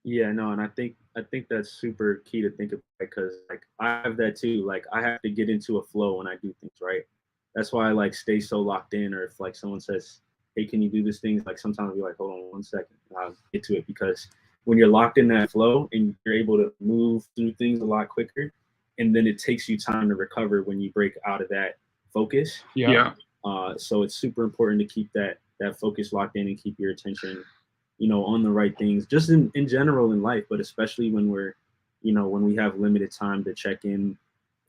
Yeah, no, and I think that's super key to think about because like I have that too. Like I have to get into a flow when I do things, right? That's why I like stay so locked in. Or if like someone says, "Hey, can you do this thing?" Like sometimes I'll be like, "Hold on 1 second," and I'll get to it because when you're locked in that flow and you're able to move through things a lot quicker, and then it takes you time to recover when you break out of that focus. Yeah. So it's super important to keep that focus locked in and keep your attention, on the right things, just in general in life, but especially when when we have limited time to check in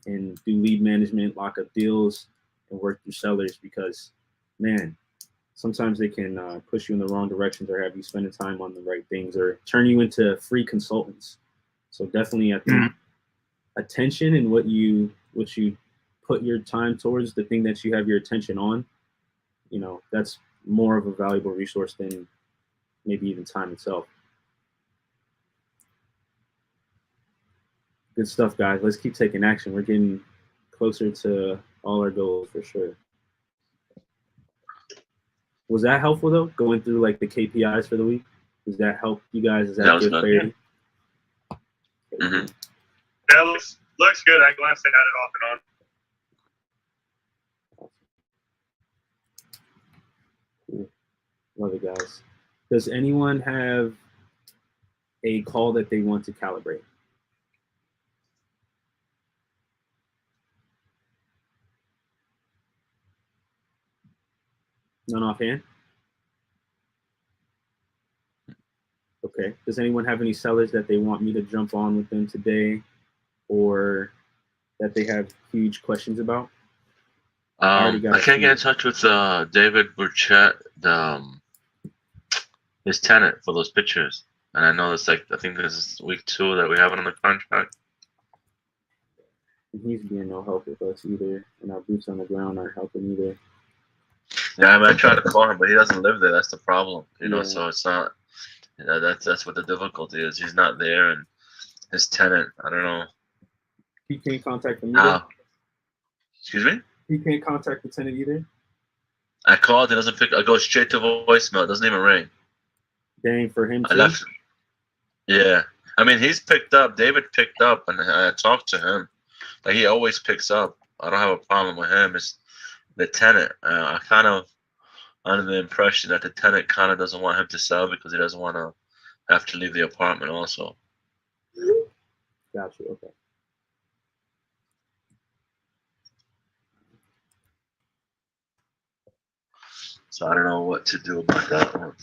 and do lead management, lock up deals, and work through sellers because, man, sometimes they can push you in the wrong directions or have you spending time on the right things or turn you into free consultants. So definitely, I think Mhm. attention and what you put your time towards, the thing that you have your attention on, that's more of a valuable resource than maybe even time itself. Good stuff, guys. Let's keep taking action. We're getting closer to all our goals for sure. Was that helpful though? Going through like the KPIs for the week? Does that help you guys? Does That that was give good. clarity? Okay, Hmm. cool. That looks good. I glanced at it off and on. Cool. Love it, guys. Does anyone have a call that they want to calibrate? None offhand? Okay. Does anyone have any sellers that they want me to jump on with them today or that they have huge questions about? I already got I a can't get in few. touch with David Burchett, his tenant for those pictures, and I know it's like I think this is week 2 that we have it on the contract. And he's being no help with us either, and our boots on the ground aren't helping either. Yeah, I mean, I tried to call him, but he doesn't live there. That's the problem, Yeah. So it's not. That's what the difficulty is. He's not there, and his tenant. I don't know He can't contact them either. how. Excuse me. He can't contact the tenant either. I called. It doesn't pick. I go straight to voicemail. It doesn't even ring. Dang, for him I too. left. Yeah. I mean, he's picked up. David picked up, and I talked to him. Like he always picks up. I don't have a problem with him. It's the tenant. I kind of under the impression that the tenant kind of doesn't want him to sell because he doesn't want to have to leave the apartment also. Got you. Okay. So I don't know what to do about that one.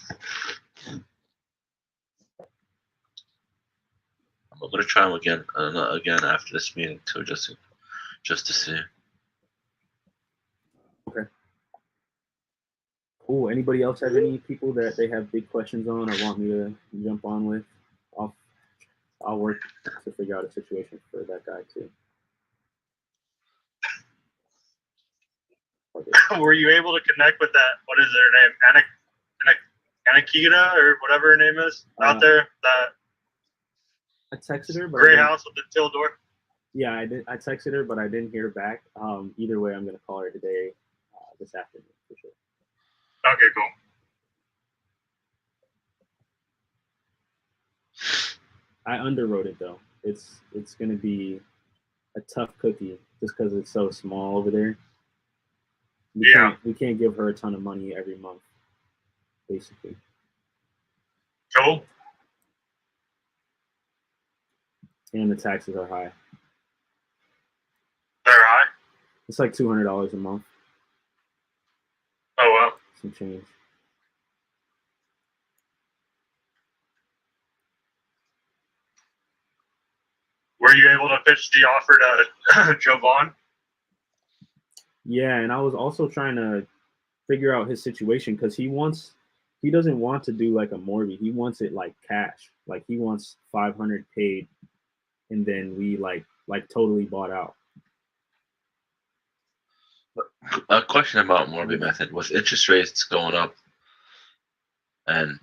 I'm gonna try him again after this meeting too, just to see. Okay. Cool. Anybody else have any people that they have big questions on or want me to jump on with? I'll I'll work to figure out a situation for that guy too. Okay. Were you able to connect with that? What is their name? Anakita or whatever her name is out there. That I texted her, but gray house with the till door. Yeah, I did. I texted her, but I didn't hear back. Either way, I'm gonna call her today, this afternoon for sure. Okay, cool. I underwrote it though. It's gonna be a tough cookie just because it's so small over there. We can't give her a ton of money every month, basically. Cool. And the taxes are high. They're high. It's like $200 a month. Oh wow. Some change. Were you able to pitch the offer to Jovan? Yeah, and I was also trying to figure out his situation because he doesn't want to do like a mortgage. He wants it like cash. Like he wants 500 paid, and then we like totally bought out. A question about mortgage method with interest rates going up, and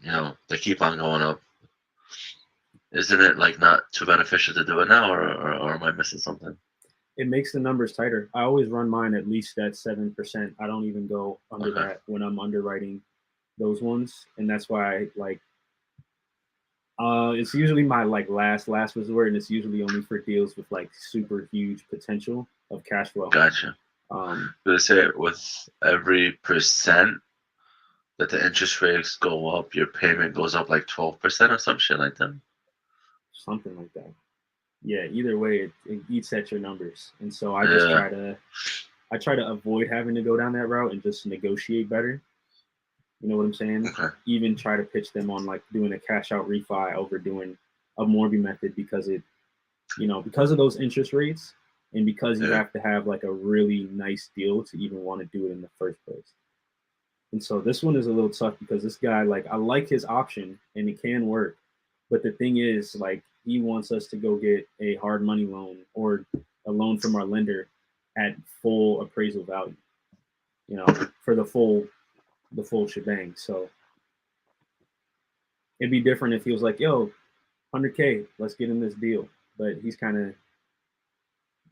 they keep on going up. Isn't it like not too beneficial to do it now, or am I missing something? It makes the numbers tighter. I always run mine at least at 7%. I don't even go under that when I'm underwriting those ones, and that's why It's usually my like last resort, and it's usually only for deals with like super huge potential of cash flow. Gotcha. They say with every percent that the interest rates go up, your payment goes up like 12% or some shit like that. Something like that. Yeah. Either way, it eats at your numbers, and so I just try to avoid having to go down that route and just negotiate better. You know what I'm saying? Okay. Even try to pitch them on like doing a cash out refi over doing a Morby method because because of those interest rates and because you have to have like a really nice deal to even want to do it in the first place. And so this one is a little tough because this guy, like, I like his option and it can work. But the thing is, like, he wants us to go get a hard money loan or a loan from our lender at full appraisal value, for the full shebang. So it'd be different if he was like, yo, 100K, let's get in this deal. But he's kind of,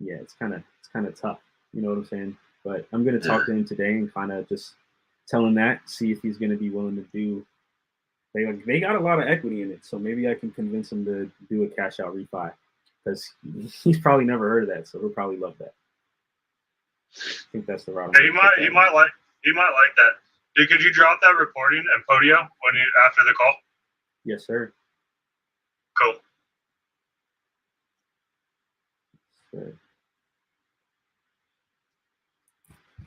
it's kind of tough. You know what I'm saying? But I'm going to talk to him today and kind of just tell him that, see if he's going to be willing to do. They got a lot of equity in it. So maybe I can convince him to do a cash out refi because he's probably never heard of that. So he'll probably love that. I think that's the route. Yeah, he might like that. Dude, could you drop that recording and Podio after the call? Yes, sir. Cool. Sure.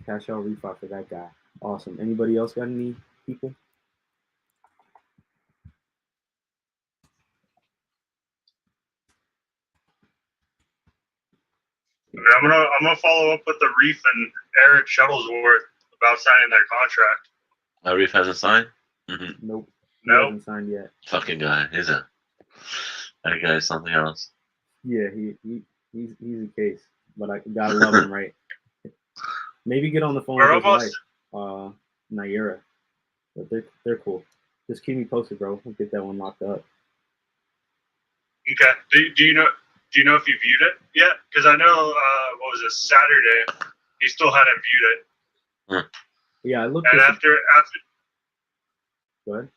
Cash out refi for that guy. Awesome. Anybody else got any people? I'm gonna follow up with the Reef and Eric Shuttlesworth about signing their contract. Reef hasn't signed? Mm-hmm. Nope. He hasn't signed yet. Fucking guy. That guy is something else. Yeah, he's a case, but I gotta love him, right? Maybe get on the phone with his wife, Naira. But they're cool. Just keep me posted, bro. We'll get that one locked up. Okay. Do you know if you viewed it yet? Because I know what was it, Saturday? He still hadn't viewed it. Yeah, I looked. And after. Go ahead.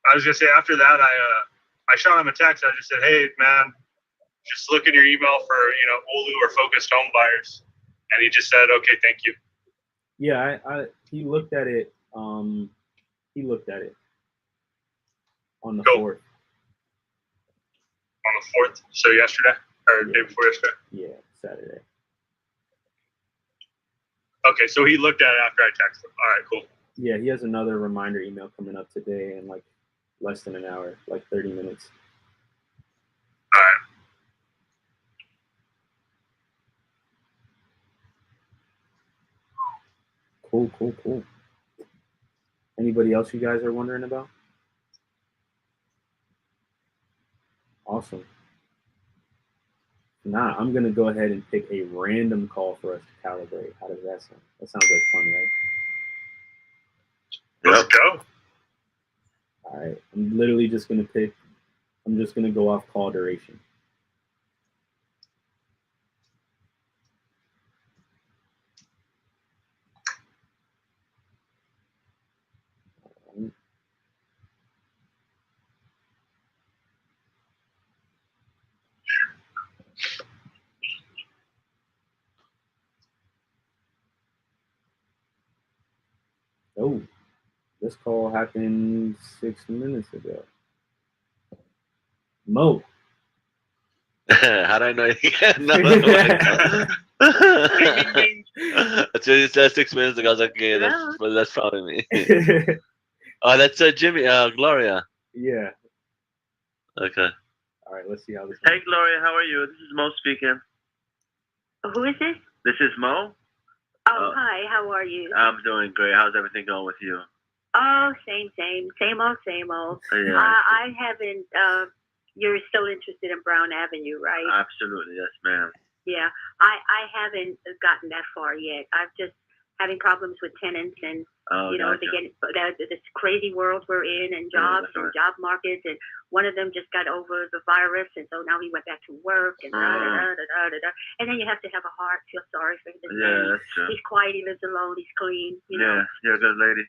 I was gonna say after that, I shot him a text. I just said, "Hey, man, just look in your email for Olu or focused home buyers," and he just said, "Okay, thank you." Yeah, he looked at it. He looked at it on the 4th. On the 4th, so yesterday or the day before yesterday. Yeah, Saturday. Okay, so he looked at it after I texted him. All right, cool. Yeah, he has another reminder email coming up today in like less than an hour, like 30 minutes. All right. Cool. Anybody else you guys are wondering about? Awesome. Nah, I'm going to go ahead and pick a random call for us to calibrate. How does that sound? That sounds like fun, right? Let's go. All right. I'm literally just going to go off call duration. Oh, this call happened 6 minutes ago. Mo. How do I know you? That's 6 minutes ago. I was like, okay, that's probably me. Oh, that's Jimmy. Gloria. Yeah. Okay. All right, let's see how this. Hey, Gloria, how are you? This is Mo speaking. Who is this? This is Mo. Oh, hi. How are you? I'm doing great. How's everything going with you? Oh, same old. Yeah. I haven't. You're still interested in Brown Avenue, right? Absolutely, yes, ma'am. Yeah, I haven't gotten that far yet. I'm just having problems with tenants and gotcha. This crazy world we're in and jobs and job markets, and one of them just got over the virus, and so now he went back to work and and then you have to have a heart, feel sorry for him. Yeah, that's true. He's quiet, he lives alone, he's clean. You know? Yeah, you're a good lady.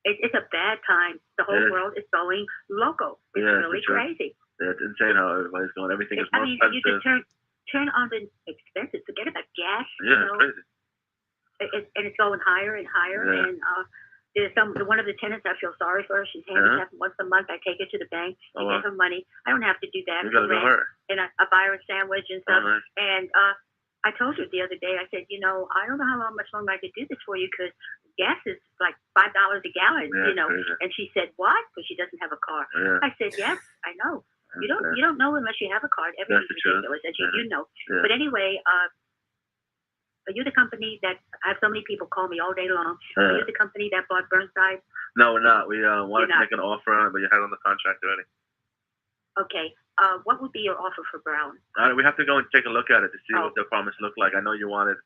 It's a bad time. The whole It is. world is going local. It's Yeah, really for sure. crazy. Yeah, it's insane how everybody's going. Everything is I more mean, you expensive. just turn on the expenses. Forget about gas. Yeah, it's crazy. And it's going higher and higher. Yeah. And there's one of the tenants I feel sorry for. She's handicapped. Once a month, I take her to the bank Oh, to wow. get her money. I don't have to do that. You gotta for go rent. hurt. And I buy her a sandwich and Oh, stuff. nice. And I told her the other day, I said, I don't know how much longer I could do this for you because gas is like $5 a gallon, Yeah, crazy. And she said, what? Because she doesn't have a car. Yeah. I said, yes, I know. You don't know unless you have a card. Everything's the truth. ridiculous, as Yeah. you know. Yeah. But anyway, are you the company that I have so many people call me all day long? Are you the company that bought Burnside? No, we're not. We wanted to not. make an offer on it, but you had it on the contract already. Okay. What would be your offer for Brown? We have to go and take a look at it to see Oh. what the promise looked like. I know you wanted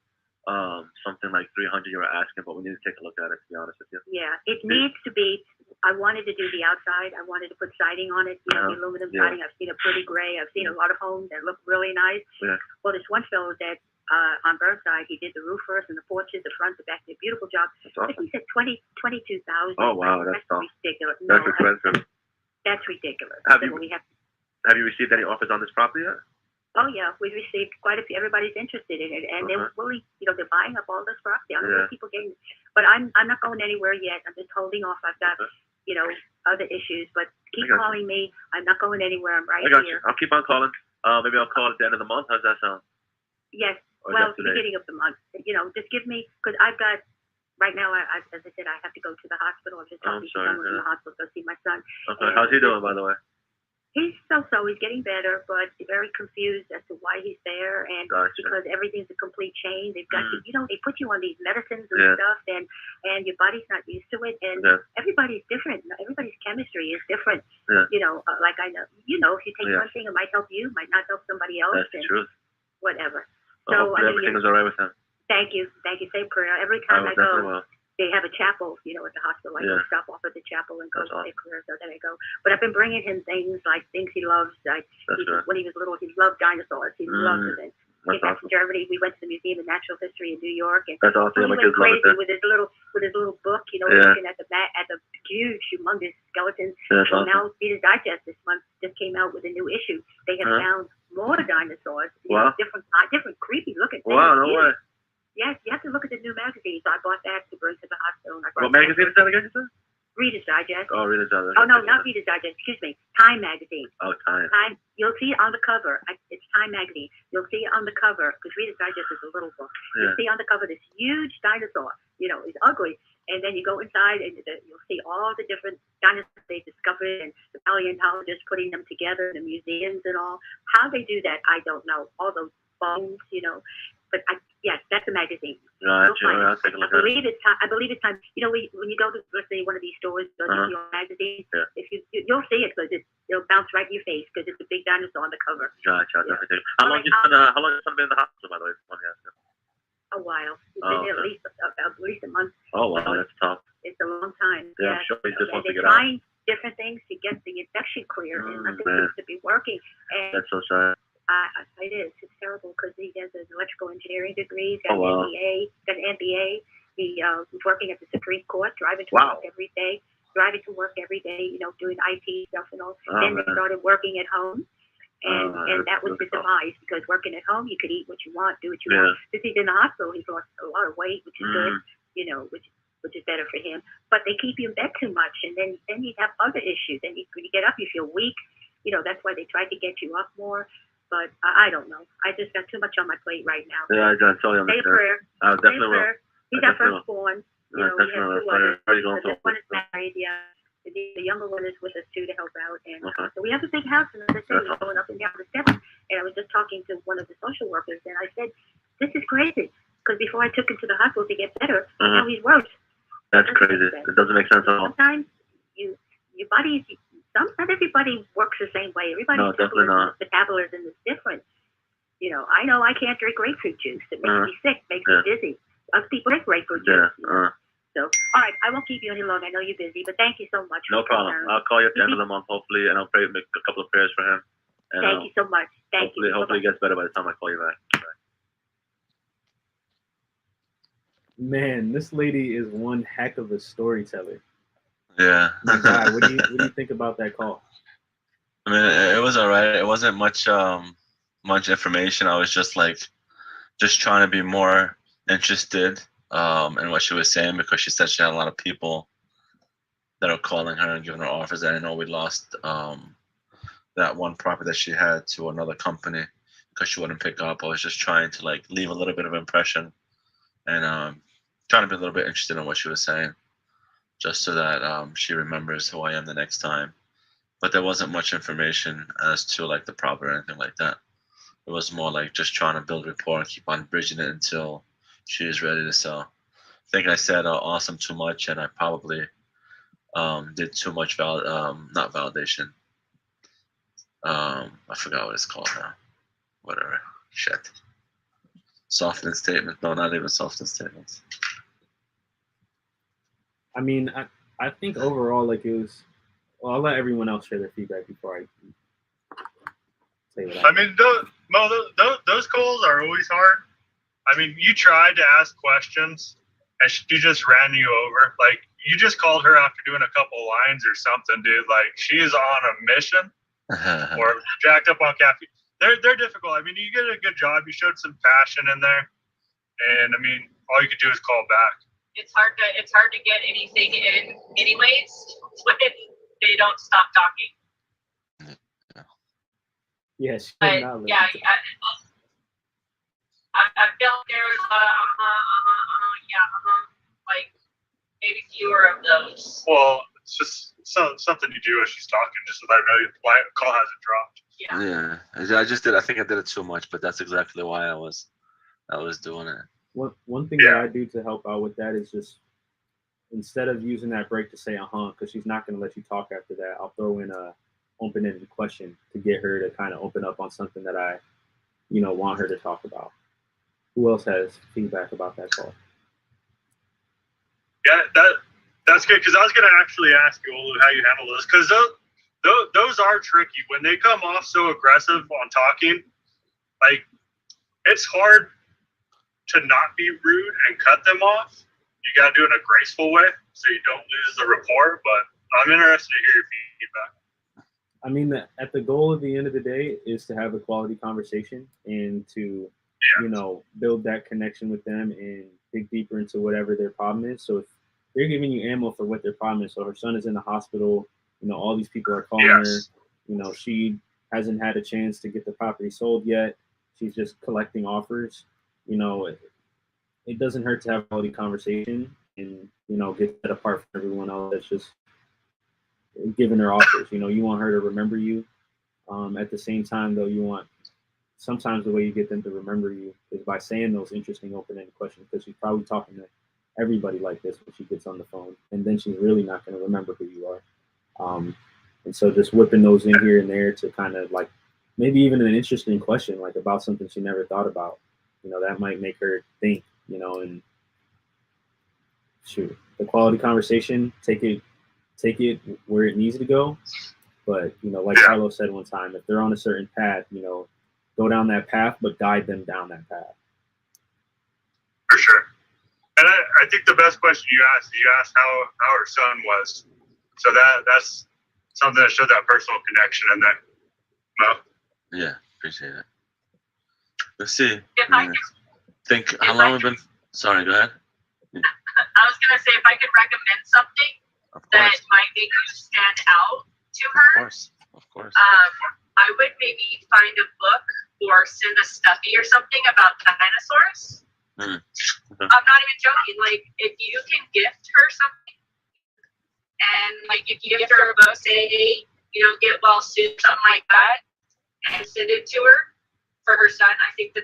something like 300 you were asking, but we need to take a look at it, to be honest with you. Yeah, it needs to be. I wanted to do the outside. I wanted to put siding on it, the aluminum Yeah. siding. I've seen a pretty gray. I've seen a lot of homes that look really nice. Yeah. Well, this one fellow that on Burnside, he did the roof first and the porches, the front, the back, did a beautiful job. That's I awesome. think he said 22,000. Oh, wow, that's tough. ridiculous. That's No, expensive. that's ridiculous. Have So you- we have. Have you received any offers on this property yet? Oh yeah, we've received quite a few. Everybody's interested in it, and they're really, they're buying up all this property. I don't know Yeah. what people getting, but I'm not going anywhere yet. I'm just holding off. I've got, other issues, but keep I got you. calling me. I'm not going anywhere. I'm right I got here. you. I'll keep on calling. Maybe I'll call at the end of the month. How's that sound? Yes. Or Well, just today? beginning of the month. Just give me because I've got. Right now, as I said, I have to go to the hospital. I'm just Oh, talking to sorry, someone in yeah. the hospital to see my son. Okay. How's he doing, by the way? He's so-so. He's getting better, but very confused as to why he's there, and Gotcha. because everything's a complete change. They've got they put you on these medicines and Yeah. stuff, and your body's not used to it, and Yeah. everybody's different. Everybody's chemistry is different. Yeah. Like I know, if you take Yeah. one thing, it might help you, might not help somebody else, That's the and truth. whatever. Well, So hopefully everything is all right with him. thank you. Say a prayer every I time will I definitely go. will. They have a chapel, at the hospital. I go Yeah. stop off at the chapel and go That's say prayers. So there I go. But I've been bringing him things like things he loves. That's good. When he was little, he loved dinosaurs. He loved them. And That's back awesome. to Germany, we went to the Museum of Natural History in New York, and That's awesome. he My went kids love it crazy there. with his little book. Yeah. Looking at the huge, humongous skeletons. Yeah, that's So awesome. now Reader's Digest this month just came out with a new issue. They have found more dinosaurs. Wow. Different creepy looking things. Wow, no way. Yes, you have to look at the new magazine. So I bought that to bring to the hospital. And I What brought magazine is that again, you said? Reader's Digest. Oh, Reader's Digest. Oh no, not Reader's Digest. Excuse me, Time magazine. Oh, Time. Time. You'll see it on the cover. It's Time magazine. You'll see it on the cover because Reader's Digest is a little book. Yeah. You'll see on the cover this huge dinosaur. It's ugly, and then you go inside and you'll see all the different dinosaurs they discovered and the paleontologists putting them together in the museums and all. How they do that, I don't know. All those bones, But yes, that's a magazine. Gotcha. You'll find I'll it. take a look I at it. believe it's time. I believe it's time. When you go to, let's say, one of these stores, your magazine, Yeah. if you'll see it because it'll bounce right in your face because it's a big dinosaur on the cover. Gotcha. I'll Yeah. definitely take it. How long has son been in the hospital, by the way? Let me ask you. A while. He's Oh, been there okay. at least a month. Oh, wow. That's tough. It's a long time. Yeah, I'm Yes. sure he just And wants to they're get out. trying different things to get the infection clear, and nothing man. seems to be working. And That's so sad. it is. It's terrible because he has an electrical engineering degree. He's got Oh, wow. an MBA. Got an MBA. He's working at the Supreme Court, driving to Wow. work every day. Doing IT stuff and all. Oh, Then they man. started working at home. And Oh, that was that's the tough. demise because working at home, you could eat what you want, do what you Yeah. want. Since he's in the hospital, he's lost a lot of weight, which is good, which is better for him. But they keep you in bed too much, and then you have other issues. And when you get up, you feel weak. That's why they tried to get you up more. But I don't know. I just got too much on my plate right now. Yeah, I totally Say a understand. prayer. I Say a definitely will. prayer. He's I our definitely will. firstborn. I We have definitely will. two others. How are you going So this one is to married, yeah. The younger one is with us too to help out, and Okay. so we have a big house. And as I said, That's we're going up and down the steps. And I was just talking to one of the social workers, and I said, "This is crazy." Because before I took him to the hospital to get better, now he's worse. That's crazy. It doesn't make sense at all. Sometimes your body, not everybody works the same way. No, definitely not. Metabolism is different. I know I can't drink grapefruit juice. It makes me sick, makes me dizzy. Other people drink grapefruit juice. Yeah. So, all right, I won't keep you any longer. I know you're busy, but thank you so much. No for problem. sharing. I'll call you at the end of the month, hopefully, and I'll pray, make a couple of prayers for him. And Thank you so much. Thank hopefully, you. hopefully, it gets better by the time I call you back. Man, this lady is one heck of a storyteller. Yeah. My guy, what do you think about that call? I mean, it was alright. It wasn't much information. I was just trying to be more interested in what she was saying, because she said she had a lot of people that are calling her and giving her offers. I know we lost that one property that she had to another company because she wouldn't pick up. I was just trying to leave a little bit of impression and trying to be a little bit interested in what she was saying, just so that she remembers who I am the next time. But there wasn't much information as to the property or anything like that. It was more just trying to build rapport and keep on bridging it until she is ready to sell. I think I said awesome too much, and I probably did too much not validation. I forgot what it's called now. Whatever. Shit. Softening statement. No, not even softening statements. I mean, I think overall, it was. Well, I'll let everyone else share their feedback before I say what I mean, those calls are always hard. I mean, you tried to ask questions, and she just ran you over. You just called her after doing a couple lines or something, dude. She is on a mission or jacked up on caffeine. They're difficult. I mean, you did a good job. You showed some passion in there, and I mean, all you could do is call back. It's hard to get anything in, anyways, when they don't stop talking. Yeah, But yeah, I feel like there was maybe fewer of those. Well, it's just something you do as she's talking, just so that I know the call hasn't dropped. Yeah, I just did. I think I did it too much, but that's exactly why I was doing it. One thing that I do to help out with that is just, instead of using that break to say because she's not going to let you talk after that, I'll throw in a open-ended question to get her to kind of open up on something that I, want her to talk about. Who else has feedback about that call? Yeah, that's good, because I was going to actually ask you, Olu, how you handle those, because those are tricky when they come off so aggressive on talking. It's hard to not be rude and cut them off. You got to do it in a graceful way so you don't lose the rapport. But I'm interested to hear your feedback. I mean, at the goal at the end of the day is to have a quality conversation and to, build that connection with them and dig deeper into whatever their problem is. So if they're giving you ammo for what their problem is, so her son is in the hospital, all these people are calling her, she hasn't had a chance to get the property sold yet. She's just collecting offers. It doesn't hurt to have a quality conversation and, get that apart from everyone else that's just giving her offers. You want her to remember you. At the same time, though, sometimes the way you get them to remember you is by saying those interesting open-ended questions, because she's probably talking to everybody like this when she gets on the phone, and then she's really not going to remember who you are. And so just whipping those in here and there to kind of maybe even an interesting question, about something she never thought about, that might make her think, and shoot, the quality conversation, take it where it needs to go. But, Carlos said one time, if they're on a certain path, go down that path, but guide them down that path. For sure. And I think the best question you asked how her son was. So that's something that showed that personal connection in there. Well, yeah, appreciate it. Let's see. If I could, how long we've been. Sorry, go ahead. I was gonna say, if I could recommend something that might make you stand out to her. Of course. I would maybe find a book or send a stuffy or something about dinosaurs. I'm not even joking. If you can gift her something, and if you gift her a book, say, hey, get well soon, something like that, and send it to her for her son, I think that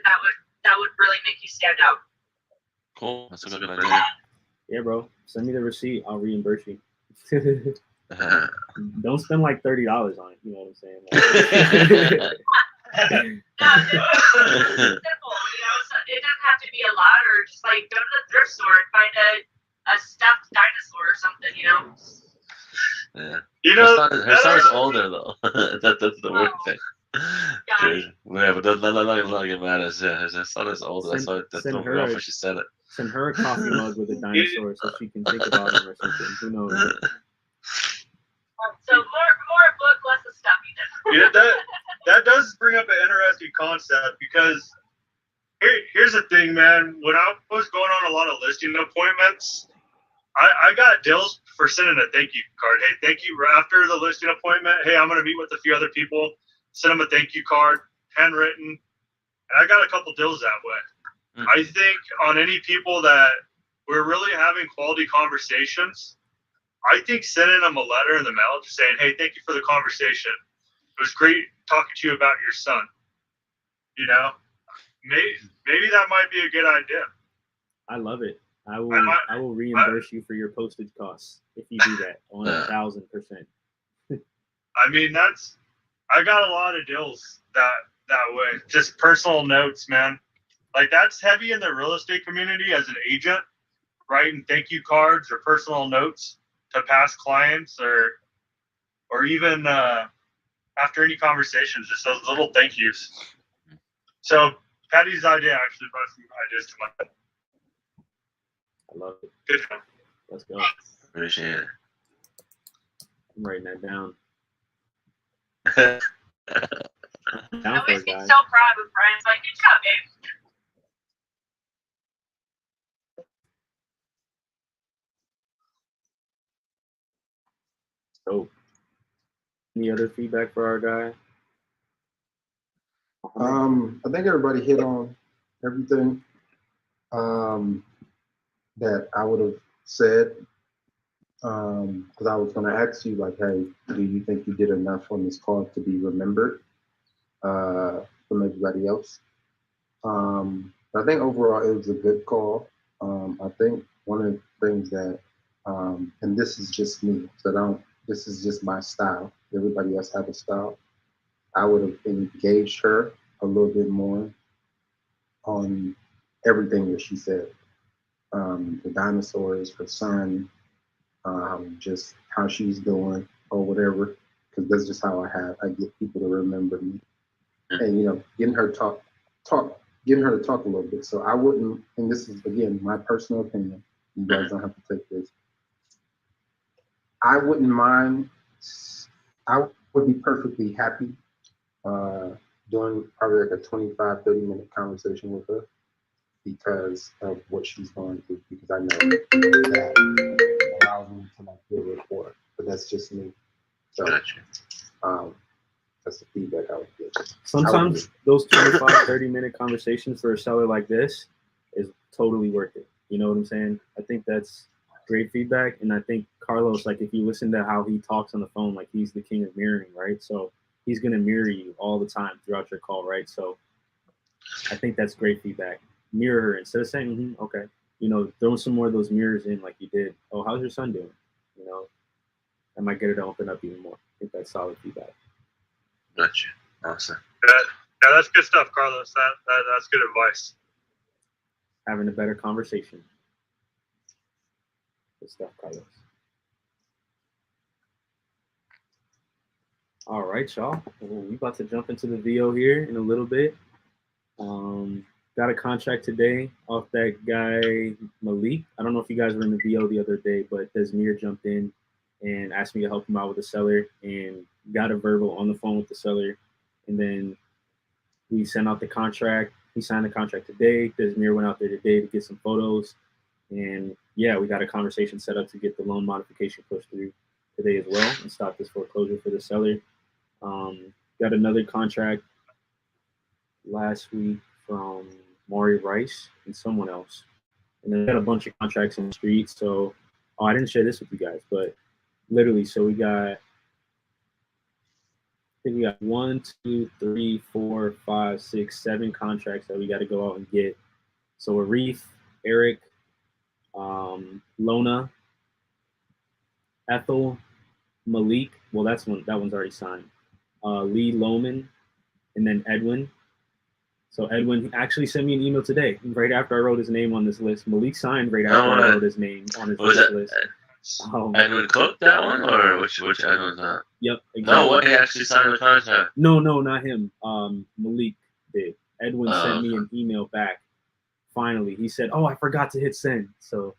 would really make you stand out. Cool. That's a good idea. Yeah, bro. Send me the receipt. I'll reimburse you. Don't spend $30 on it. You know what I'm saying? Yeah, it's simple. So it doesn't have to be a lot, or just go to the thrift store and find a stuffed dinosaur or something. Yeah. Her son's older though. That's the weird thing. Yeah, but not get mad at her son is older. That's what her off when she said it. Send her a coffee mug with a dinosaur so she can think about him or something. Who knows? So more book, less of stuffy. Yeah, that does bring up an interesting concept because here's the thing, man. When I was going on a lot of listing appointments, I got deals for sending a thank you card. Hey, thank you after the listing appointment. Hey, I'm going to meet with a few other people. Send them a thank you card, handwritten. And I got a couple deals that way. I think on any people that we're really having quality conversations, I think sending them a letter in the mail just saying, hey, thank you for the conversation. It was great talking to you about your son. You know, maybe that might be a good idea. I love it. I will reimburse you for your postage costs if you do that 1,000%. I mean, I got a lot of deals that way. Just personal notes, man. Like that's heavy in the real estate community as an agent, writing thank you cards or personal notes to past clients or even after any conversations, just those little thank yous. So Patty's idea actually brought some ideas to my head. I love it. Good job. Let's go. Appreciate it. I'm writing that down. I Down for always it, get guys. so proud when Brian's like, good job, babe. So, any other feedback for our guy? I think everybody hit on everything that I would have said. Because I was going to ask you, like, hey, do you think you did enough on this call to be remembered from everybody else? I think overall it was a good call. I think one of the things that, and this is just me, so this is just my style. Everybody else have a style. I would have engaged her a little bit more on everything that she said. The dinosaurs, her son, just how she's doing or whatever, because that's just how I get people to remember me. And, you know, getting her to talk a little bit. So I wouldn't, and this is, again, my personal opinion. You guys don't have to take this. I wouldn't mind, I would be perfectly happy doing probably like a 25, 30-minute conversation with her because of what she's going through, because I know that allows me to like build rapport, but that's just me. So that's the feedback I would give. Sometimes those 25, 30-minute conversations for a seller like this is totally worth it. You know what I'm saying? I think that's great feedback. And I think Carlos, like if you listen to how he talks on the phone, like he's the king of mirroring, right? So he's going to mirror you all the time throughout your call, right? So I think that's great feedback. Mirror her instead of saying, okay, you know, throw some more of those mirrors in like you did. Oh, how's your son doing? You know, that might get her to open up even more. I think that's solid feedback. Gotcha. Awesome. Yeah, that's good stuff, Carlos. That's good advice. Having a better conversation. Good stuff, Carlos. All right, y'all. Well, we about to jump into the VO here in a little bit. Got a contract today off that guy, Malik. I don't know if you guys were in the VO the other day, but Desmir jumped in and asked me to help him out with the seller and got a verbal on the phone with the seller. And then we sent out the contract. He signed the contract today. Desmir went out there today to get some photos. And yeah, we got a conversation set up to get the loan modification pushed through today as well and stop this foreclosure for the seller. Got another contract last week from Maury Rice and someone else. And then got a bunch of contracts in the street. So, I didn't share this with you guys, but literally, so we got 1, 2, 3, 4, 5, 6, 7 contracts that we got to go out and get. So Arif, Eric, Lona, Ethel, Malik. Well, that one's already signed. Lee Lohman, and then Edwin. So Edwin actually sent me an email today, right after I wrote his name on this list. Malik signed right after I wrote his name on his list. Edwin Cook, that one, or which Edwin was that? Yep. Exactly. No, what he actually signed the contract? No, not him. Malik did. Edwin sent me an email back. Finally, he said, "Oh, I forgot to hit send." So,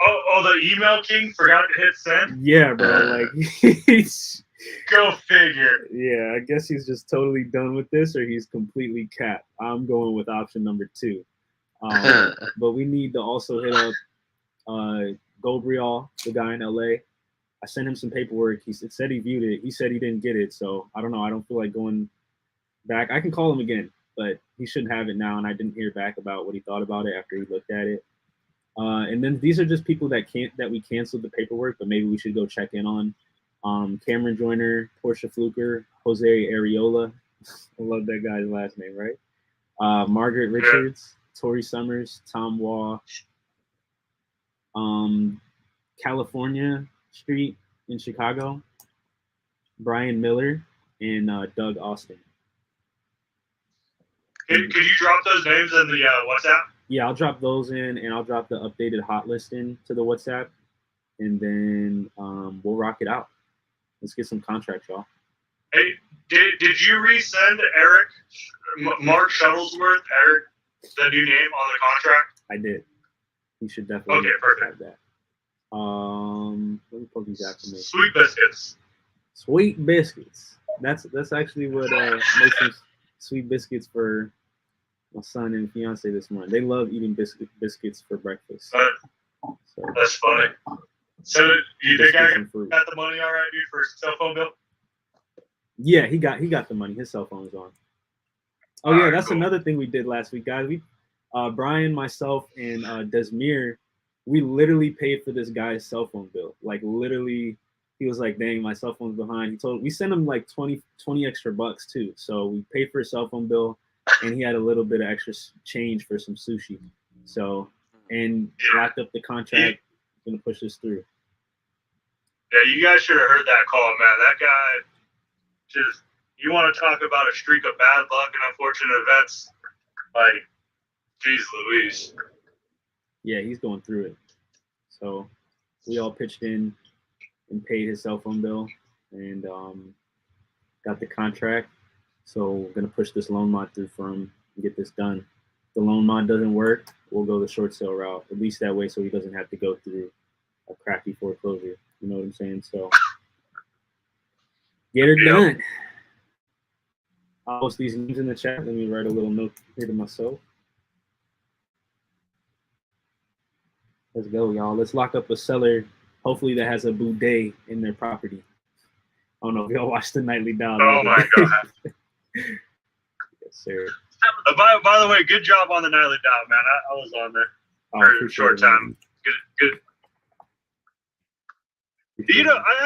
Oh, the email king forgot to hit send. Yeah, bro. Like, he's, Go figure. yeah, I guess he's just totally done with this, or he's completely capped. I'm going with option number 2. But we need to also hit up Gabriel, the guy in LA. I sent him some paperwork. He said he viewed it. He said he didn't get it. So I don't know. I don't feel like going back. I can call him again, but he shouldn't have it now. And I didn't hear back about what he thought about it after he looked at it. And then these are just people that we canceled the paperwork, but maybe we should go check in on. Cameron Joyner, Portia Fluker, Jose Areola. I love that guy's last name, right? Margaret Richards, Tori Summers, Tom Waugh, California Street in Chicago, Brian Miller, and Doug Austin. Could you drop those names in the WhatsApp? Yeah, I'll drop those in, and I'll drop the updated hot list in to the WhatsApp, and then we'll rock it out. Let's get some contracts, y'all. Hey, did you resend Eric, Mark Shuttlesworth, Eric, the new name on the contract? I did. He should definitely have that. Let me pull these out for me. Sweet biscuits. Sweet biscuits. That's actually what makes some sweet biscuits for my son and fiance this morning. They love eating biscuits for breakfast. So That's funny. So you think I got the money all right, dude, for a cell phone bill? Yeah, he got the money. His cell phone was on. Oh yeah, that's cool. Another thing we did last week, guys. We Brian, myself, and Desmir, we literally paid for this guy's cell phone bill. Like literally, he was like, "Dang, my cell phone's behind." We sent him like 20 extra bucks too. So we paid for his cell phone bill, and he had a little bit of extra change for some sushi. So and locked up the contract. Gonna push this through. Yeah, you guys should have heard that call, man. That guy just, you want to talk about a streak of bad luck and unfortunate events? Like, geez Louise. Yeah, he's going through it. So we all pitched in and paid his cell phone bill and got the contract. So we're going to push this loan mod through for him and get this done. If the loan mod doesn't work, we'll go the short sale route, at least that way so he doesn't have to go through a crappy foreclosure. You know what I'm saying? So get her done. I'll post these names in the chat. Let me write a little note here to myself. Let's go, y'all. Let's lock up a seller, hopefully that has a boudet in their property. I don't know if y'all watched the Nightly Dial. Oh, my God. Yes, sir. By the way, good job on the Nightly Dial, man. I was on there for a short time. Good. You know, I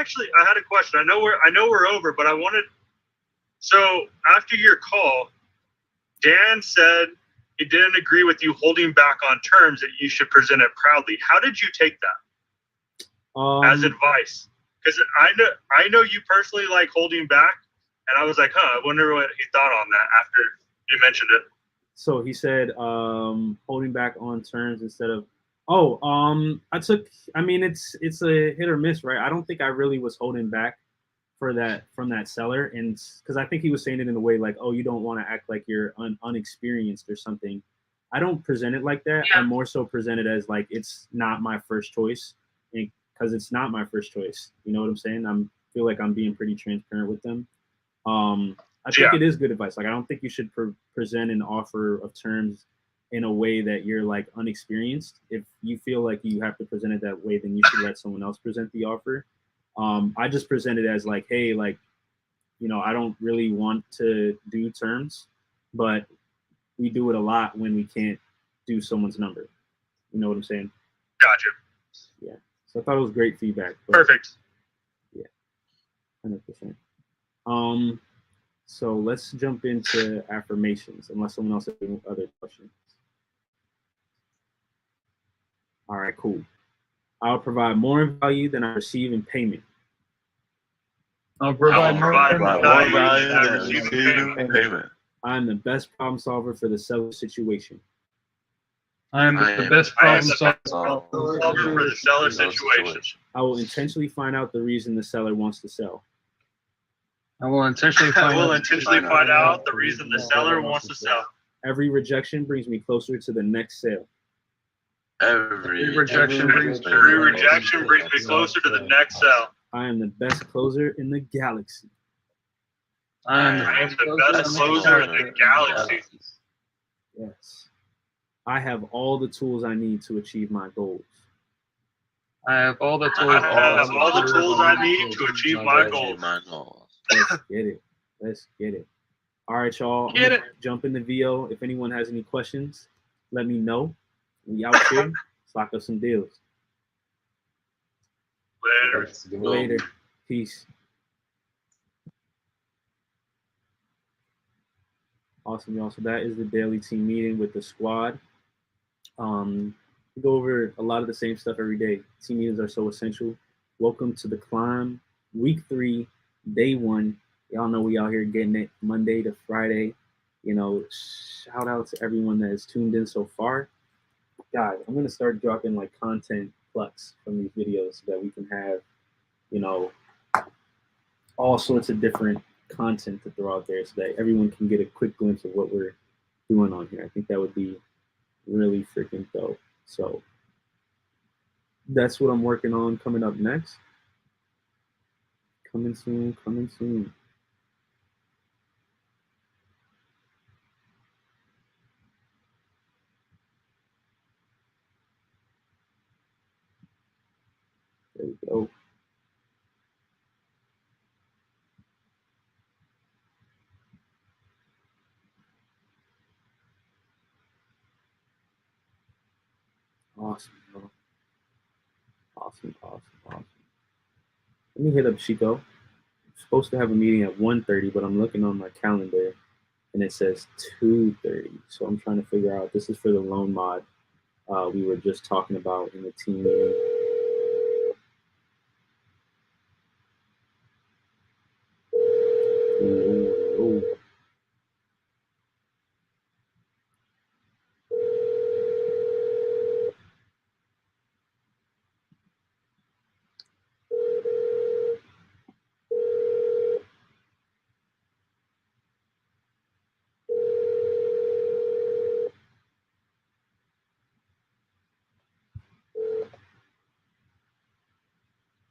had a question. I know we're over, but I wanted. So after your call, Dan said he didn't agree with you holding back on terms, that you should present it proudly. How did you take that as advice? Because I know you personally like holding back, and I was like, I wonder what he thought on that after you mentioned it. So he said holding back on terms instead of. I mean, it's a hit or miss, right? I don't think I really was holding back from that seller, and because I think he was saying it in a way like, oh, you don't want to act like you're unexperienced or something. I don't present it like that. Yeah. I more so present it as like it's not my first choice, and because it's not my first choice. You know what I'm saying? Feel like I'm being pretty transparent with them. I think it is good advice. Like I don't think you should present an offer of terms in a way that you're like unexperienced. If you feel like you have to present it that way, then you should let someone else present the offer. I just present it as like, hey, like, you know, I don't really want to do terms, but we do it a lot when we can't do someone's number. You know what I'm saying? Gotcha. Yeah. So I thought it was great feedback. Perfect. Yeah. 100%. So let's jump into affirmations, unless someone else has any other questions. All right, cool. I'll provide more value than I receive in payment. I'll provide more value than I receive in payment. I'm the best problem solver for the seller situation. I am the best problem solver for the seller situation. I will intentionally find out the reason the seller wants to sell. I will intentionally find out the reason the seller wants to sell. Every rejection brings me closer to the next sale. Every rejection brings Every rejection brings me closer to the next sale. I am the best closer in the galaxy. I am I am the the best closer in the galaxy. Yes. I have all the tools I need to achieve my goals. I have all the tools. I have all the tools I need to achieve my goals. Let's get it. Let's get it. All right, y'all. Get it. Jump in the VO. If anyone has any questions, let me know. We out here. Let's lock up some deals. Later. Later. Peace. Awesome, y'all. So that is the daily team meeting with the squad. We go over a lot of the same stuff every day. Team meetings are so essential. Welcome to the climb. Week 3, day 1. Y'all know we out here getting it Monday to Friday. You know, shout out to everyone that has tuned in so far. Guys, I'm gonna start dropping like content plugs from these videos so that we can have, you know, all sorts of different content to throw out there so that everyone can get a quick glimpse of what we're doing on here. I think that would be really freaking dope. So that's what I'm working on coming up next. Coming soon, coming soon. There we go. Awesome, bro. Awesome. Let me hit up Chico. I'm supposed to have a meeting at 1:30, but I'm looking on my calendar and it says 2:30. So I'm trying to figure out, this is for the loan mod we were just talking about in the team meeting. Ooh.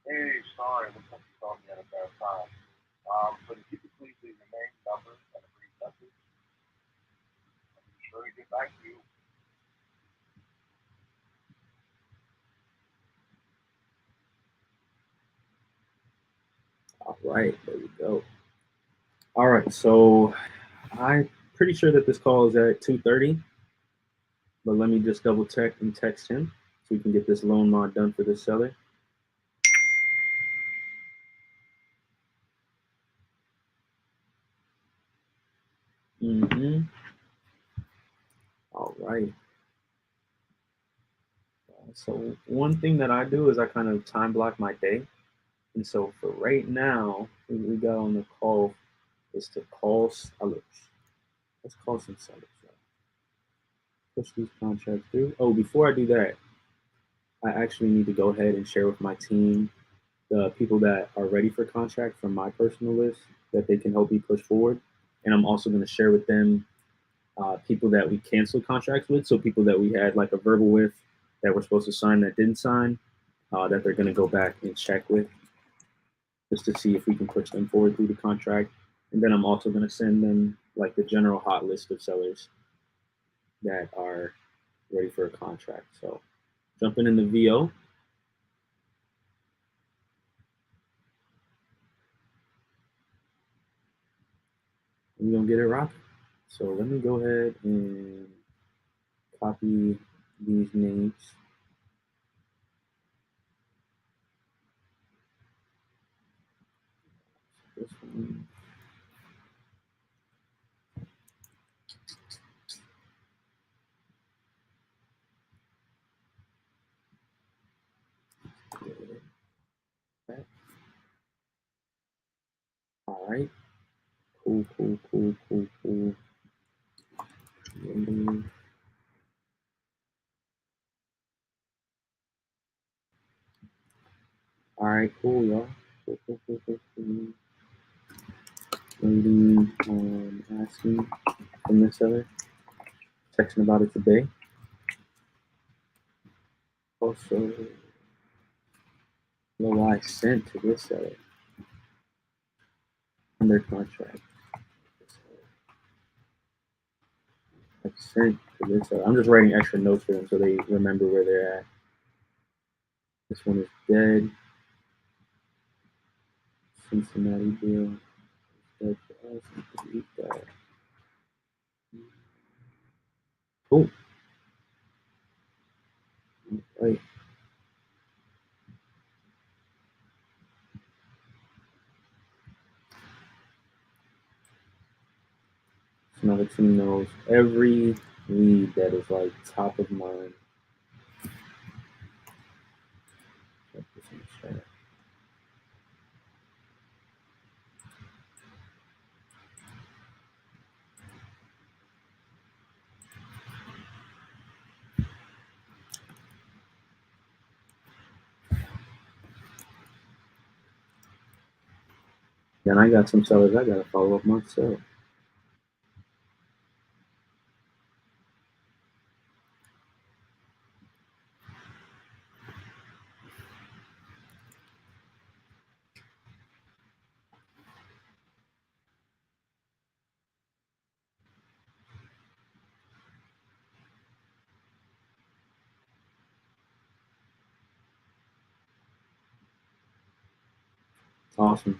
Hey, sorry, looks like you called me at a bad time. But if you could please leave your name, number, and a brief message, I'll be sure to get back to you. All right, there we go. All right, so I'm pretty sure that this call is at 2:30, but let me just double check and text him so we can get this loan mod done for this seller. All right. So one thing that I do is I kind of time block my day. And so for right now, we got on the call is to call sellers. Let's call some sellers. Push these contracts through. Oh, before I do that, I actually need to go ahead and share with my team the people that are ready for contract from my personal list that they can help me push forward. And I'm also going to share with them people that we canceled contracts with. So people that we had like a verbal with that we're supposed to sign that didn't sign, that they're going to go back and check with just to see if we can push them forward through the contract. And then I'm also going to send them like the general hot list of sellers that are ready for a contract. So jumping in the VO. We're going to get it rocking. So let me go ahead and copy these names. This one. All right. Cool. All right, cool, y'all. Cool. Waiting on asking from this other. Texting about it today. Also, what I sent to this seller under contract. I sent to this seller. I'm just writing extra notes for them so they remember where they're at. This one is dead. Cincinnati deal. Dead for us. Delete that. Cool. Right. So now the team knows every lead that is like top of mind. Check this in the chat. Then I got some sellers I gotta follow up myself. Awesome.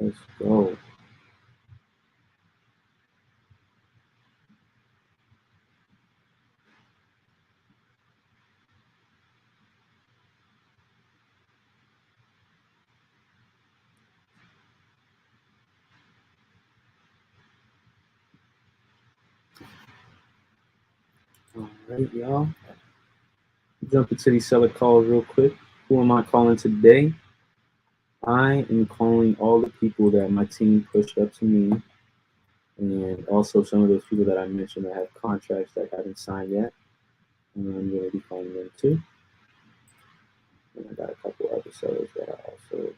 Let's go. All right, y'all. Jump into these seller calls real quick. Who am I calling today? I am calling all the people that my team pushed up to me, and also some of those people that I mentioned that have contracts that haven't signed yet. And I'm going to be calling them too. And I got a couple other sellers that I also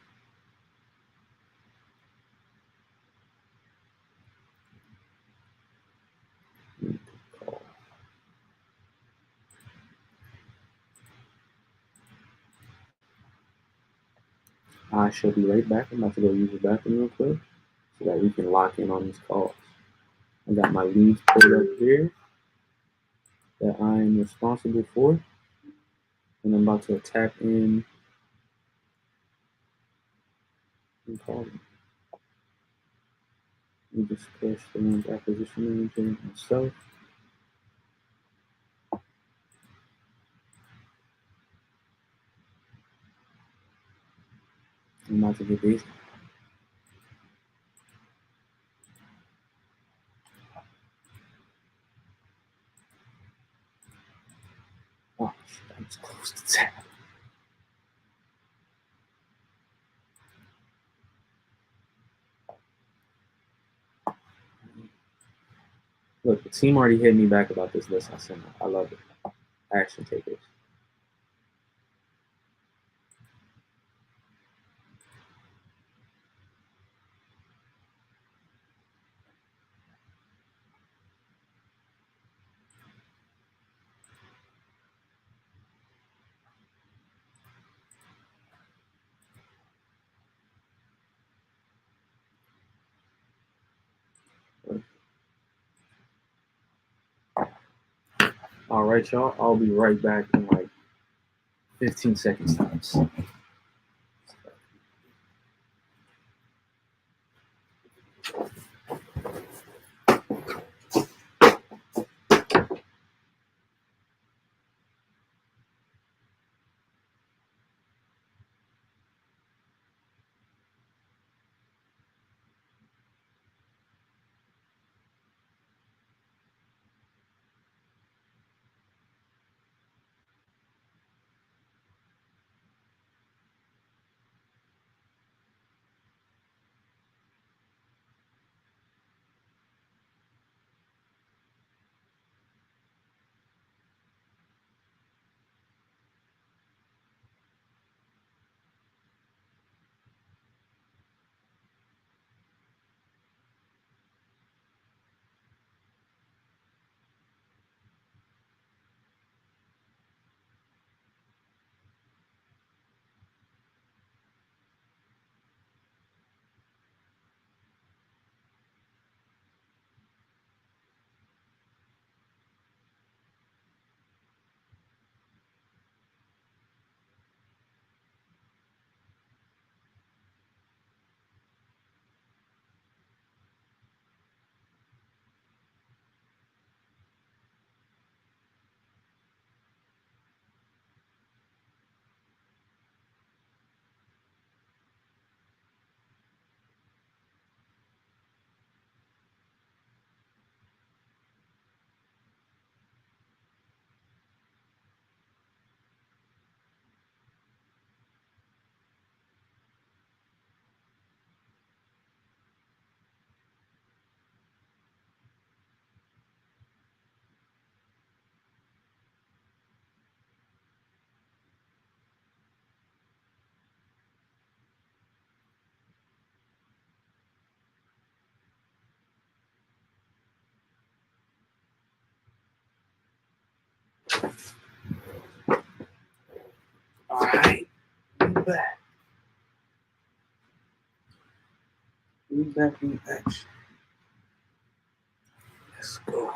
need to call. I shall be right back. I'm about to go use the bathroom real quick so that we can lock in on these calls. I got my leads pulled up here that I'm responsible for, and I'm about to tap in and call them. Let me just push the one's acquisition manager myself. I'm about to get these. Oh, shit, I just closed the tab. Look, the team already hit me back about this list I sent out. I love it. Action takers. All right, y'all. I'll be right back in like 15 seconds tops. We back in action. Let's go.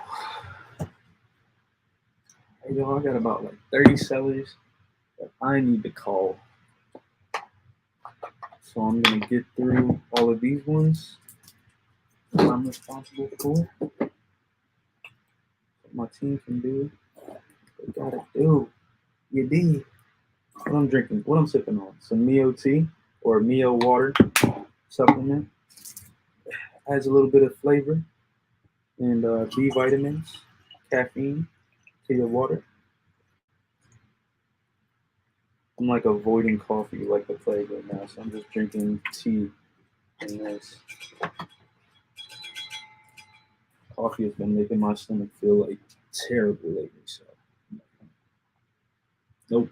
Hey, y'all, I got about like 30 sellers that I need to call. So I'm going to get through all of these ones that I'm responsible for. What my team can do. They got to do. You did. What I'm drinking, what I'm sipping on. Some Mio tea or Mio water supplement. Adds a little bit of flavor and B vitamins, caffeine to your water. I'm like avoiding coffee like the plague right now, so I'm just drinking tea and this. Coffee has been making my stomach feel like terrible lately, so nope.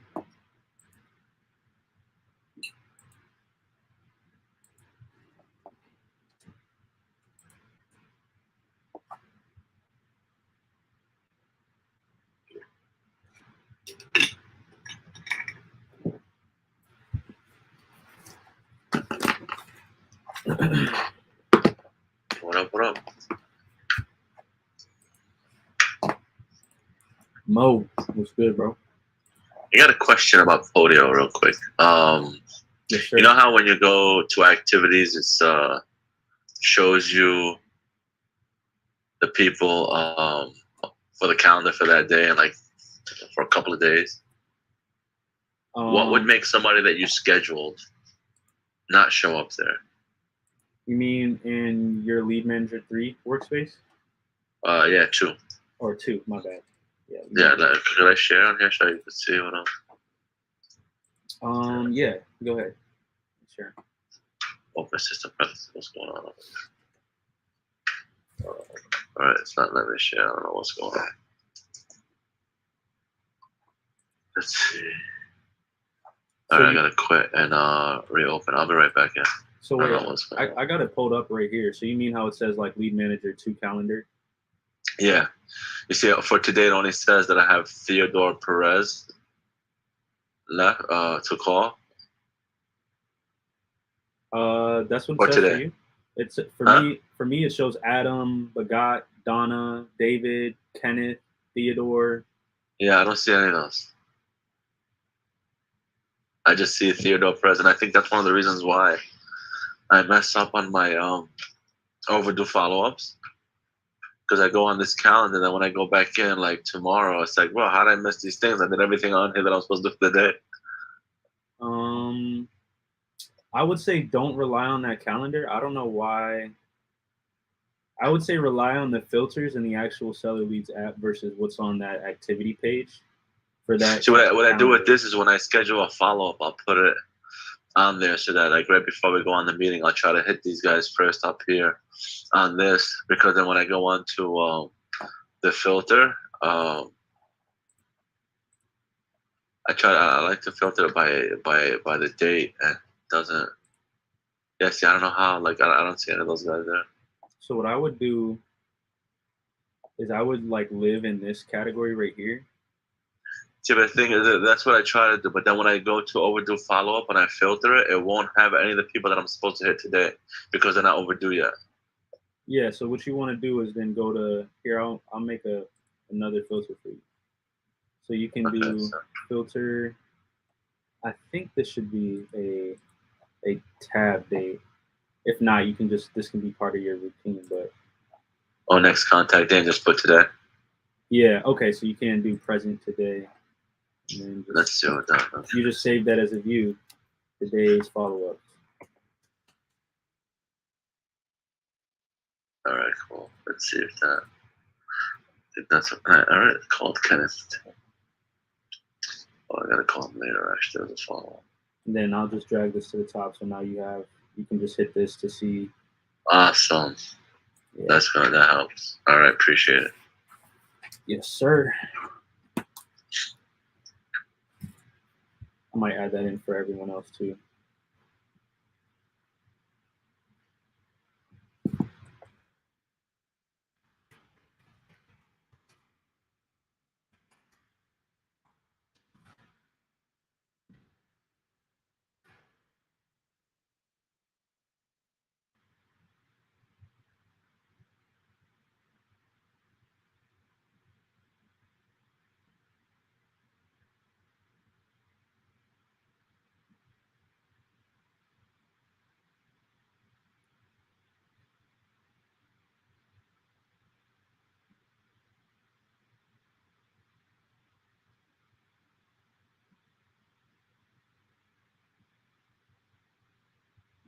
What up? What up? Mo, what's good, bro? I got a question about Podio real quick. Yes, sir. You know how when you go to activities, it's shows you the people for the calendar for that day and like for a couple of days. What would make somebody that you scheduled not show up there? You mean in your Lead Manager 3 workspace? Yeah, 2. Or 2, my bad. Yeah, could I share on here so you can see what I'm... Yeah, go ahead. Sure. Open system preferences. What's going on? All right, it's not letting me share. I don't know what's going on. Let's see. All right, I gotta quit and reopen. I'll be right back in. So I wait, don't know what's going on. I got it pulled up right here. So you mean how it says like Lead Manager 2 calendar? Yeah. You see, for today, it only says that I have Theodore Perez left to call. That's what For it says today. for you. It's Huh? For me, it shows Adam, Bagat, Donna, David, Kenneth, Theodore. Yeah, I don't see any of those. I just see Theodore Perez, and I think that's one of the reasons why I mess up on my overdue follow-ups. Because I go on this calendar, then when I go back in, like tomorrow, it's like, well, how did I miss these things? I did everything on here that I was supposed to do for the day. I would say don't rely on that calendar. I don't know why. I would say rely on the filters in the actual Seller Leads app versus what's on that activity page for that. So what I do with calendar. this is when I schedule a follow-up, I'll put it on there so that like right before we go on the meeting, I'll try to hit these guys first up here on this, because then when I go on to the filter, I like to filter it by the date, and it doesn't. Yeah, see, I don't know how. Like I don't see any of those guys there. So what I would do is I would like live in this category right here. See, but the thing is, that's what I try to do. But then when I go to overdue follow-up and I filter it, it won't have any of the people that I'm supposed to hit today because they're not overdue yet. Yeah. So what you want to do is then go to here. I'll make another filter for you. So you can do filter. I think this should be a tab date. If not, you can this can be part of your routine. But Next contact day and just put today. yeah, okay. So you can do present today. And then Let's see what that does. you just save that as a view. Today's follow up. All right, cool. Let's see if that. I think that's all right. Called Kenneth. Oh, I gotta call him later. Actually, as a follow-up. And then I'll just drag this to the top. So now you can just hit this to see. Awesome. Yeah. That's good. That helps. All right, appreciate it. Yes, sir. I might add that in for everyone else too.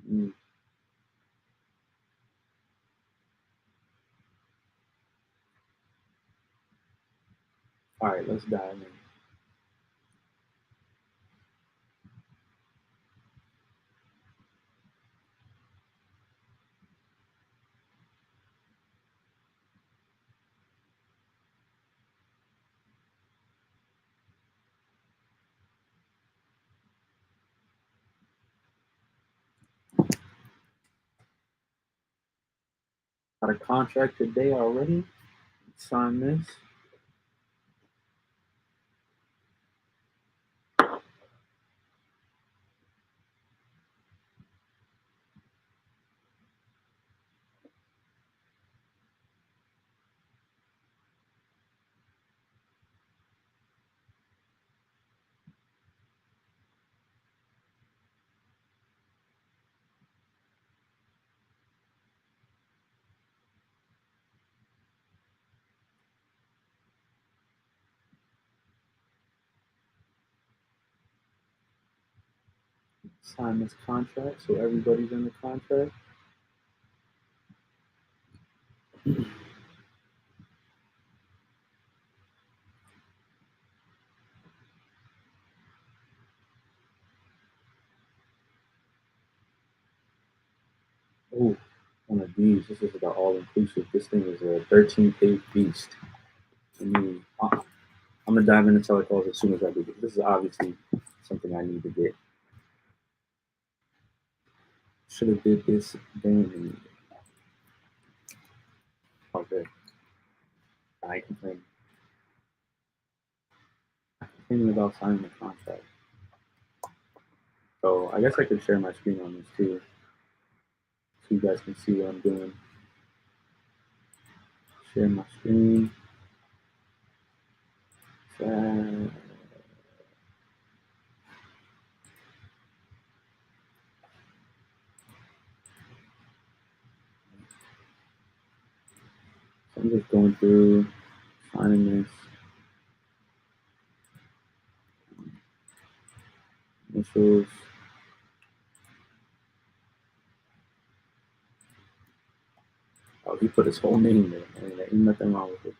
Mm. All right, let's dive in. Got a contract today already. Sign this. Sign this contract so everybody's in the contract. Oh, one of these. This is the all-inclusive. This thing is a 13-page beast. I'm gonna dive into telecalls as soon as I do this. This is obviously something I need to get. Should have did this then. Okay. I ain't complaining. I'm complaining about signing the contract. So I guess I could share my screen on this too, so you guys can see what I'm doing. Share my screen. So I'm just going through, signing this. Initials. Oh, he put his whole name there, man. There ain't nothing wrong with it.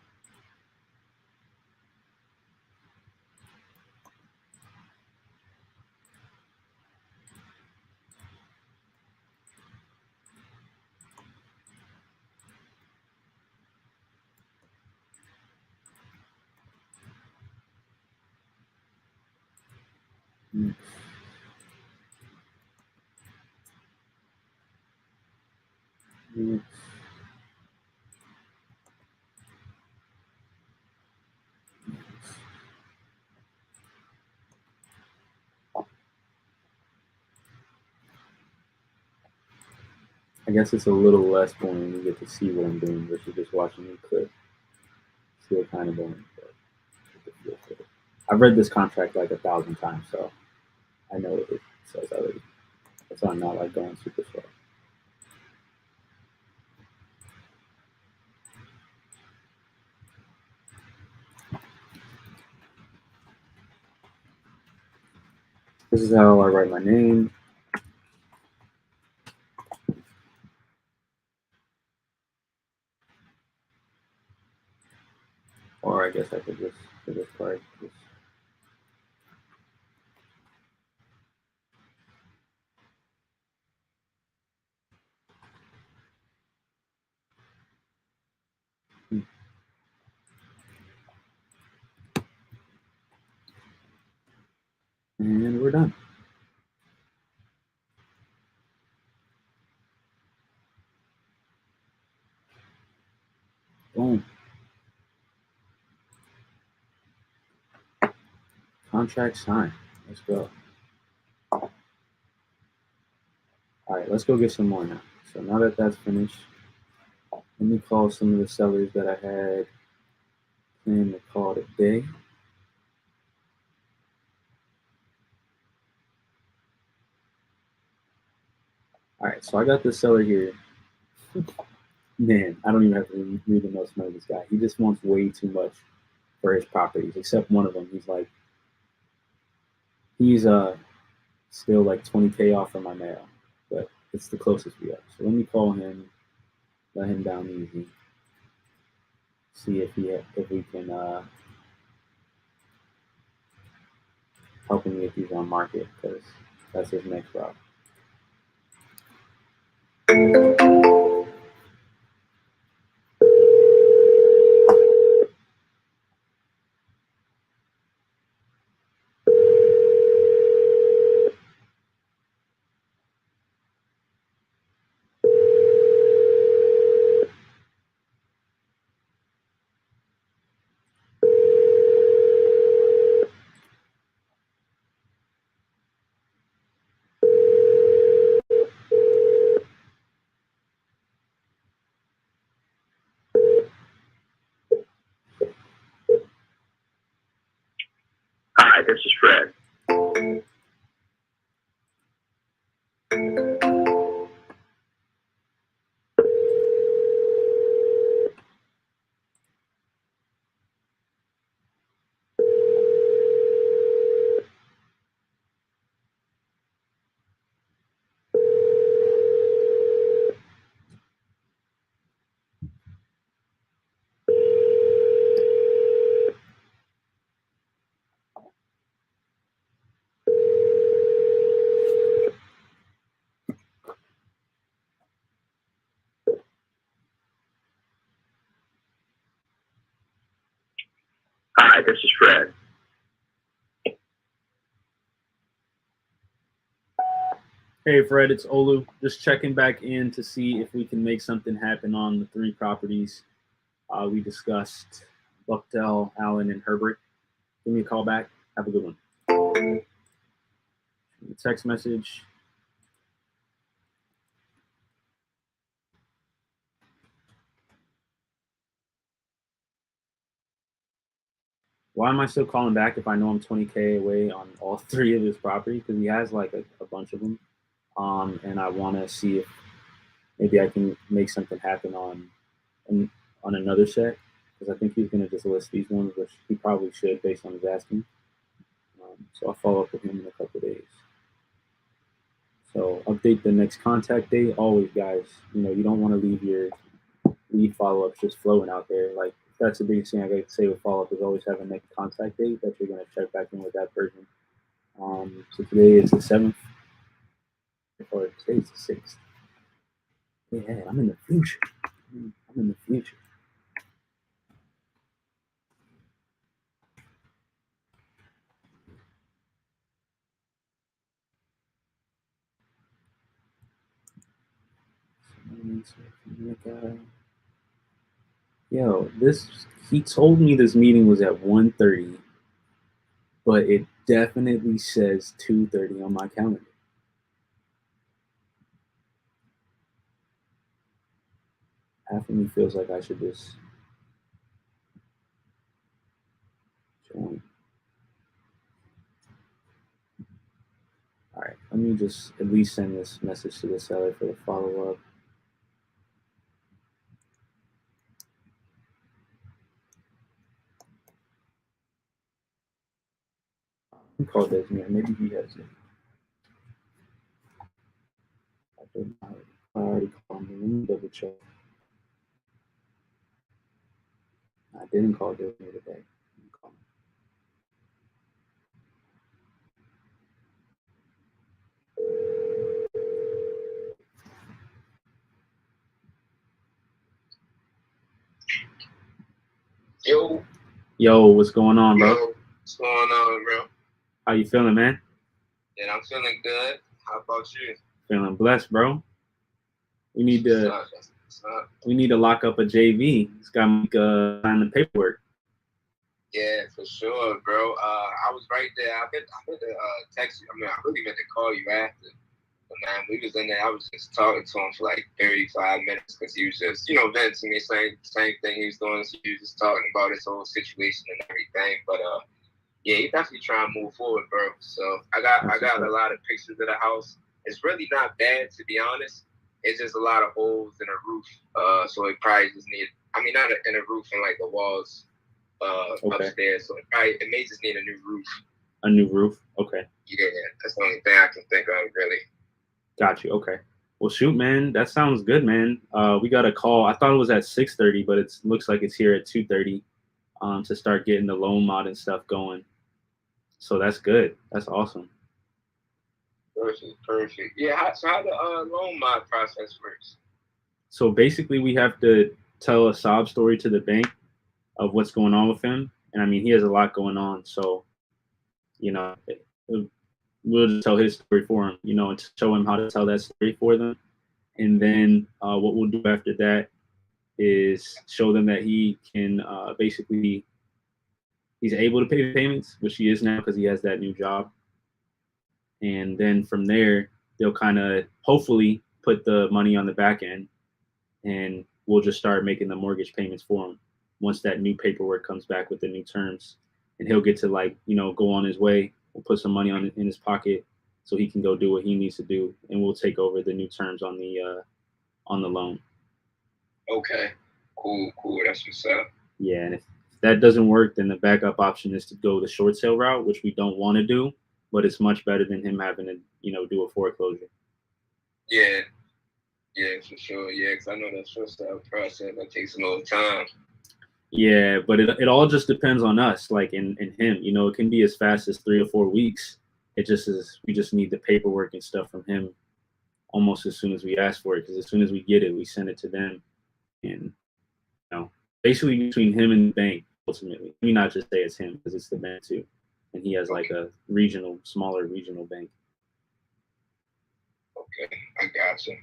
Next. Next. I guess it's a little less boring when you get to see what I'm doing versus just watching me clip. Still kind of boring, but I've read this contract like 1,000 times, so I know what it says already. That's why I'm not like going super slow. This is how I write my name. Or I guess I could just for this part. Just and we're done. Boom. Contract signed. Let's go. All right, let's go get some more now. So now that that's finished, let me call some of the sellers that I had planned to call today. All right, so I got this seller here. Man, I don't even have to read the notes of this guy. He just wants way too much for his properties, except one of them. He's still like 20K off from my mail, but It's the closest we have. So let me call him, let him down easy. See if we can help him get these on market, because that's his next route. Hi, this is Fred. Hi, this is Fred. Hey Fred, it's Olu. Just checking back in to see if we can make something happen on the 3 properties we discussed: Buckdell, Allen, and Herbert. Give me a call back. Have a good one. Text message. Why am I still calling back if I know I'm 20K away on all 3 of his properties? Because he has like a bunch of them. And I want to see if maybe I can make something happen on another set. Because I think he's going to just list these ones, which he probably should based on his asking. So I'll follow up with him in a couple of days. So update the next contact date. Always, guys, you don't want to leave your lead follow-ups just floating out there. Like, that's the biggest thing I got to say with follow-up is always have a next contact date that you're going to check back in with that person. So today is the 7th, or today's the 6th. Yeah, I'm in the future. I'm in the future. Yo, he told me this meeting was at 1:30, but it definitely says 2:30 on my calendar. Half of me feels like I should just join. All right, let me just at least send this message to the seller for the follow-up. Call Desmond. Maybe he has it. I already called him. Let me double check. I didn't call Desmond today. Yo, what's going on, bro? What's going on, bro? How you feeling, man? Yeah, I'm feeling good. How about you? Feeling blessed, bro. We need to lock up a JV. It's got to sign the paperwork. Yeah, for sure, bro. I was right there. I meant to text you. I mean, I really meant to call you after. But man, we was in there. I was just talking to him for like 35 minutes because he was just, venting to me, same thing he was doing. So he was just talking about his whole situation and everything. But yeah, he definitely trying to move forward, bro. So I got a lot of pictures of the house. It's really not bad, to be honest. It's just a lot of holes in the roof. So it probably just need, not in a roof and like the walls upstairs. So it may just need a new roof. A new roof? Okay. Yeah, that's the only thing I can think of, really. Got you. Okay. Well, shoot, man, that sounds good, man. We got a call. I thought it was at 6:30, but it looks like it's here at 2:30 to start getting the loan mod and stuff going. So that's good. That's awesome. Perfect. Yeah, so how the loan mod process works? So basically, we have to tell a sob story to the bank of what's going on with him. And I mean, he has a lot going on. So, you know, we'll just tell his story for him, you know, and show him how to tell that story for them. And then what we'll do after that is show them that he can basically, he's able to pay the payments, which he is now because he has that new job. And then from there, they'll kind of hopefully put the money on the back end, and we'll just start making the mortgage payments for him once that new paperwork comes back with the new terms. And he'll get to, like, you know, go on his way. We'll put some money in his pocket so he can go do what he needs to do, and we'll take over the new terms on the loan. Okay, cool. That's what's up. Yeah, and if that doesn't work, then the backup option is to go the short sale route, which we don't want to do, but it's much better than him having to, you know, do a foreclosure. Yeah, for sure. Yeah, because I know that short sale process that takes a little time. Yeah, but it all just depends on us, like in him. You know, it can be as fast as 3 or 4 weeks. It just is. We just need the paperwork and stuff from him almost as soon as we ask for it. Because as soon as we get it, we send it to them, and, you know, basically between him and the bank, ultimately. Let me not just say it's him, because it's the bank too, and he has like a smaller regional bank. Okay, I got you.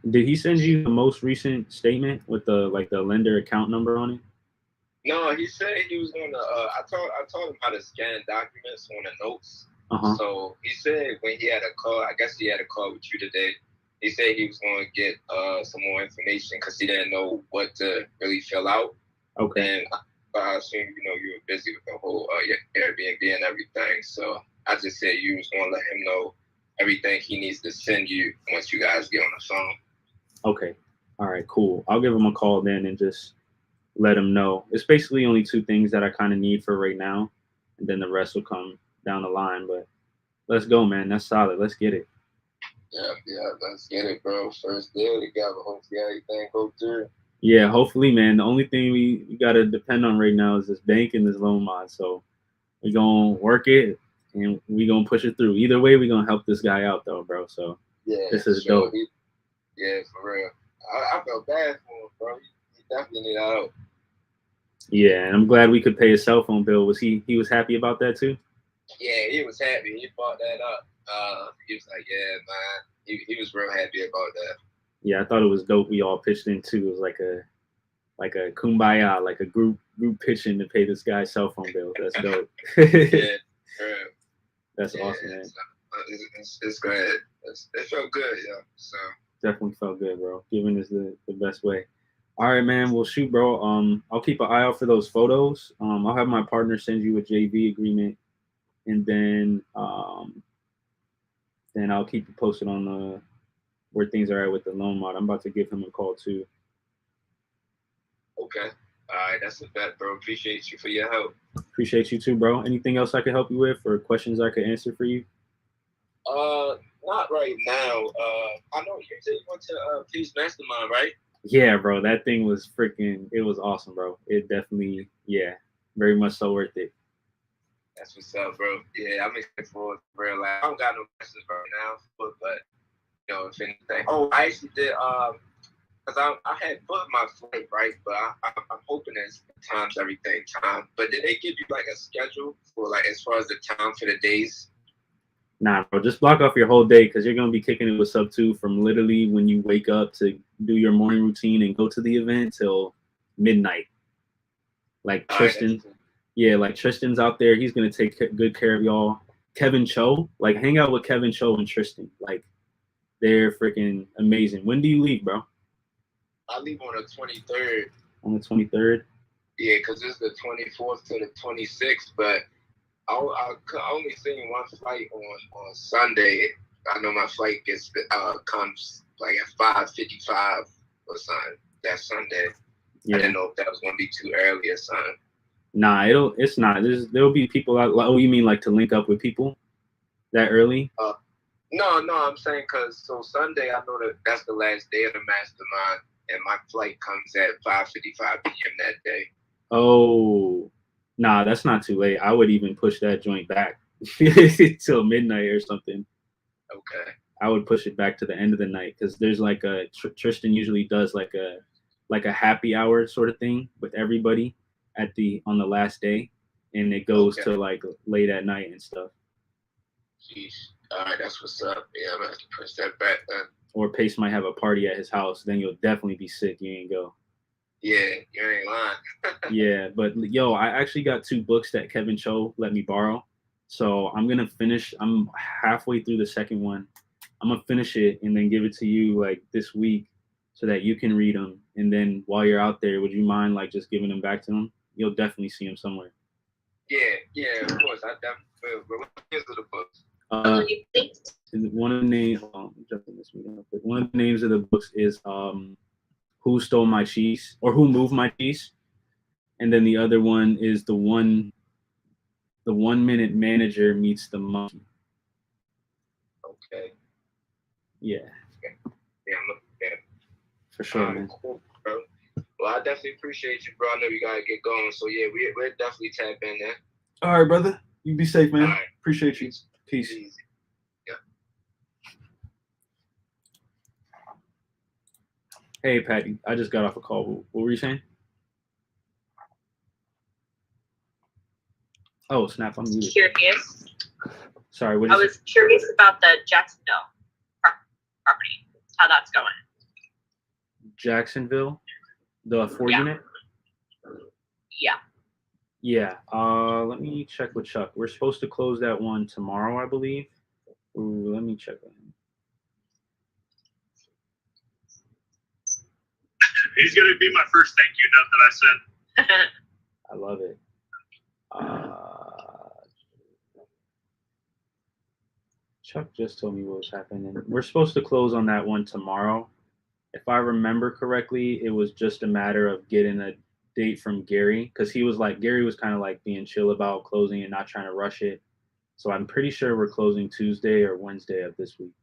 Did he send you the most recent statement with the lender account number on it? No, he said he was gonna. I told him how to scan documents on the notes. Uh-huh. So he said when he had a call, I guess he had a call with you today. He said he was going to get some more information because he didn't know what to really fill out. Okay. And I assume, you know, you were busy with the whole Airbnb and everything. So I just said you was going to let him know everything he needs to send you once you guys get on the phone. Okay. All right, cool. I'll give him a call then and just let him know. It's basically only 2 things that I kind of need for right now, and then the rest will come down the line. But let's go, man. That's solid. Let's get it. Yeah, let's get it, bro. First deal together. Hopefully everything go through. Yeah, hopefully, man. The only thing we got to depend on right now is this bank and this loan mod. So we're going to work it, and we're going to push it through. Either way, we're going to help this guy out, though, bro. So yeah, this is sure. dope. Yeah, for real. I felt bad for him, bro. He definitely need help. Yeah, and I'm glad we could pay his cell phone bill. Was he was happy about that too? Yeah, he was happy. He brought that up. He was like, yeah, man. He was real happy about that. Yeah, I thought it was dope. We all pitched in too. It was like a kumbaya, like a group pitching to pay this guy's cell phone bill. That's dope. Yeah, That's awesome, man. It's good. It felt good, yeah. So definitely felt good, bro. Giving is the best way. All right, man. Well, shoot, bro. I'll keep an eye out for those photos. I'll have my partner send you a JV agreement, and then I'll keep you posted on where things are at with the loan mod. I'm about to give him a call too. okay. All right, that's a bet, bro. Appreciate you for your help. Appreciate you too, bro. Anything else I could help you with, or questions I could answer for you? Not right now. I know you said you went to Peace Mastermind, right? Yeah, bro. That thing was it was awesome, bro. It definitely, yeah, very much so worth it. That's what's up, bro. Yeah, I'm excited for real life. I don't got no questions right now, but you know, if anything. Oh, I actually did. Because I had put my flight right, but I'm hoping it's times everything time. But did they give you like a schedule for like as far as the time for the days? Nah, bro. Just block off your whole day, because you're gonna be kicking it with sub 2 from literally when you wake up to do your morning routine and go to the event till midnight. Like Tristan. Yeah, like Tristan's out there. He's going to take good care of y'all. Kevin Cho, like hang out with Kevin Cho and Tristan. Like they're freaking amazing. When do you leave, bro? I leave on the 23rd. On the 23rd? Yeah, because it's the 24th to the 26th. But I only seen one flight on Sunday. I know my flight comes like at 5:55 or something that Sunday. Yeah. I didn't know if that was going to be too early or something. Nah, it's not. There'll be people out. Oh, you mean like to link up with people that early? No, I'm saying because so Sunday I know that that's the last day of the mastermind, and my flight comes at 5:55 p.m. that day. Oh, nah, that's not too late. I would even push that joint back till midnight or something. Okay. I would push it back to the end of the night because there's like a Tristan usually does like a happy hour sort of thing with everybody on the last day, and it goes to like late at night and stuff. Jeez. All right, that's what's up. Yeah, I'm gonna have to push that back then. Or Pace might have a party at his house. Then you'll definitely be sick. You ain't go. Yeah, you ain't lying. Yeah, but yo, I actually got 2 books that Kevin Cho let me borrow. So I'm gonna finish. I'm halfway through the second one. I'm gonna finish it and then give it to you like this week, so that you can read them. And then while you're out there, would you mind like just giving them back to him? You'll definitely see him somewhere. Yeah, of course. I definitely will. But what is the books? One of the names. One of the names of the books is "Who Stole My Cheese" or "Who Moved My Cheese," and then the other one is the 1 Minute Manager Meets the Monkey. Okay. Yeah. Okay. Yeah, I'm looking at it. For sure, man. Cool, bro. Well, I definitely appreciate you, bro. I know you gotta get going, so yeah, we're definitely tap in there. All right, brother. You be safe, man. All right. Appreciate you. Peace. Easy. Yeah. Hey, Patty. I just got off a call. What were you saying? Oh, snap. I'm muted. Curious. Sorry. What I was curious about the Jacksonville property, how that's going. Jacksonville, the 4 unit. Yeah. Yeah. Let me check with Chuck. We're supposed to close that one tomorrow, I believe. Ooh, let me check with him. He's gonna be my first thank you note that I sent. I love it. Chuck just told me what was happening. We're supposed to close on that one tomorrow. If I remember correctly, it was just a matter of getting a date from Gary, because Gary was kind of like being chill about closing and not trying to rush it. So I'm pretty sure we're closing Tuesday or Wednesday of this week.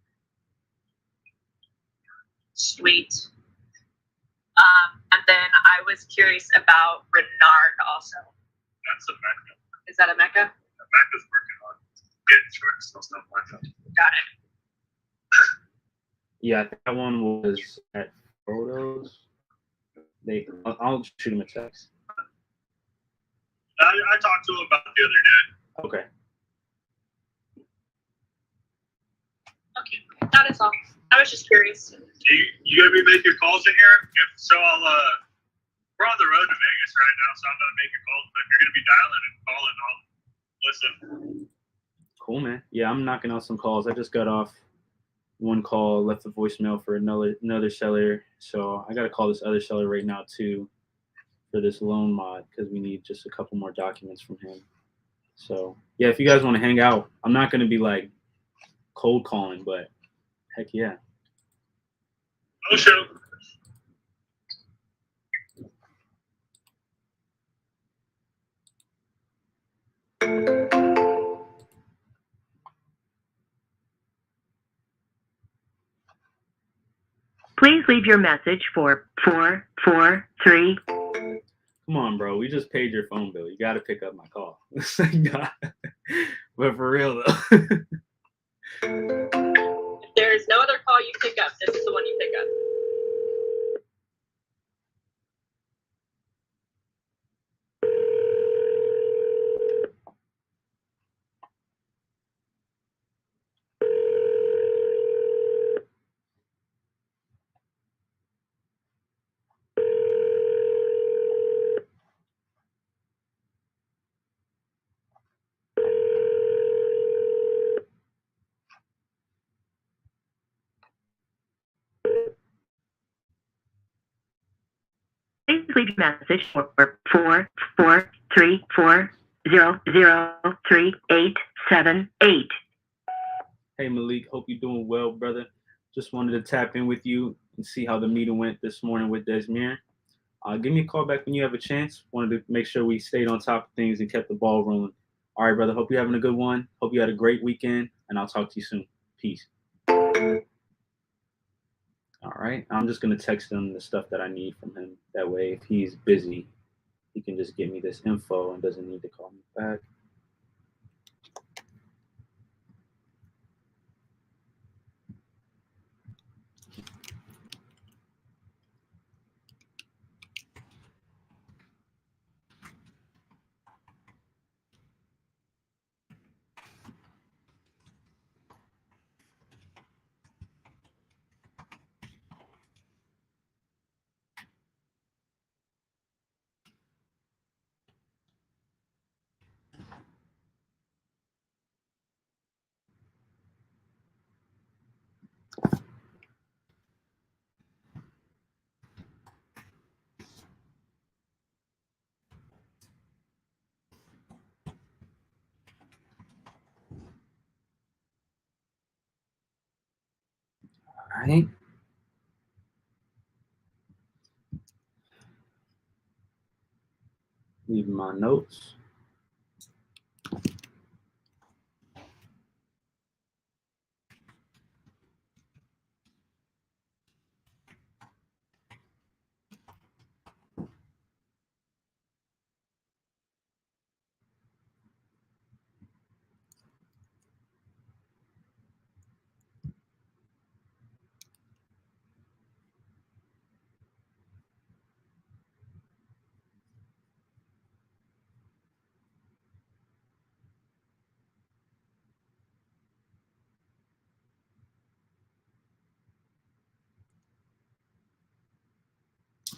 Sweet. And then I was curious about Renard also. That's a Mecca. Is that a Mecca? Mecca's working on getting shorts and stuff like that. Got it. Yeah, that one was at Photos. I'll shoot him a text. I talked to him about it the other day. Okay. Okay, that is all. I was just curious. You gonna be making calls in here? If so, we're on the road to Vegas right now, so I'm gonna make your calls. But if you're gonna be dialing and calling, I'll listen. Cool, man. Yeah, I'm knocking out some calls. I just got off one call, left a voicemail for another seller. So I got to call this other seller right now too for this loan mod, because we need just a couple more documents from him. So yeah, if you guys want to hang out, I'm not going to be like cold calling, but heck yeah. No show. Please leave your message for 443. Come on, bro. We just paid your phone bill. You got to pick up my call. But for real, though. If there's no other call you pick up, this is the one you pick up. Please leave your message for 44340038878. Hey, Malik. Hope you're doing well, brother. Just wanted to tap in with you and see how the meeting went this morning with Desmir. Give me a call back when you have a chance. Wanted to make sure we stayed on top of things and kept the ball rolling. All right, brother. Hope you're having a good one. Hope you had a great weekend, and I'll talk to you soon. Peace. All right. I'm just gonna text him the stuff that I need from him. That way, if he's busy, he can just give me this info and doesn't need to call me back. All right. Leave my notes.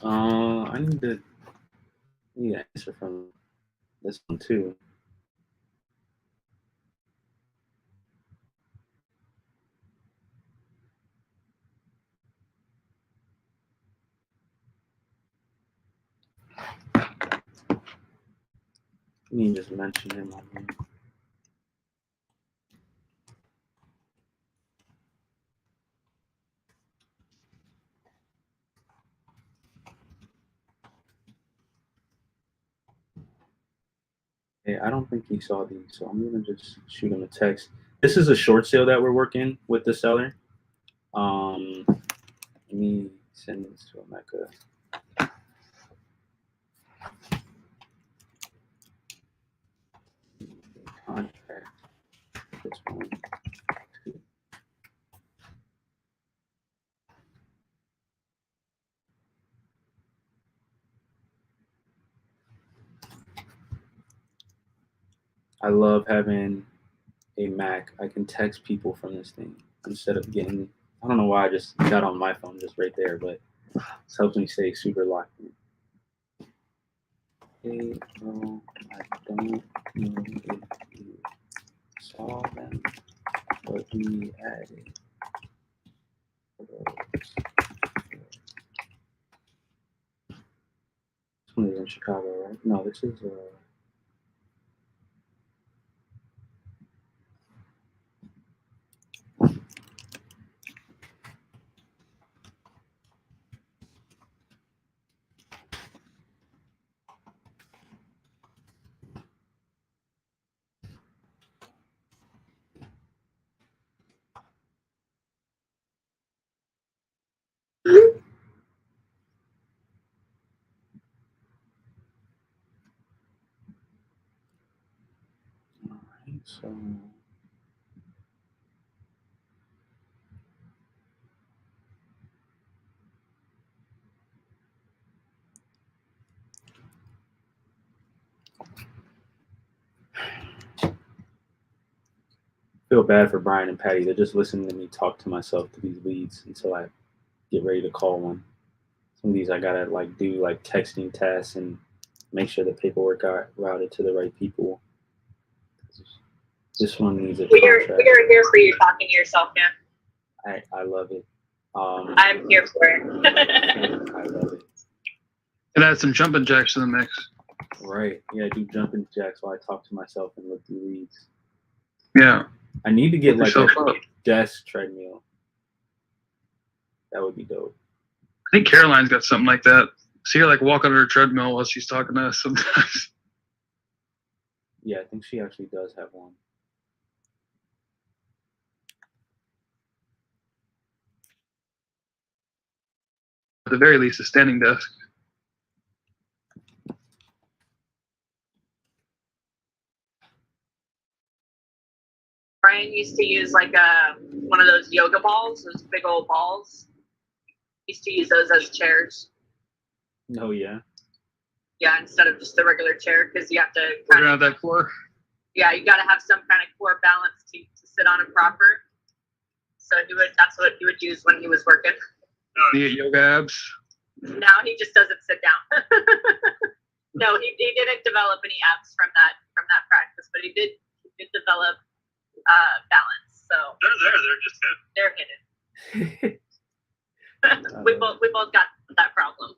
I need an answer from this one too. You need to just mention him on here. Hey, I don't think he saw these, so I'm gonna just shoot him a text. This is a short sale that we're working with the seller. Let me send this to Emeka. Contract. This one. I love having a Mac. I can text people from this thing instead of getting. I don't know why I just got on my phone just right there, but it helps me stay super locked in. Hey, no, I don't know if you saw them, but we added photos. This one is in Chicago, right? No, this is all right, so. Feel bad for Brian and Patty. They're just listening to me talk to myself to these leads until I get ready to call one. Some of these I gotta like do like texting tasks and make sure the paperwork got routed to the right people. This one needs a contract. We are here for you talking to yourself, man. I love it. I'm here for it. I love it. And add some jumping jacks to the mix. Right. Yeah, I do jumping jacks while I talk to myself and look through leads. Yeah. I need to get like Yourself a up. desk treadmill. That would be dope. I think Caroline's got something like that. See her like walk on her treadmill while she's talking to us sometimes. Yeah, I think she actually does have one. the very least, a standing desk. Brian used to use like one of those yoga balls, those big old balls. He used to use those as chairs. Oh yeah. Yeah, instead of just the regular chair, because you have to Working out that core. yeah, you got to have some kind of core balance to sit on it proper. So that's what he would use when he was working. You get yoga abs. Now he just doesn't sit down. No, he didn't develop any abs from that practice, but he did develop balance. So they're just hidden. they're hidden. we both got that problem.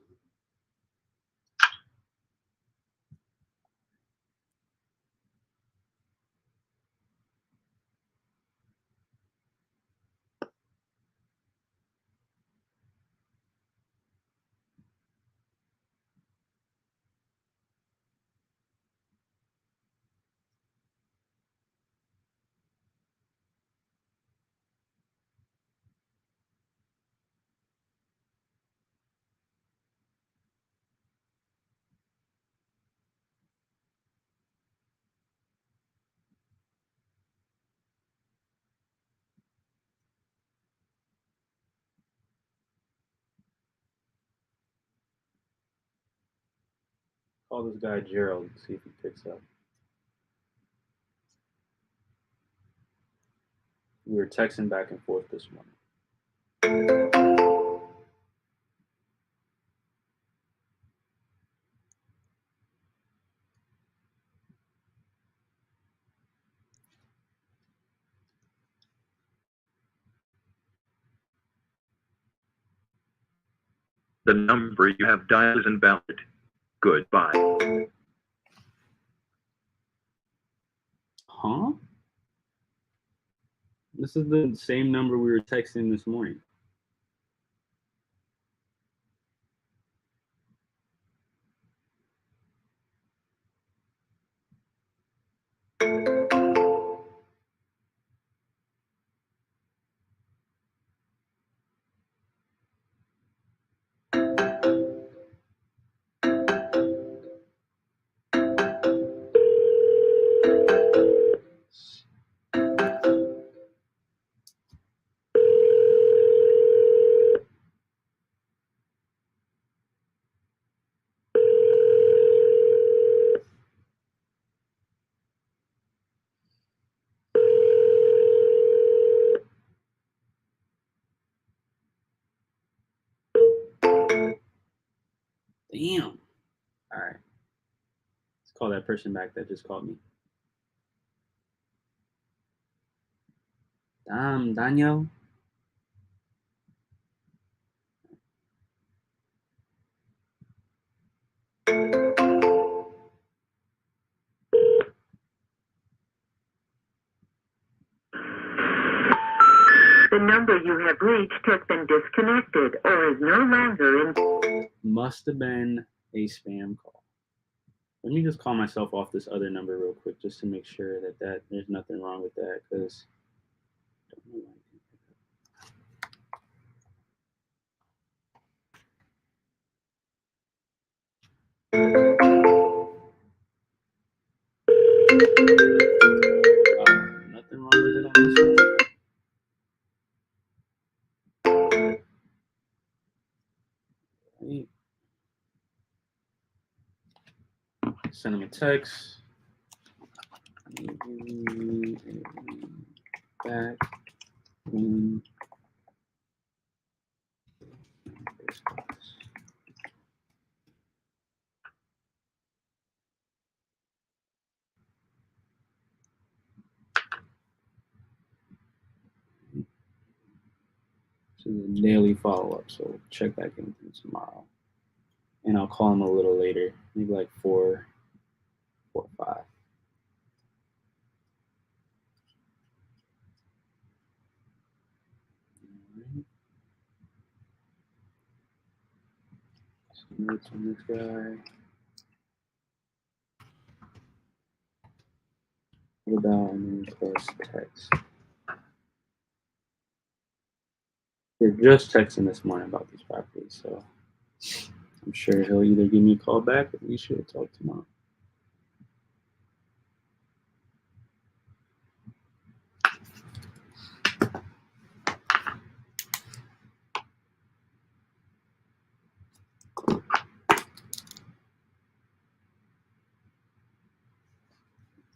Call this guy Gerald and see if he picks up. We were texting back and forth this morning. The number you have dialed is invalid. Goodbye. Huh? This is the same number we were texting this morning. Damn. All right. Let's call that person back that just called me. Daniel. The number you have reached has been disconnected or is no longer in. Must have been a spam call. Let me just call myself off this other number real quick just to make sure that there's nothing wrong with that, because nothing wrong with it on this one. Right. Send him a text. Back in this class. So the daily follow-up, so check back in with him tomorrow. And I'll call him a little later, maybe like 4 or 5. All right. Some notes on this guy. What about, and then of course text. We're just texting this morning about these properties, so I'm sure he'll either give me a call back or we should talk tomorrow.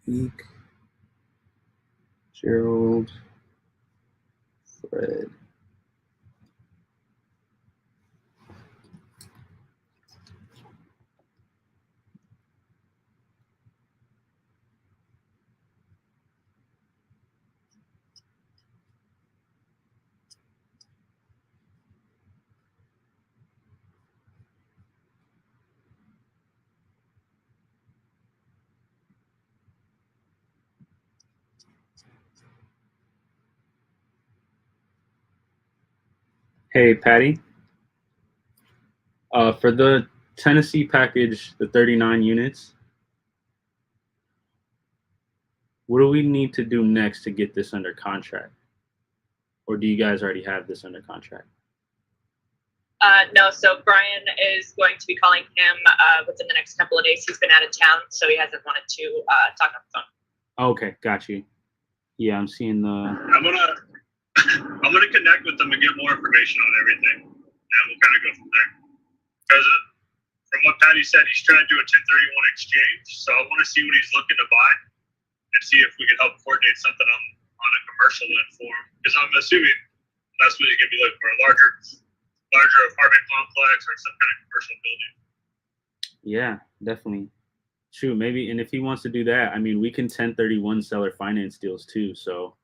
Zeke, Gerald, Fred. Hey, Patty. For the Tennessee package, the 39 units, what do we need to do next to get this under contract? Or do you guys already have this under contract? No, so Brian is going to be calling him within the next couple of days. He's been out of town, so he hasn't wanted to talk on the phone. Okay, got you. Yeah, I'm seeing the. I'm gonna connect with them and get more information on everything, and we'll kind of go from there. Because from what Patty said, he's trying to do a 1031 exchange, so I want to see what he's looking to buy and see if we can help coordinate something on a commercial end for him. Because I'm assuming that's what he's gonna be looking for, a larger apartment complex or some kind of commercial building. Yeah, definitely. Shoot, maybe, and if he wants to do that, I mean, we can 1031 seller finance deals too, so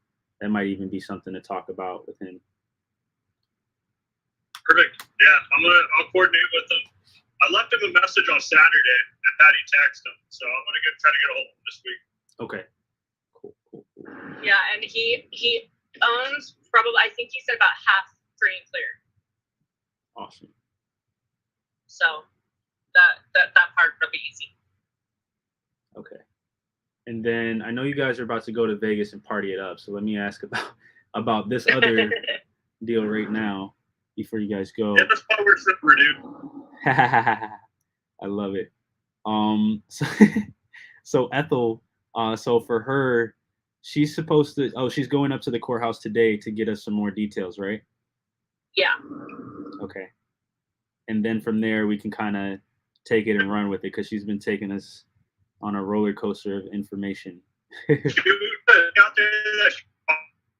that might even be something to talk about with him. Perfect. Yeah, I'll coordinate with him. I left him a message on Saturday, and Patty texted him, so I'm gonna try to get a hold of him this week. Okay. Cool. Yeah, and he owns probably, I think he said about half free and clear. Awesome. So that part will be easy. Okay. And then I know you guys are about to go to Vegas and party it up, so let me ask about this other deal right now before you guys go. Yeah, that's why we're super, dude. I love it. So Ethel, so for her, she's supposed to. Oh, she's going up to the courthouse today to get us some more details, right? Yeah. Okay. And then from there, we can kind of take it and run with it because she's been taking us on a roller coaster of information. Out there that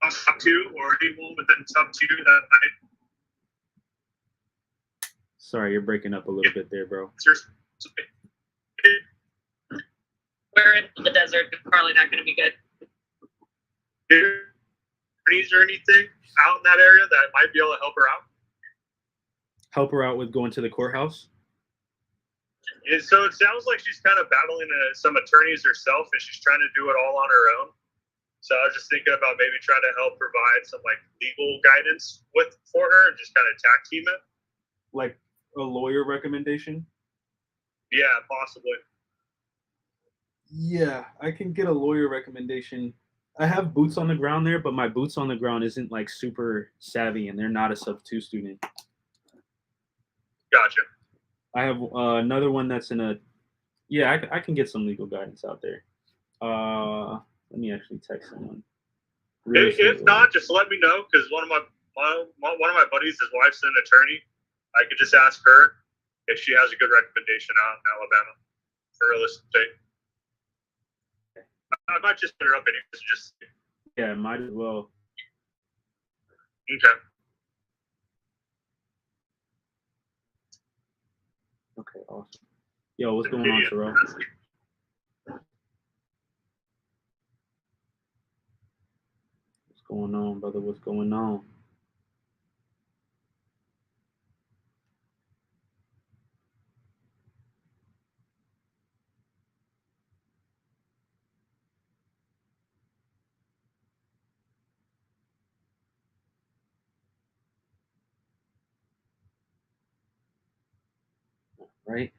top two or anyone within top two that I. Sorry, you're breaking up a little bit there, bro. We're in the desert. It's probably not going to be good. Attorneys or anything out in that area that might be able to help her out? Help her out with going to the courthouse? Yeah, so it sounds like she's kind of battling some attorneys herself, and she's trying to do it all on her own. So I was just thinking about maybe trying to help provide some like legal guidance for her and just kind of tag team it. Like a lawyer recommendation? Yeah, possibly. Yeah, I can get a lawyer recommendation. I have boots on the ground there, but my boots on the ground isn't like super savvy, and they're not a sub-2 student. Gotcha. I have another one that's in a. Yeah, I can get some legal guidance out there. Let me actually text someone. If not, just let me know because one of my buddies, his wife's an attorney. I could just ask her if she has a good recommendation out in Alabama for real estate. I might just put her up anyways. Just yeah, might as well. Okay. Okay, awesome. Yo, what's going on, Terrell? What's going on, brother? What's going on? Right?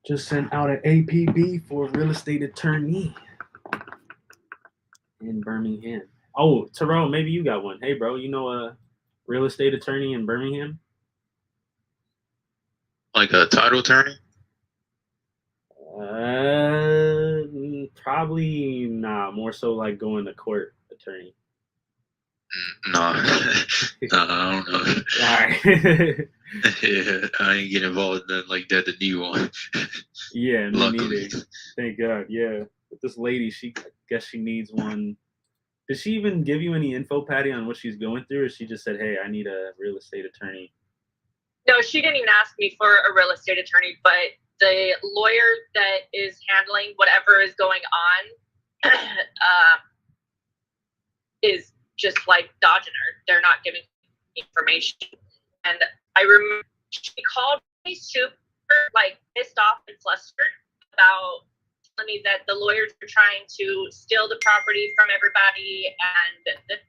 Just sent out an APB for a real estate attorney in Birmingham. Oh, Terrell, maybe you got one. Hey, bro, you know a real estate attorney in Birmingham? Like a title attorney? Probably not. More so like going to court attorney. No, I don't know. All right. Yeah, I ain't get involved in like that. The new one. Yeah, me Luckily. neither. Thank God. Yeah, but this lady, I guess she needs one. Did she even give you any info, Patty, on what she's going through, or she just said, "Hey, I need a real estate attorney"? No, she didn't even ask me for a real estate attorney, but the lawyer that is handling whatever is going on is just like dodging her. They're not giving me information. And I remember she called me super like pissed off and flustered about telling me that the lawyers are trying to steal the property from everybody and that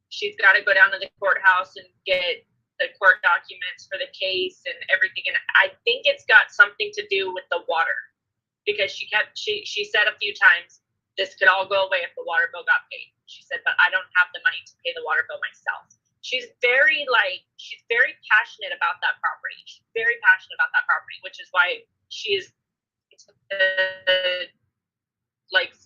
she's got to go down to the courthouse and get the court documents for the case and everything. And I think it's got something to do with the water, because she said a few times, this could all go away if the water bill got paid. She said, but I don't have the money to pay the water bill myself. She's very passionate about that property. She's very passionate about that property, which is why she is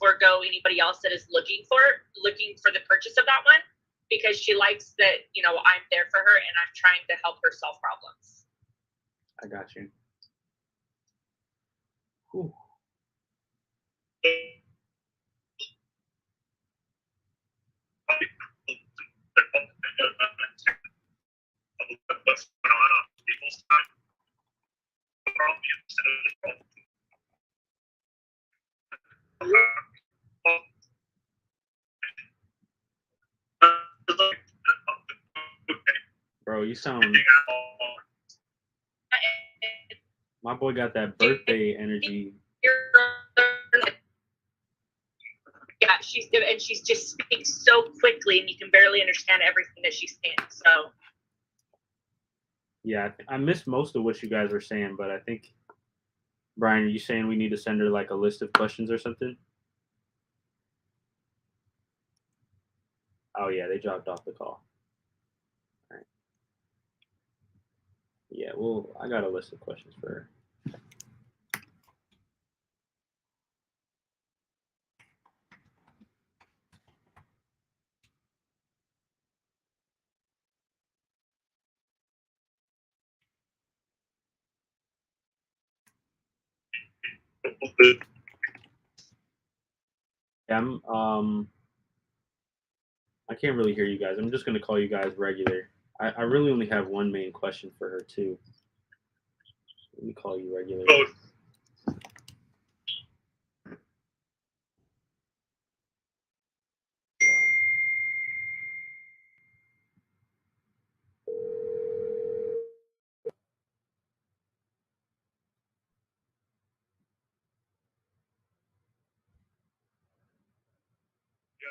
forego anybody else that is looking for the purchase of that one, because she likes that, I'm there for her and I'm trying to help her solve problems. I got you. Whew. Bro, you sound. My boy got that birthday energy. Yeah, she's just speaking so quickly, and you can barely understand everything that she's saying. So. Yeah, I missed most of what you guys were saying, but I think, Brian, are you saying we need to send her like a list of questions or something? Oh yeah, they dropped off the call. All right. Yeah, well, I got a list of questions for her. Yeah, I can't really hear you guys. I'm just gonna call you guys regular. I really only have one main question for her too. Let me call you regular. Yo,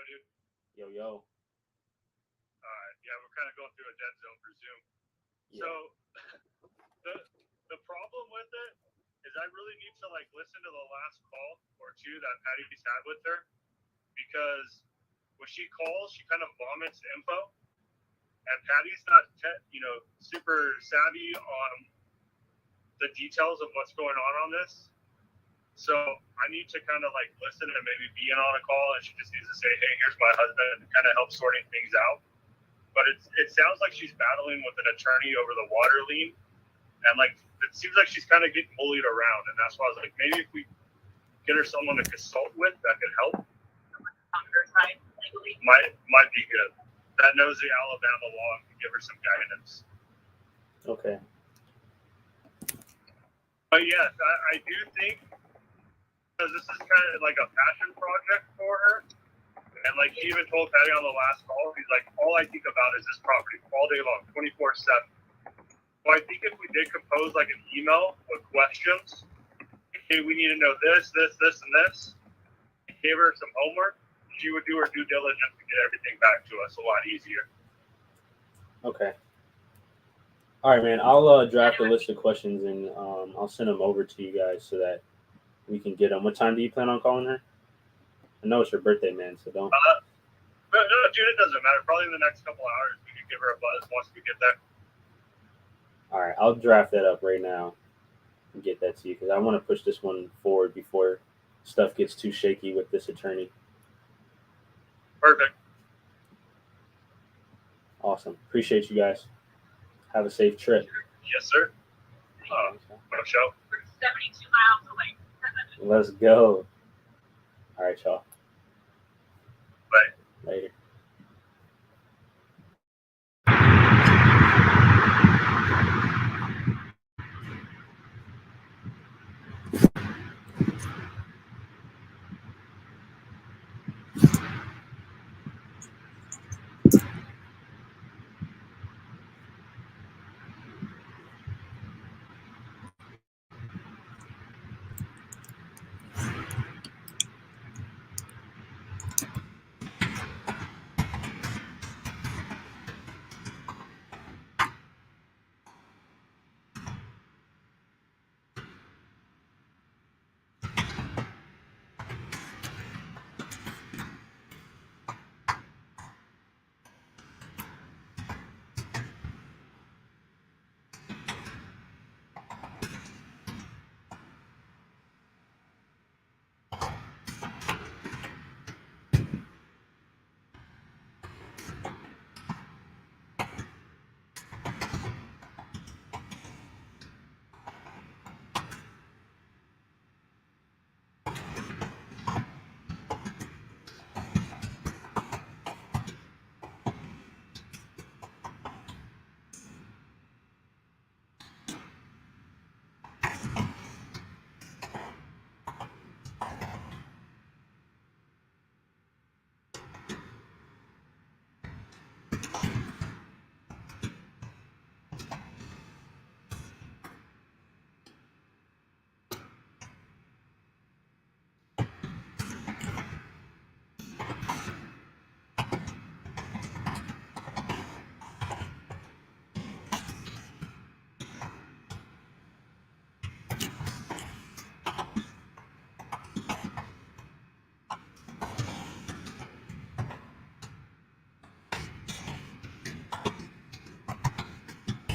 dude. Yo. Yeah, we're kind of going through a dead zone for Zoom. Yeah. So the problem with it is I really need to listen to the last call or two that Patty's had with her, because when she calls, she kind of vomits info, and Patty's not super savvy on the details of what's going on this. So I need to kind of listen and maybe be in on a call, and she just needs to say, hey, here's my husband, and kind of help sorting things out. But it sounds like she's battling with an attorney over the water lien, and it seems like she's kind of getting bullied around, and that's why I was like, maybe if we get her someone to consult with that could help, might be good. That knows the Alabama law and can give her some guidance. Okay. But yes, I do think, because this is kind of like a passion project for her. And she even told Patty on the last call, he's like, all I think about is this property all day long, 24/7. So I think if we did compose an email with questions, hey, we need to know this, and this, gave her some homework, she would do her due diligence to get everything back to us a lot easier. Okay. All right, man. I'll draft a list of questions and I'll send them over to you guys so that we can get them. What time do you plan on calling her? I know it's your birthday, man, so don't. But no, dude, it doesn't matter. Probably in the next couple of hours, we can give her a buzz once we get there. All right, I'll draft that up right now and get that to you because I want to push this one forward before stuff gets too shaky with this attorney. Perfect. Awesome. Appreciate you guys. Have a safe trip. Yes, sir. No show. We're 72 miles away. Let's go. All right, y'all. Bye. Later.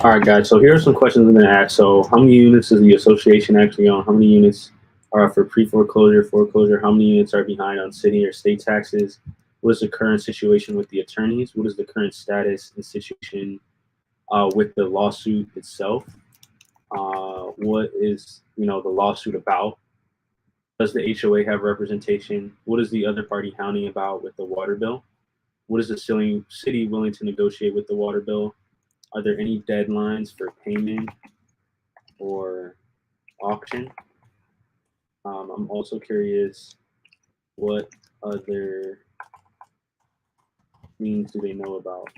All right, guys. So here are some questions I'm going to ask. So how many units is the association actually on? How many units are for pre-foreclosure, foreclosure? How many units are behind on city or state taxes? What is the current situation with the attorneys? What is the current status and situation with the lawsuit itself? What is the lawsuit about? Does the HOA have representation? What is the other party hounding about with the water bill? What is the city willing to negotiate with the water bill? Are there any deadlines for payment or auction? I'm also curious, what other means do they know about?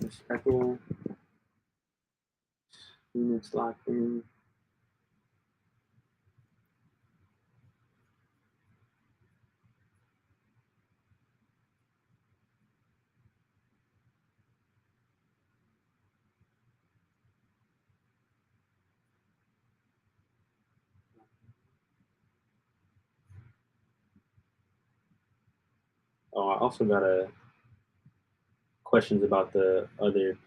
Speckle, units locked in. Oh, I also got questions about the other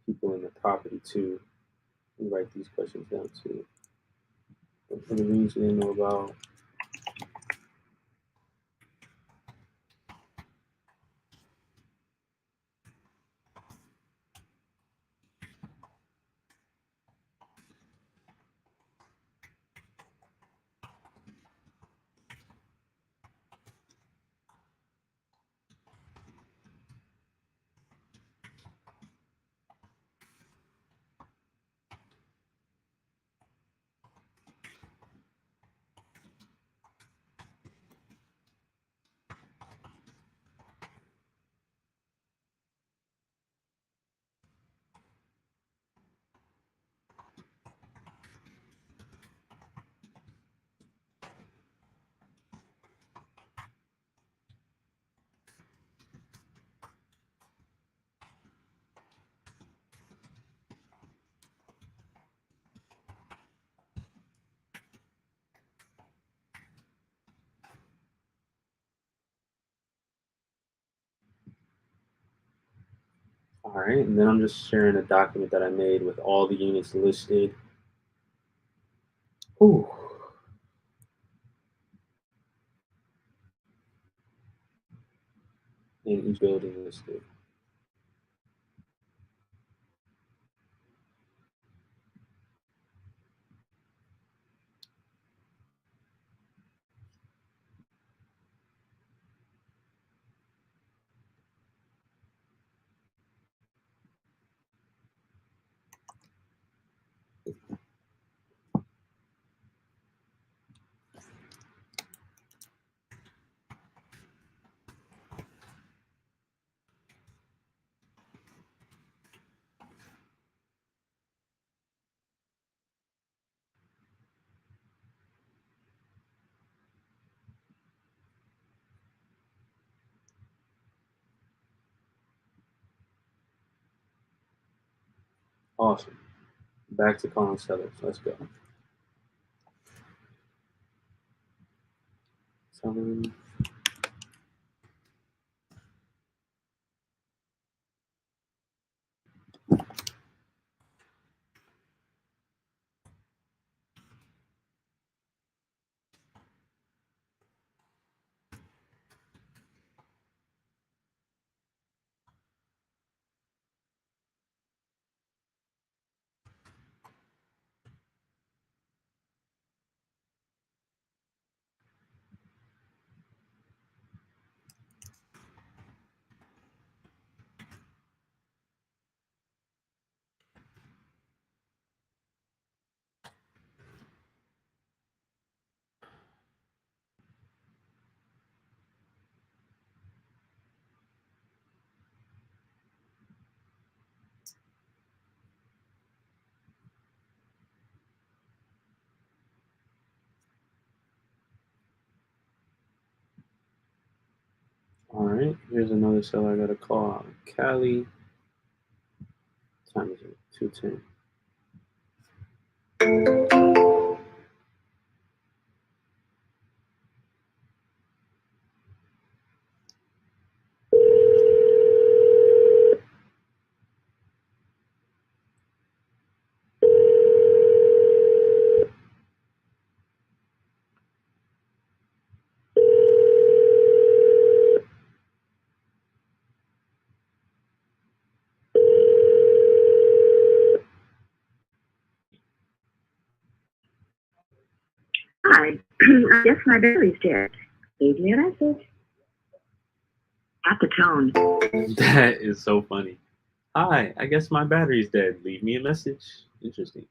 people in the property too. Let me write these questions down too. What other means do they know about? All right, and then I'm just sharing a document that I made with all the units listed. Ooh. In each building listed. Awesome. Back to calling sellers. Let's go. Selling. All right, here's another seller I got to call out. Cali. Time is it? 2:10. Hi, I guess my battery's dead. Leave me a message. At the tone. That is so funny. Hi, I guess my battery's dead. Leave me a message. Interesting.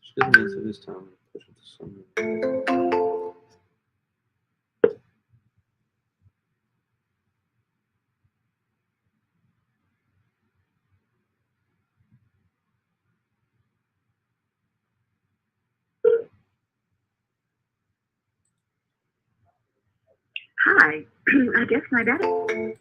She doesn't answer this time. Push it to someone. Hi, I guess my battery.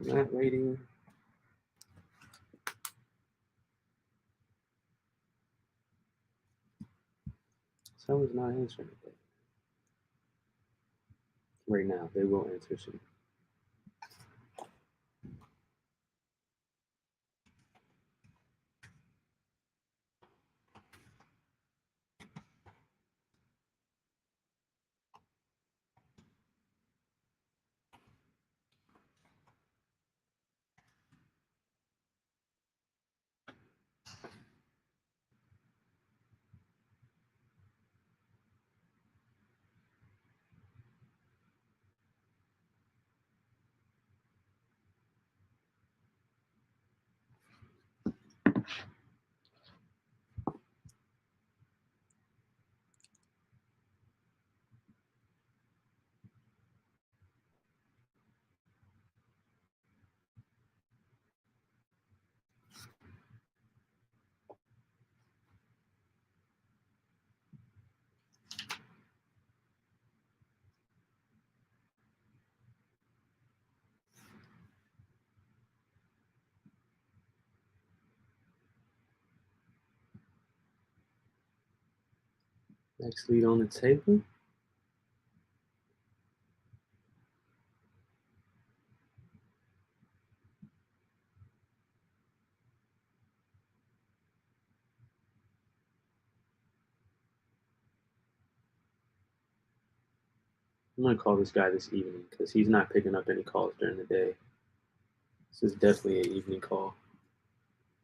Not waiting. Someone's not answering it right now. They will answer soon. Next lead on the table. I'm gonna call this guy this evening because he's not picking up any calls during the day. This is definitely an evening call.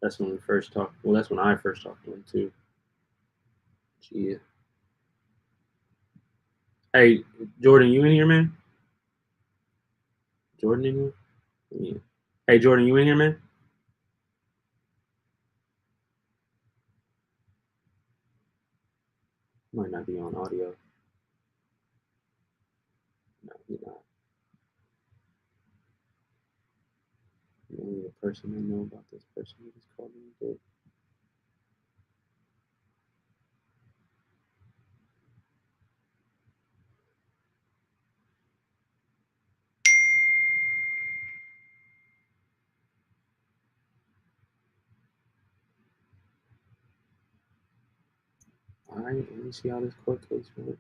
That's when we first talked. Well, that's when I first talked to him too. Gee. Hey, Jordan, you in here, man? Jordan in here? Yeah. Hey, Jordan, you in here, man? Might not be on audio. No, he's not. Only the person I know about this person who just called me did. All right, let me see how this court case went.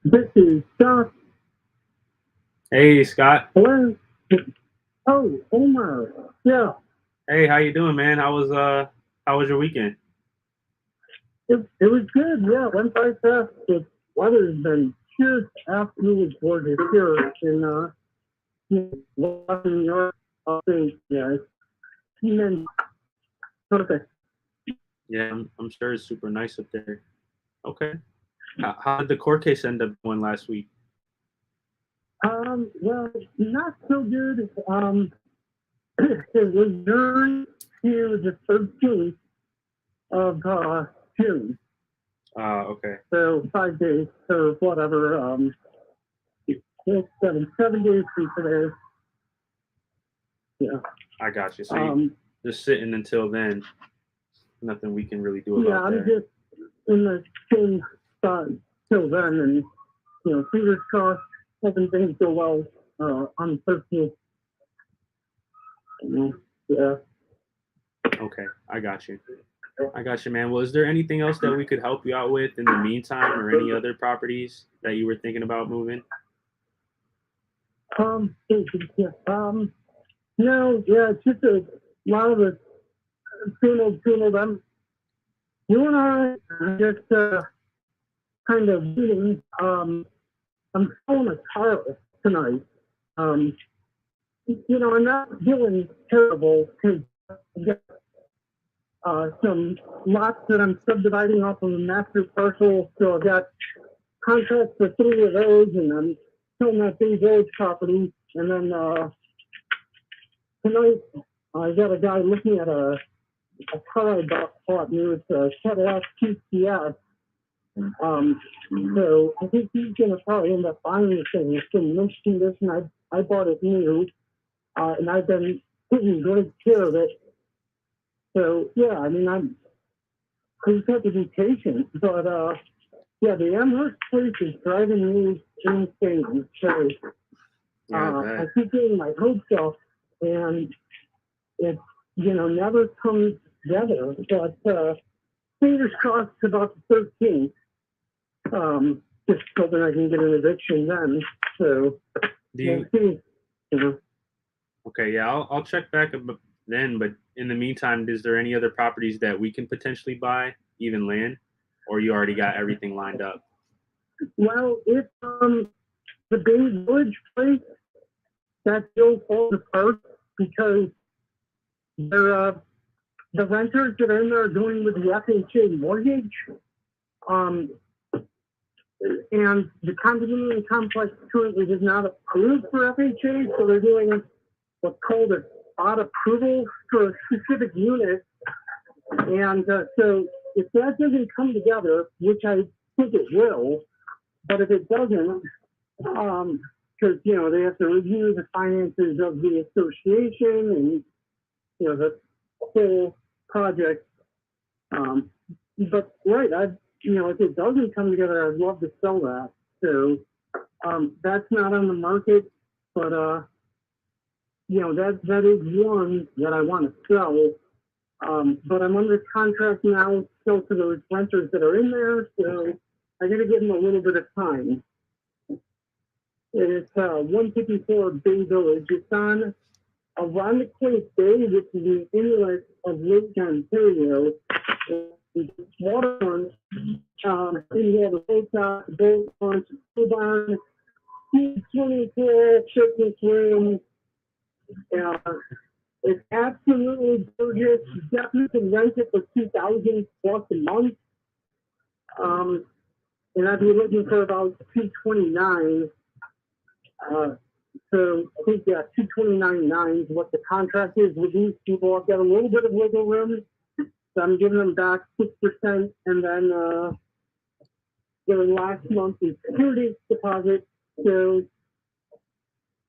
This is Scott. Hey, Scott. Hello. Oh, Omar. Yeah. Hey, how you doing, man? How was your weekend? It was good. Yeah, went by fast. The weather's been just absolutely gorgeous here in New York. I think, yeah. And then, perfect. Yeah, I'm sure it's super nice up there. Okay. How did the court case end up going last week? Well, not so good. It was during the 13th of June. Okay. So 5 days or whatever. 7 days from today. Yeah. I got you. So you just sitting until then. Nothing we can really do about yeah, I'm that. just in the same spot till then, and fingers crossed, hoping things go well on the 13th. Yeah. Okay, I got you. Man. Well, is there anything else that we could help you out with in the meantime, or any other properties that you were thinking about moving? No, yeah, it's just a lot of it. Same old. I'm doing all right. I'm just kind of reading. I'm calling a car tonight. I'm not feeling terrible because I've got some lots that I'm subdividing off of a master parcel. So I've got contracts for 3 of those, and I'm selling that Bay Village property. And then tonight I got a guy looking at a car I bought new. It's a Cadillac QTS. So I think he's gonna probably end up buying the thing. It's in mint condition. I bought it new, and I've been taking great care of it. So yeah, I mean, I just have to be patient. But yeah, the Amherst place is driving me insane. So I keep getting my hopes up, and it never comes together. But fingers crossed about the 13th. Just hoping I can get an eviction then. So we'll see. Okay, yeah, I'll check back then. But in the meantime, is there any other properties that we can potentially buy, even land, or you already got everything lined up? Well, it's the Bay Village place that still falls apart because they're the renters that are in there are going with the FHA mortgage. And the condominium complex currently is not approved for FHA, so they're doing what's called a spot approval for a specific unit. And so if that doesn't come together, which I think it will, but if it doesn't, because, you know, they have to review the finances of the association and, you know, the whole project. But right, you know, if it doesn't come together, I'd love to sell that. So that's not on the market, but you know, that is one that I want to sell. But I'm under contract now still to those renters that are in there, so I got to give them a little bit of time. It's 154 Bay Village. It's on Irondequoit Bay, which is the inlet of Lake Ontario. It's waterfront. You have a boat launch, pool barn, swimming pool, fitness room. It's absolutely gorgeous. You definitely can rent it for $2,000 plus a month. And I'd be looking for about $229. So I think $229.9 is what the contract is with these people. I've got a little bit of wiggle room, so I'm giving them back 6%, and then their last month in security deposit. So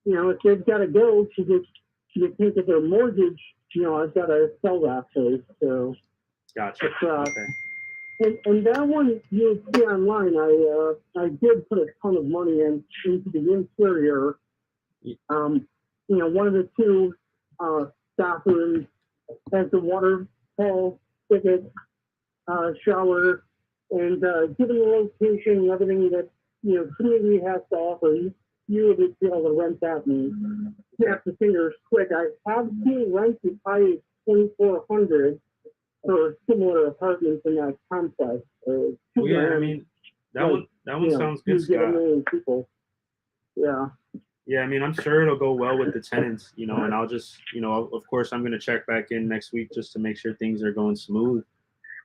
you know, if they've got to go to think of their mortgage, you know, I've got to sell that place. So Gotcha. Okay. And that one you'll see online. I did put a ton of money into the interior. You know, one of the two bathrooms has the waterfall spigot, shower, and given the location and everything that, you know, community has to offer, you would be able to rent that. And snap the fingers quick. I have seen rents as high as $2,400 for similar apartments in that complex. So Well, yeah, I mean, that one sounds good, you get Scott. 1 million people. Yeah. Yeah, I mean, I'm sure it'll go well with the tenants, you know, and I'll just, you know, of course, I'm going to check back in next week just to make sure things are going smooth.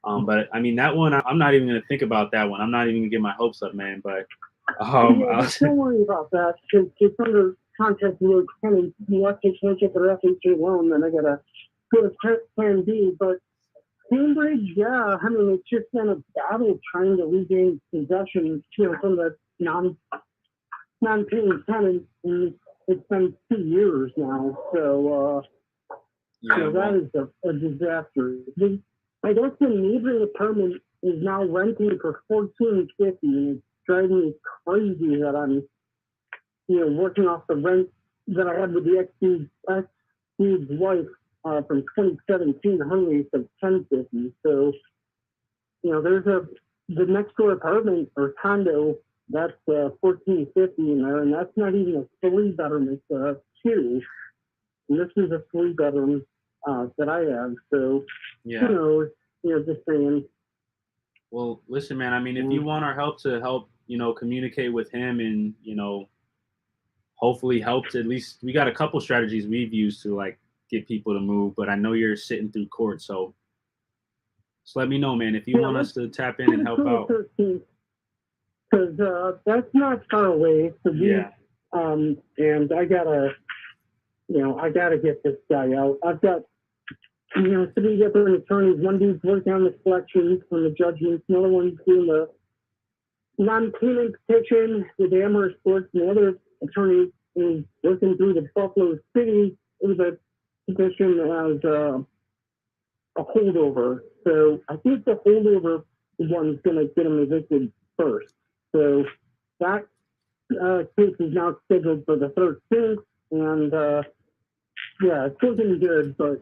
But I mean, that one, I'm not even going to think about that one. I'm not even going to get my hopes up, man. But Don't worry about that. It's under contract with tenants. You have to can't get their FHA loan, then I got to go to plan B. But Cambridge, yeah, I mean, it's just been a battle trying to regain possession, you know, from the non-paying tenants, and it's been 2 years now. So, so that is a disaster. I guess the neighboring apartment is now renting for $14.50, and it's driving me crazy that I'm, you know, working off the rent that I had with the ex-dude's wife from 2017, Huntley, of $10.50. So, you know, there's the next door apartment or condo that's $14.50 in there, and that's not even a 3-bedroom; it's a 2. And this is a 3-bedroom that I have. So, Yeah. you know, just saying. Well, listen, man, I mean, if you want our help to help, you know, communicate with him and, you know, hopefully help to at least, we got a couple strategies we've used to like get people to move, but I know you're sitting through court. So just let me know, man, if you want us to tap in and help out. Because that's not far away to me. Yeah. And I gotta get this guy out. I've got, you know, 3 different attorneys. One dude's working on the collections from the judgments. Another one's doing the non-payment petition with Amherst Sports. And the other attorney is working through the Buffalo City petition as a holdover. So I think the holdover one's going to get him evicted first. So that case is now scheduled for the 13th. And yeah, it's looking good, but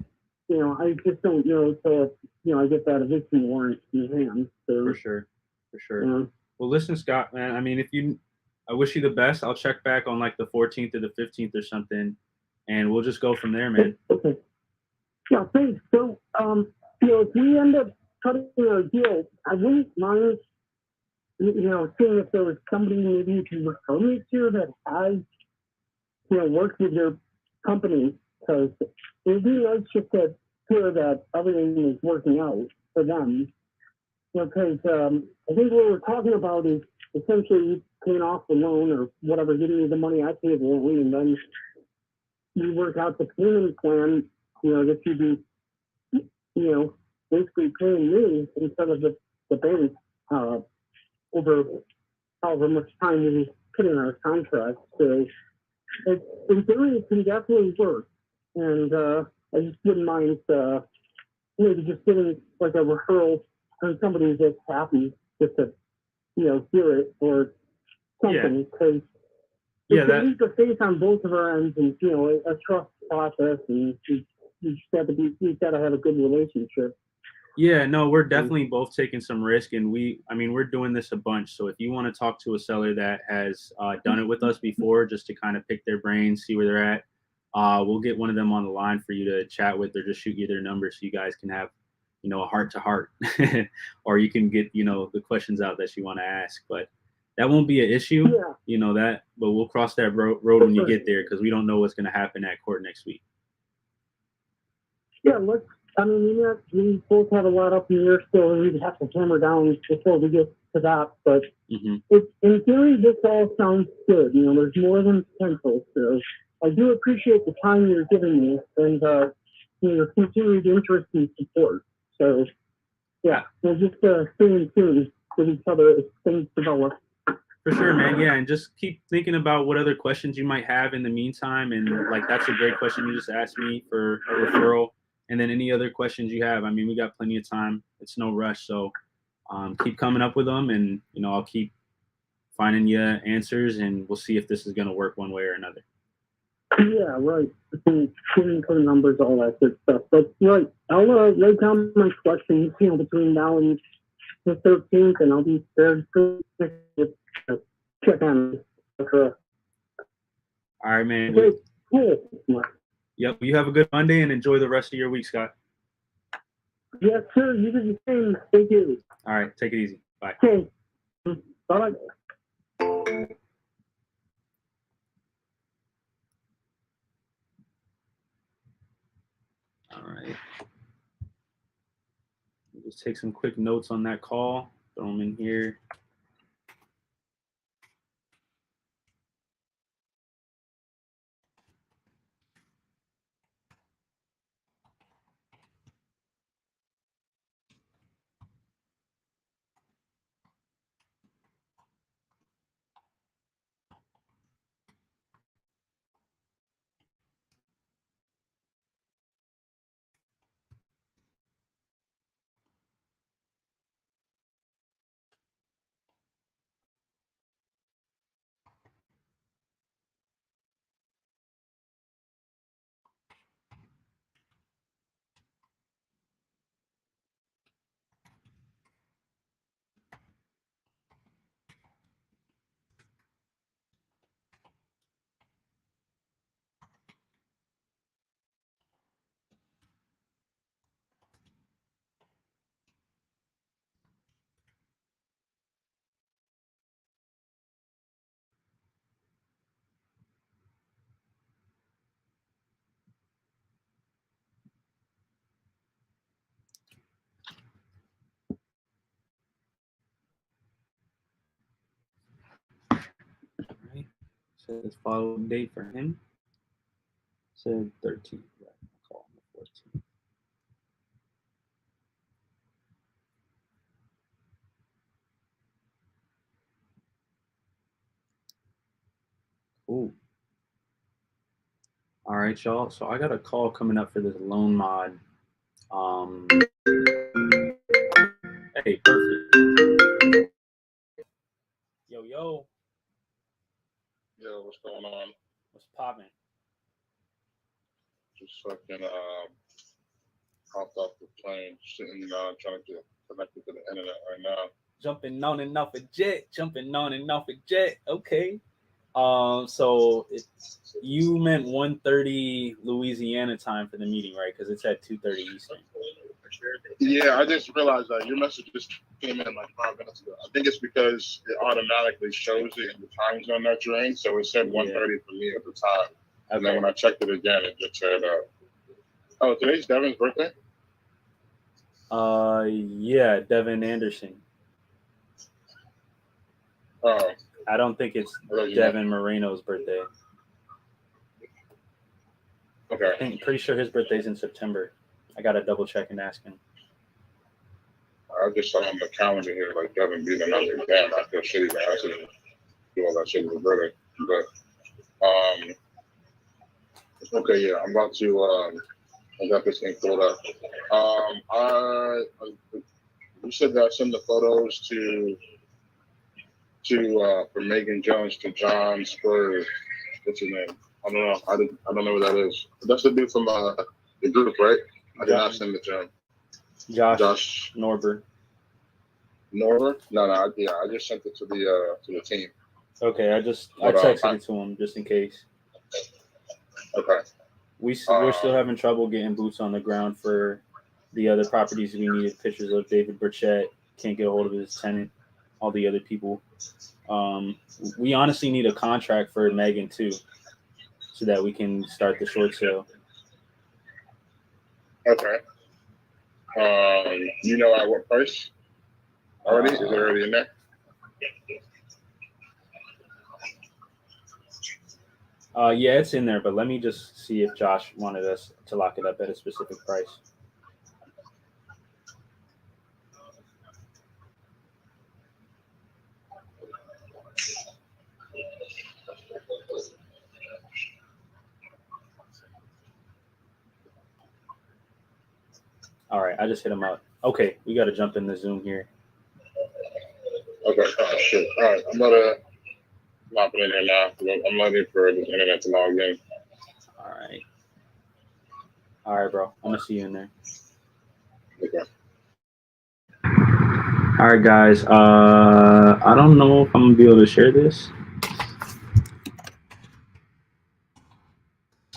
you know, I just don't know until, you know, I get that eviction warrant in hand. So, For sure. Well, listen, Scott, man, I mean, I wish you the best. I'll check back on like the 14th or the 15th or something, and we'll just go from there, man. Okay. Yeah, thanks. So, you know, if we end up cutting our deal, I wouldn't mind, you know, seeing if there was somebody maybe you can refer me to that has, you know, worked with your company, because it would be nice just to hear that everything is working out for them. Because I think what we're talking about is essentially paying off the loan or whatever, giving you the money I paid for, and then you work out the payment plan, you know, that you'd be, you know, basically paying me instead of the bank over however much time we put in our contract. So in theory, it can definitely work. And I just wouldn't mind maybe just getting like a referral from somebody that's happy just to, hear it or something. Because it's at least a face on both of our ends and, a trust process. And you just have to you've got to have a good relationship. Yeah, no, we're definitely both taking some risk, and we're doing this a bunch. So if you want to talk to a seller that has done it with us before, just to kind of pick their brains, see where they're at, we'll get one of them on the line for you to chat with, or just shoot you their number so you guys can have, a heart to heart, or you can get, the questions out that you want to ask. But that won't be an issue, but we'll cross that road when you get there, because we don't know what's going to happen at court next week. Yeah, we both have a lot up in the air still, and we'd have to hammer down before we get to that. But in theory, this all sounds good. There's more than potential. So I do appreciate the time you're giving me and your continued interest and support. So yeah, we'll just stay in tune with each other as things develop. For sure, man. Yeah, and just keep thinking about what other questions you might have in the meantime. And that's a great question you just asked me for a referral. And then any other questions you have, we got plenty of time. It's no rush. So keep coming up with them, and, I'll keep finding you answers, and we'll see if this is going to work one way or another. Yeah, right. Shooting for the numbers, all that good stuff. But right, I'll write down my questions, between now and the 13th, and I'll be there to check on it. All right, man. Okay, cool. Yep. You have a good Monday and enjoy the rest of your week, Scott. Yes, sir. You do the same. Thank you. All right. Take it easy. Bye. Okay. Bye. All right. We'll just take some quick notes on that call. Throw them in here. Says follow-up date for him. Said 13th. Right. I'll call him the 14th. Cool. All right, y'all. So I got a call coming up for this loan mod. Hey, perfect. Yo. Yo, what's going on? What's poppin'? Just fucking hopped off the plane, sitting trying to get connected to the internet right now. Jumping on and off a jet. Okay. So you meant 1:30 Louisiana time for the meeting, right? Because it's at 2:30 Eastern. Yeah, I just realized that your message just came in like 5 minutes ago. I think it's because it automatically shows it in the time zone that you're in. So it said 1:30 for me at the time. And then when I checked it again, it just said, oh, today's Devin's birthday? Yeah, Devin Anderson. Oh. I don't think it's Devin Moreno's birthday. Okay. I'm pretty sure his birthday's in September. I gotta double check and ask him. I just saw on the calendar here, like Devin being another damn. I feel shitty, man. I should do all that shit with his birthday. But Okay, yeah, I'm about to. I got this thing pulled up. You said that I send the photos to for Megan Jones to John Spurs. What's his name? I don't know. I don't know what that is. That's the dude from the group, right? I did not send it to him. Josh Norber. Norber? No. I just sent it to the team. Okay, I texted it to him just in case. Okay. We're still having trouble getting boots on the ground for the other properties we needed pictures of. David Burchett can't get a hold of his tenant. All the other people. We honestly need a contract for Megan too, so that we can start the short sale. Okay. You know at what price? Already? Is it already in there? Yeah, it's in there, but let me just see if Josh wanted us to lock it up at a specific price. All right, I just hit him up. Okay, we got to jump in the Zoom here. Okay. Oh, shit. All right, I'm about to log in here now. I'm waiting for the internet to log in. All right, bro. I'm gonna see you in there. Okay. All right, guys. I don't know if I'm gonna be able to share this.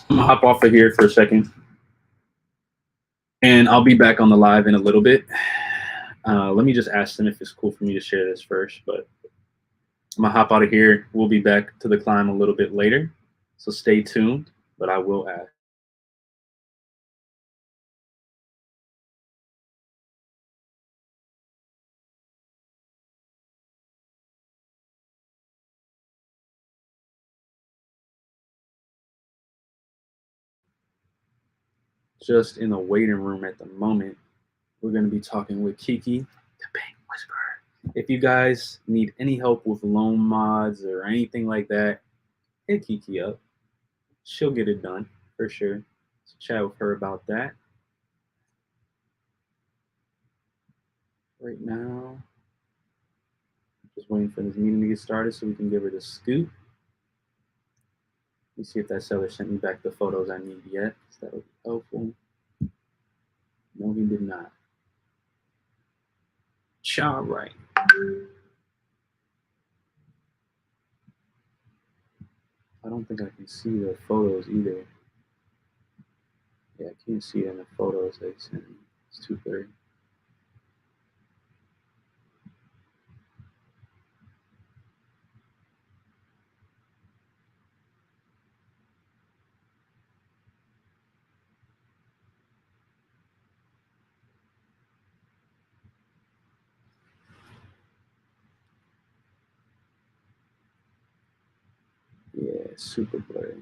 I'm gonna hop off of here for a second, and I'll be back on the live in a little bit. Let me just ask them if it's cool for me to share this first, but I'm gonna hop out of here. We'll be back to the climb a little bit later, so stay tuned, but I will ask. Just in the waiting room at the moment, we're going to be talking with Kiki, the Bank Whisperer. If you guys need any help with loan mods or anything like that, hit Kiki up. She'll get it done for sure. So chat with her about that. Right now, just waiting for this meeting to get started so we can give her the scoop. Let me see if that seller sent me back the photos I need yet. That would be helpful. No, he did not. All right. I don't think I can see the photos either. Yeah, I can't see it in the photos they sent me. It's 2:30. Yeah, it's super blurry.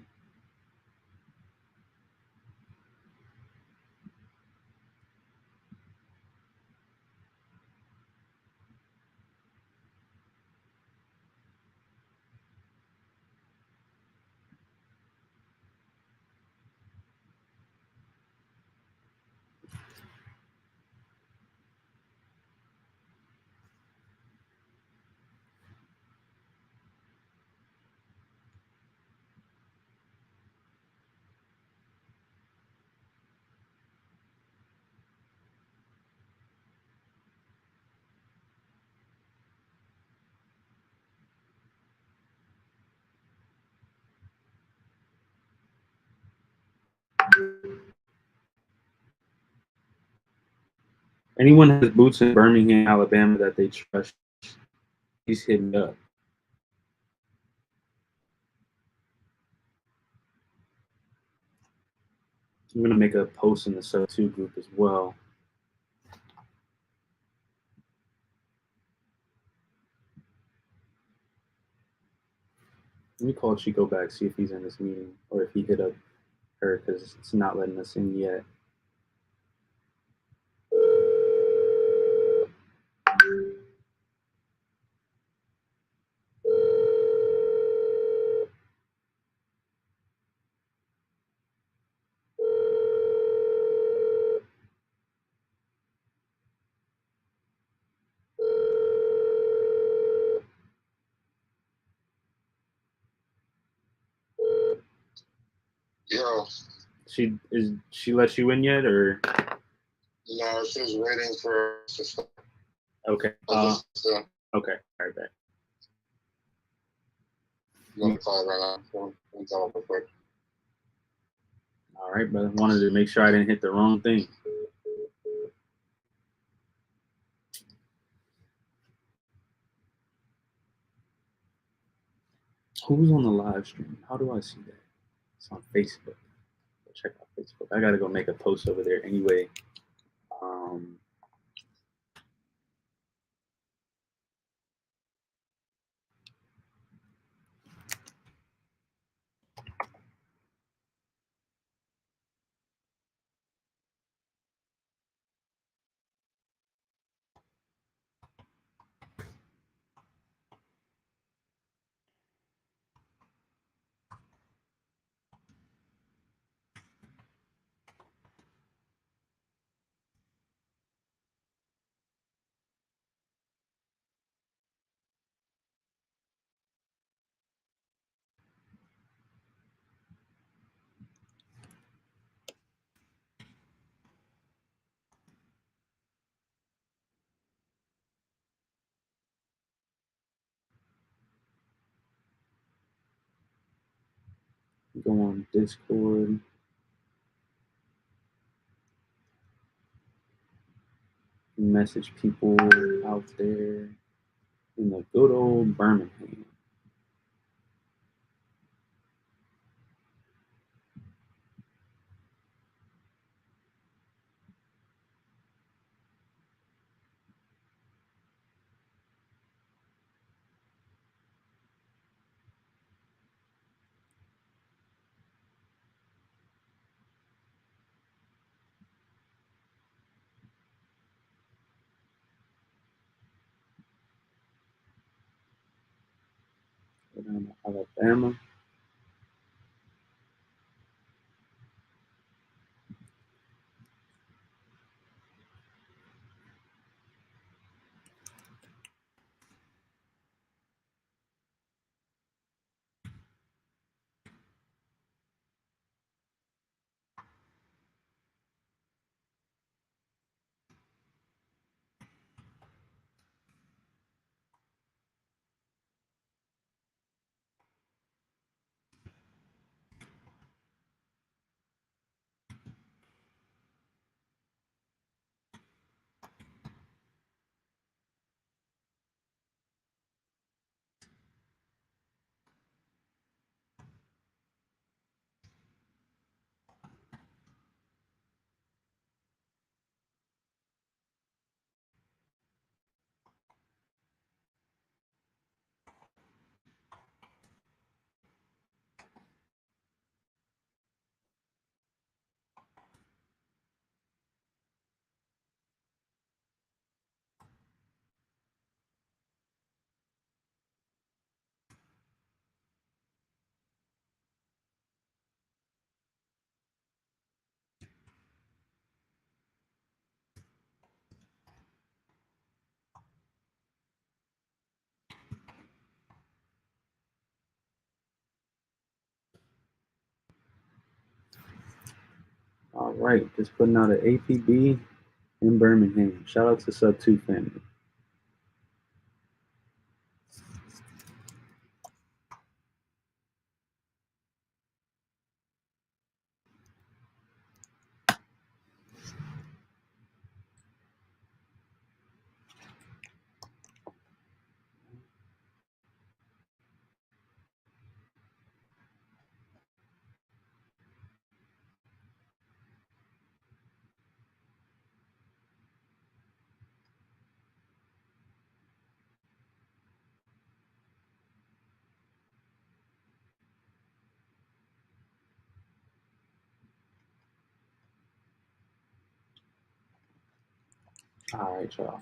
Anyone has boots in Birmingham, Alabama that they trust, please hit me up. I'm gonna make a post in the Sub2 group as well. Let me call Chico back, see if he's in this meeting or if he hit up her because it's not letting us in yet. Yo, She let you in yet, or? no, she's waiting for us to start. Okay. So, Okay. All right, bet. I'm gonna call it right now. We'll talk real quick. All right, brother. Wanted to make sure I didn't hit the wrong thing. Who's on the live stream? How do I see that? It's on Facebook. Go check out Facebook. I gotta go make a post over there anyway. Go on Discord. Message people out there in the good old Birmingham. Go down to Alabama. All right, just putting out an APB in Birmingham. Shout out to Sub 2 family. All right, y'all.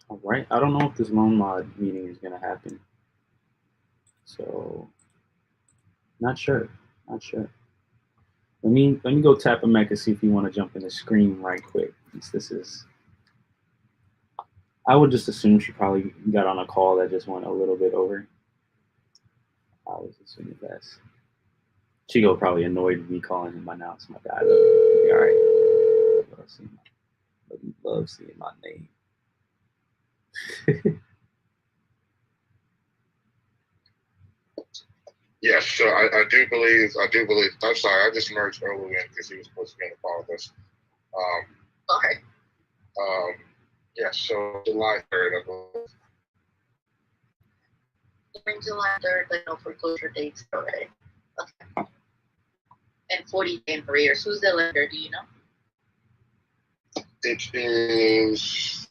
All right. I don't know if this loan mod meeting is gonna happen. So, not sure. Not sure. Let me go tap him back and see if you want to jump in the screen right quick. This is. I would just assume she probably got on a call that just went a little bit over. I was assuming that's. Chico probably annoyed me calling him by now. It's my guy. But be all right. Love seeing my name. Yes, so I do believe. I'm sorry, I just merged Olu in because he was supposed to be on the call with us. Okay. Yeah, so July 3rd, I believe. During July 3rd, like no foreclosure dates already. Okay. And 40 day in arrears. Who's the lender? Do you know? It is.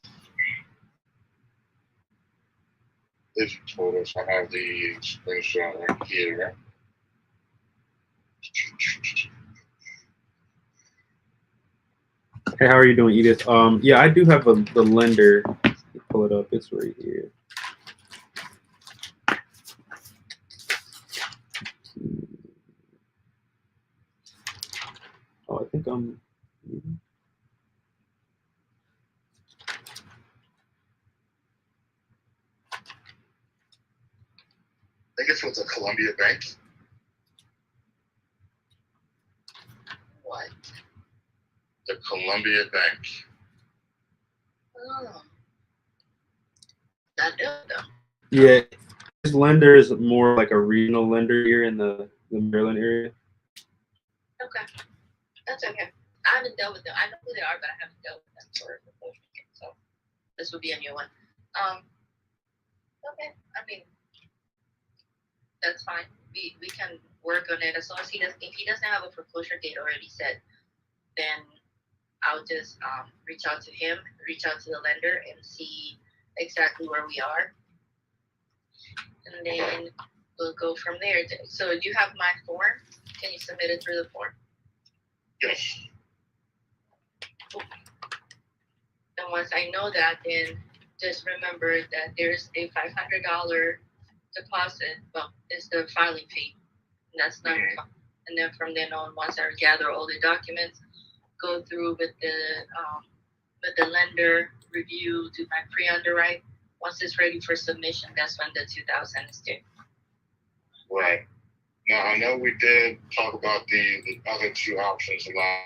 It's total. So I have the screenshot right here. Hey, how are you doing, Edith? Yeah, I do have the lender. Pull it up. It's right here. Oh, I think I'm. I think it's with the Columbia Bank. What? The Columbia Bank. Oh. That though. Yeah, this lender is more like a regional lender here in the Maryland area. Okay. That's okay. I haven't dealt with them. I know who they are, but I haven't dealt with them for foreclosure. So this will be a new one. Okay. I mean, that's fine. We can work on it as long as if he doesn't have a foreclosure date already set, then I'll just reach out to him, reach out to the lender, and see exactly where we are, and then we'll go from there. So you have my form. Can you submit it through the form? Yes. Cool. And once I know that, then just remember that there's a $500 deposit. Well, it's the filing fee. And that's not. And then from then on, once I gather all the documents, go through with the lender, review, do my pre-underwrite. Once it's ready for submission, that's when the 2000 is due. Right. Now I know we did talk about the other two options a lot.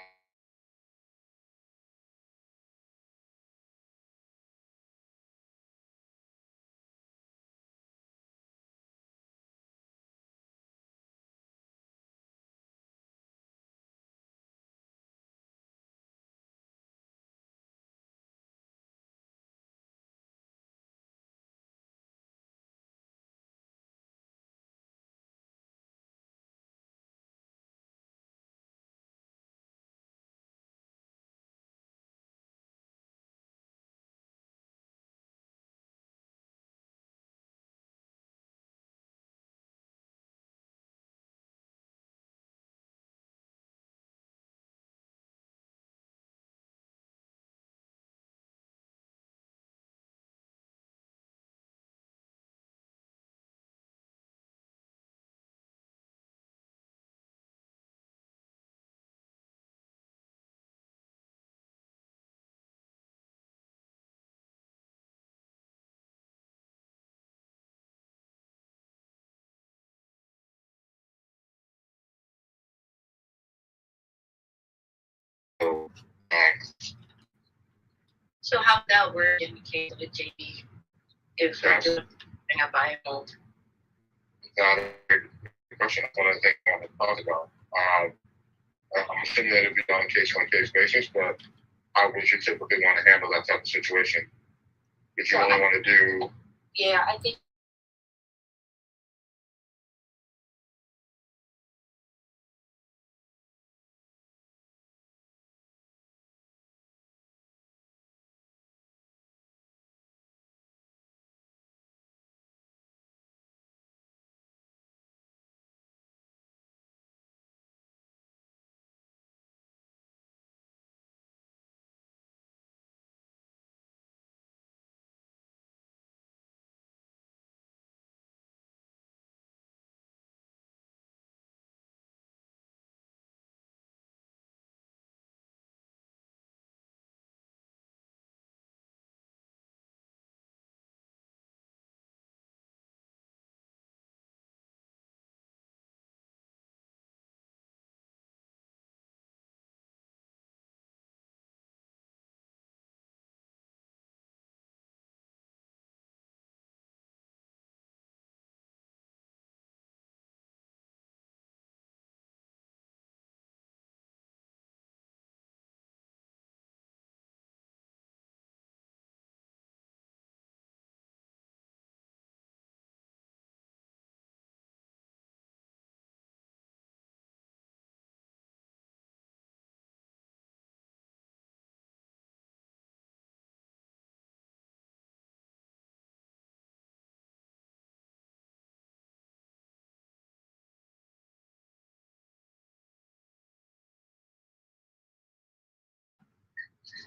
So how would that work in the case with JB if I do bring a buy and hold? Question. That's one of the things I want to talk about. I'm assuming that it'd be on a case-by-case basis, but how would you typically want to handle that type of situation? If you only want to do. Yeah, I think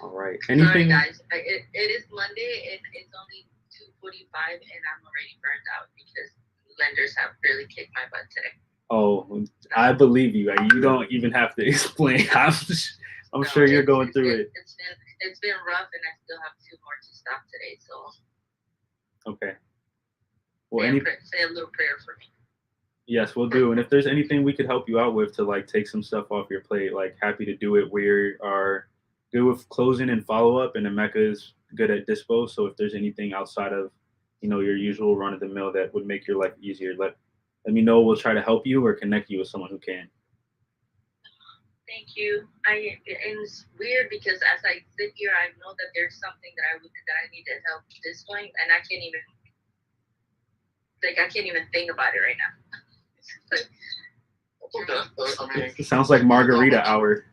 All right. Sorry, Anything? guys. It is Monday and it's only 2:45, and I'm already burned out because lenders have really kicked my butt today. Oh, I believe you. You don't even have to explain. I'm sure you're going through it. It's been rough, and I still have 2 more to stop today. So Okay. Well, say a little prayer for me. yes, we'll do. And if there's anything we could help you out with to like take some stuff off your plate, like happy to do it. We are good with closing and follow up, and Emeka is good at dispo. So if there's anything outside of, your usual run of the mill that would make your life easier, let me know. We'll try to help you or connect you with someone who can. Thank you. And it's weird because as I sit here, I know that there's something that I need to help this point, and I can't even think about it right now. I mean, It sounds like margarita hour.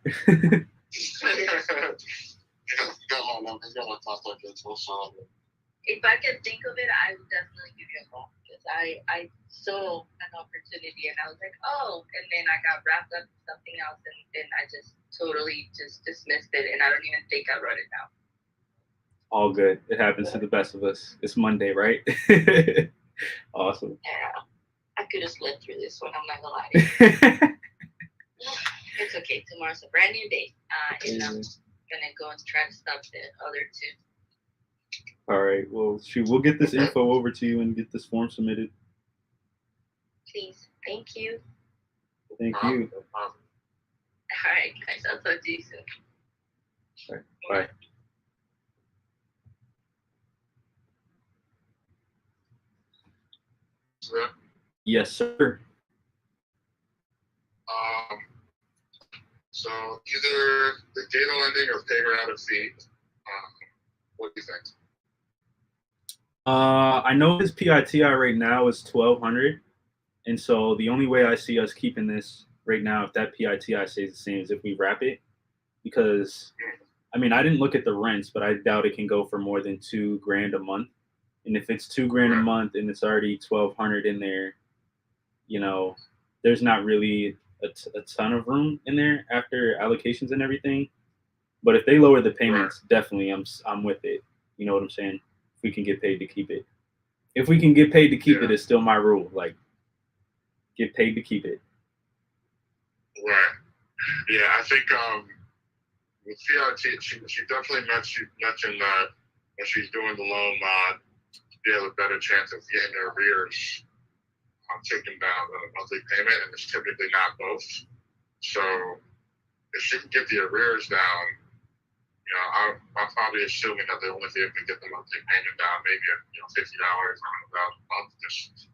If I could think of it, I would definitely give you a call because I saw an opportunity and I was like, oh, and then I got wrapped up in something else and then I just totally just dismissed it and I don't even think I wrote it down. All good. It happens to the best of us. It's Monday, right? Awesome. Yeah, I could have slept through this one. I'm not gonna lie to you. It's okay. Tomorrow's a brand new day, and I'm gonna go and try to stop the other 2. All right. Well, shoot, we'll get this info over to you and get this form submitted. Please. Thank you. Thank you. All right, guys. I'll talk to you soon. All right. Bye. Yes, sir. So either the data lending or pay her out a fee. What do you think? I know his PITI right now is 1,200, and so the only way I see us keeping this right now, if that PITI stays the same, is if we wrap it. Because, I mean, I didn't look at the rents, but I doubt it can go for more than $2,000 a month. And if it's $2,000 a month and it's already 1,200 in there, there's not really a ton of room in there after allocations and everything. But if they lower the payments, definitely I'm with it. You know what I'm saying? If we can get paid to keep it. If we can get paid to keep it, it's still my rule. Like, get paid to keep it. Right. Yeah, I think with CIT, she definitely mentioned that when she's doing the loan mod, she has a better chance of getting her arrears taken down the monthly payment, and it's typically not both. So if she can get the arrears down, I'm probably assuming that they'll only be able to get the monthly payment down maybe at $50 a month, just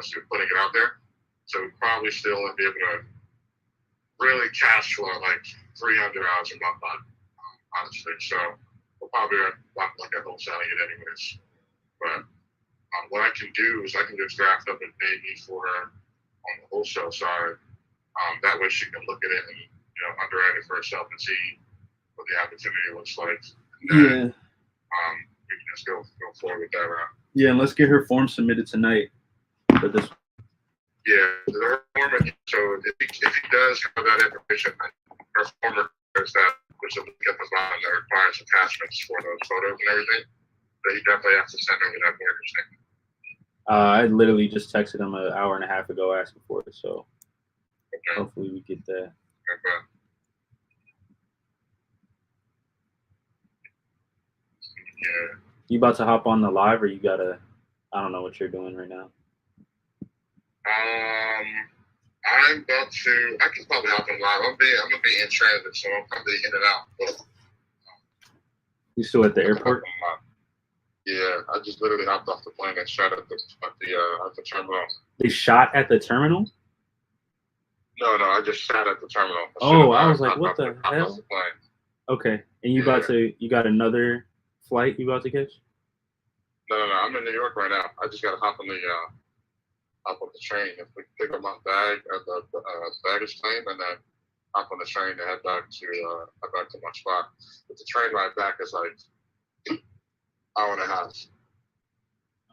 as you're putting it out there. So we'd probably still be able to really cash flow like $300 a month honestly. So we'll probably look at wholesaling it anyways. But what I can do is I can just draft up a baby for her on the wholesale side. That way she can look at it and underwrite it for herself and see what the opportunity looks like. And then, we can just go forward with that route. Yeah, and let's get her form submitted tonight for this. Yeah, the form. So if he does have that information, her form requires that, which will get the bond that requires attachments for those photos and everything. So he definitely has to send over that mortgage statement. I literally just texted him an hour and a half ago asking for it, so hopefully we get that. Okay. Yeah. You about to hop on the live, or you gotta? I don't know what you're doing right now. I'm about to. I can probably hop on live. I'm gonna be in transit, so I'm probably in and out. But, You still at the airport? yeah, I just literally hopped off the plane and shot at the terminal. They shot at the terminal? No, I just sat at the terminal. I was like, what the hell? Okay, and you got another flight you about to catch? No, I'm in New York right now. I just gotta hop on the train. If we pick up my bag at the baggage claim, and then hop on the train and head back to my spot. But the train ride back is like hour and a half.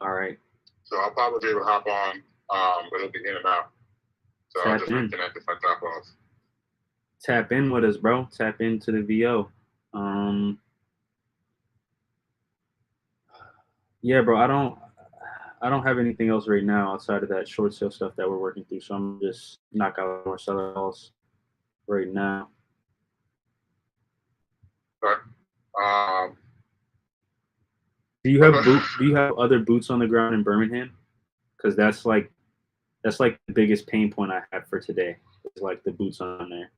All right. So I'll probably be able to hop on, but it'll be in and out. So I'll just reconnect if I drop off. Tap in with us, bro. Tap into the VO. Yeah, bro. I don't have anything else right now outside of that short sale stuff that we're working through. So I'm just knock out more seller calls right now. But Do you have do you have other boots on the ground in Birmingham? Because that's like the biggest pain point I have for today. Is like the boots on there.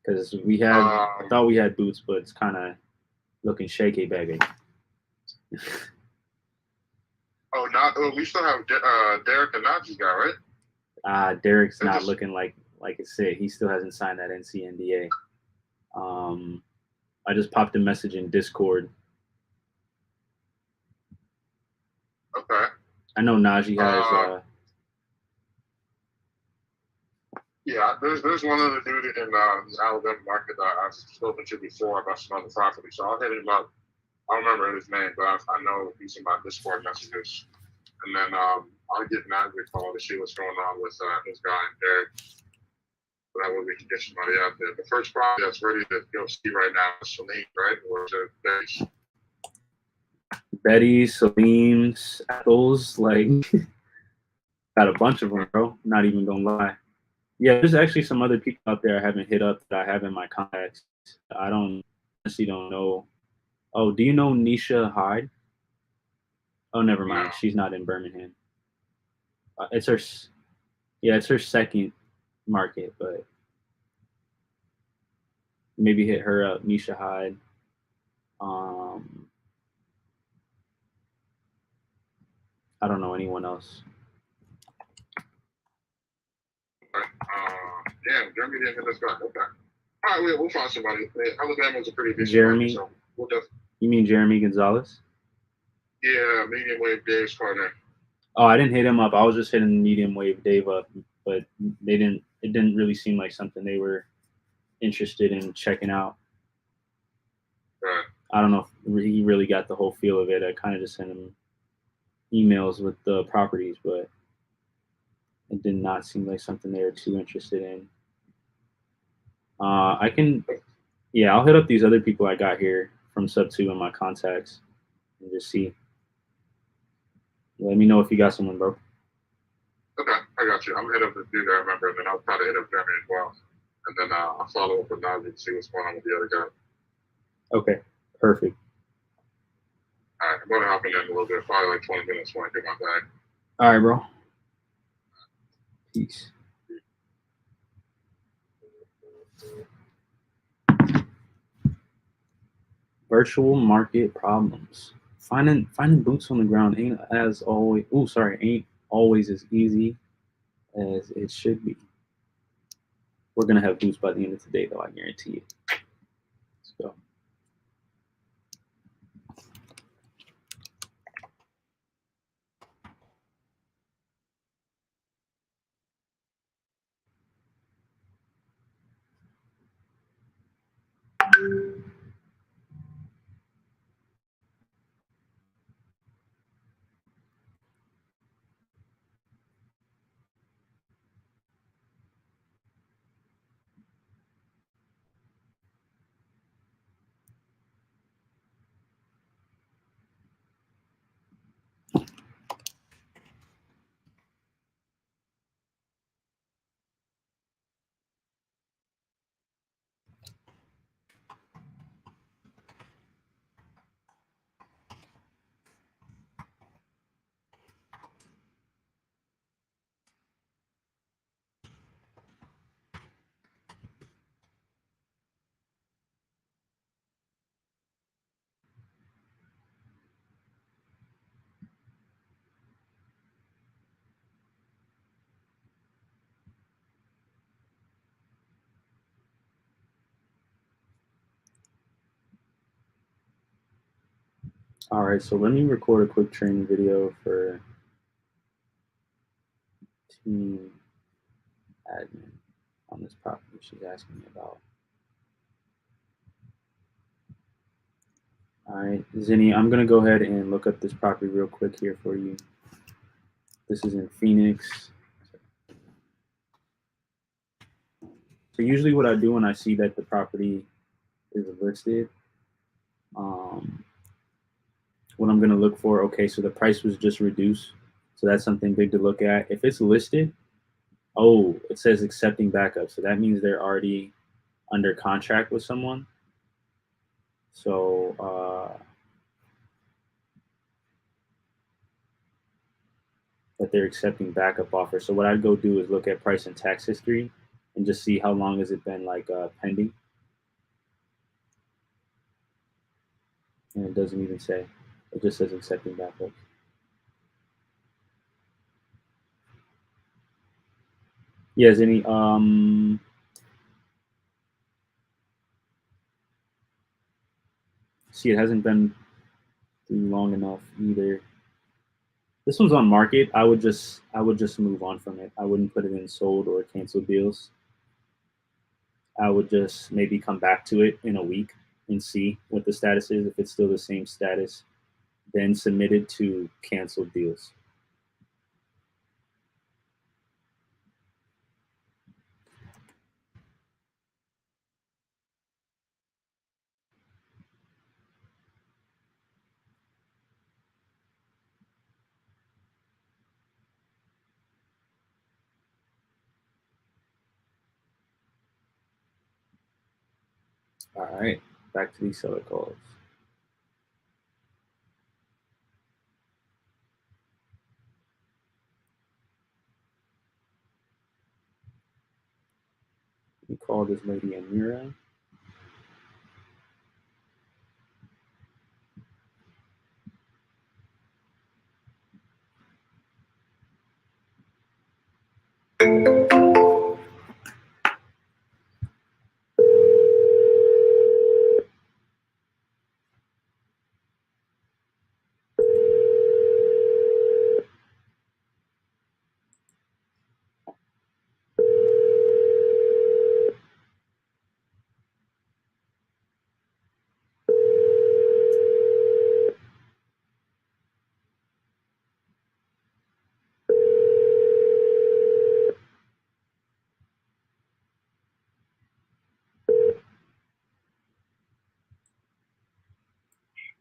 Because I thought we had boots, but it's kind of looking shaky, baby. we still have Derek and Najee's guy, right? Derek's not looking like I said. He still hasn't signed that NCNDA. I just popped a message in Discord. Okay. I know Najee has. Yeah, there's one other dude in the Alabama market that I've spoken to before about some other property. So I'll hit him up. I don't remember his name, but I know he's in my Discord messages. And then I'll give Najee a call to see what's going on with this guy and Derek. But that way we can get somebody out there. The first property that's ready to go see right now is Saline, right? Or is it Betty's, Salim's, Apples, like got a bunch of them, bro. Not even gonna lie. Yeah, there's actually some other people out there I haven't hit up that I have in my contacts. I honestly don't know. Oh, do you know Nisha Hyde? Oh, never mind. She's not in Birmingham. It's her second market, but maybe hit her up, Nisha Hyde. I don't know anyone else. Damn, Jeremy didn't hit us back. Okay. All right, we'll find somebody. Alabama's a pretty decent Jeremy? market, so we'll definitely. You mean Jeremy Gonzalez? Yeah, medium wave Dave's partner. Oh, I didn't hit him up. I was just hitting medium wave Dave up, but it didn't really seem like something they were interested in checking out. Right. I don't know if he really got the whole feel of it. I kind of just sent him emails with the properties, but it did not seem like something they were too interested in. I'll hit up these other people I got here from Sub 2 in my contacts and just see. Let me know if you got someone, bro. Okay, I got you. I'm gonna hit up the dude I remember, and then I'll try to hit up Jeremy as well. And then I'll follow up with Najee and see what's going on with the other guy. Okay, perfect. All right, I'm gonna hop in a little bit, probably like 20 minutes when I get my bag. All right, bro. Peace. Virtual market problems. Finding boots on the ground ain't always as easy as it should be. We're gonna have boots by the end of today, though, I guarantee it. Let's go. All right, so let me record a quick training video for team admin on this property she's asking me about. All right, Zinni, I'm gonna go ahead and look up this property real quick here for you. This is in Phoenix. So usually what I do when I see that the property is listed, what I'm going to look for, okay, so the price was just reduced. So that's something big to look at. If it's listed, oh, it says accepting backup. So that means they're already under contract with someone. So that they're accepting backup offers. So what I'd go do is look at price and tax history and just see how long has it been like pending. And it doesn't even say. It just says accepting backup. Yes, any see, it hasn't been long enough either. This one's on market. I would just move on from it. I wouldn't put it in sold or canceled deals. I would just maybe come back to it in a week and see what the status is. If it's still the same status, then submit it to canceled deals. All right, back to these seller calls. We call this lady Amira.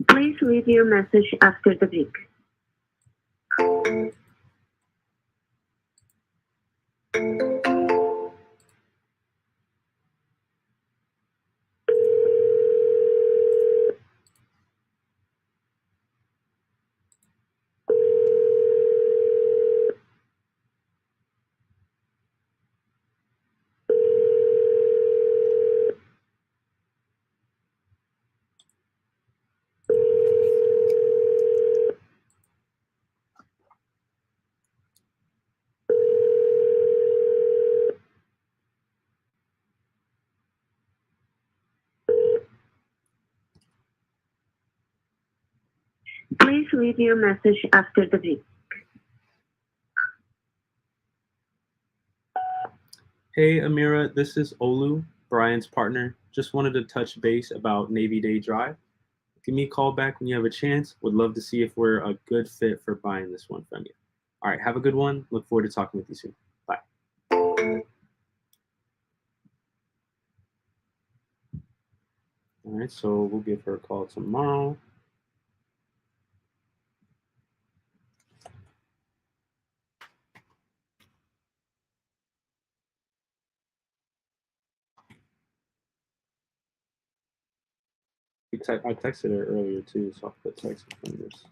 Please leave your message after the beep. Please leave your message after the beep. Hey, Amira, this is Olu, Brian's partner. Just wanted to touch base about Navy Day Drive. Give me a call back when you have a chance. Would love to see if we're a good fit for buying this one from you. All right, have a good one. Look forward to talking with you soon. Bye. All right, so we'll give her a call tomorrow. I texted her earlier too, so I'll put text numbers.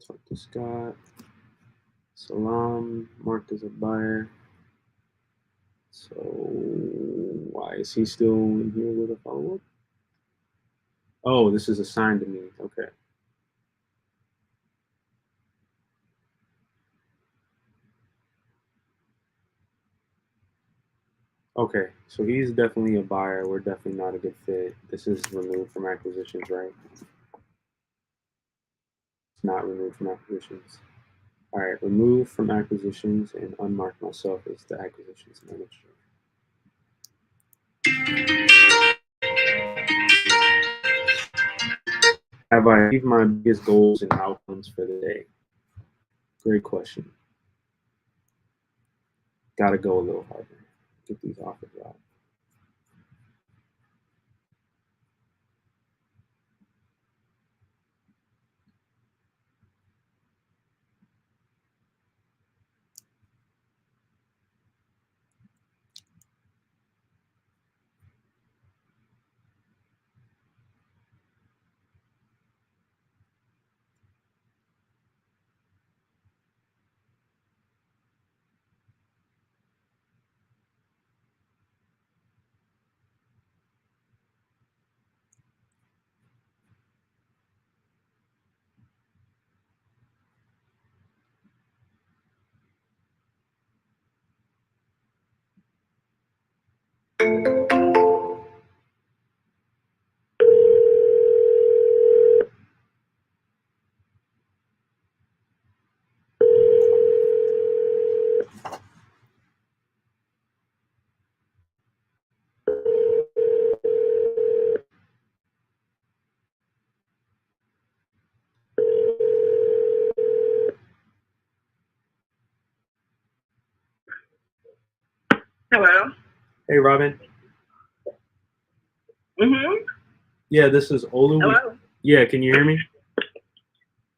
Talk to Scott. Salam, marked as a buyer. So why is he still in here with a follow-up? Oh, this is assigned to me. Okay. Okay, so he's definitely a buyer. We're definitely not a good fit. This is removed from acquisitions, right? It's not removed from acquisitions. All right, remove from acquisitions and unmark myself as the acquisitions manager. Have I achieved my biggest goals and outcomes for the day? Great question. Gotta go a little harder. Get these offers out. Hello. Hey, Robin. Mhm. Yeah, this is Olu. Hello. Yeah, can you hear me?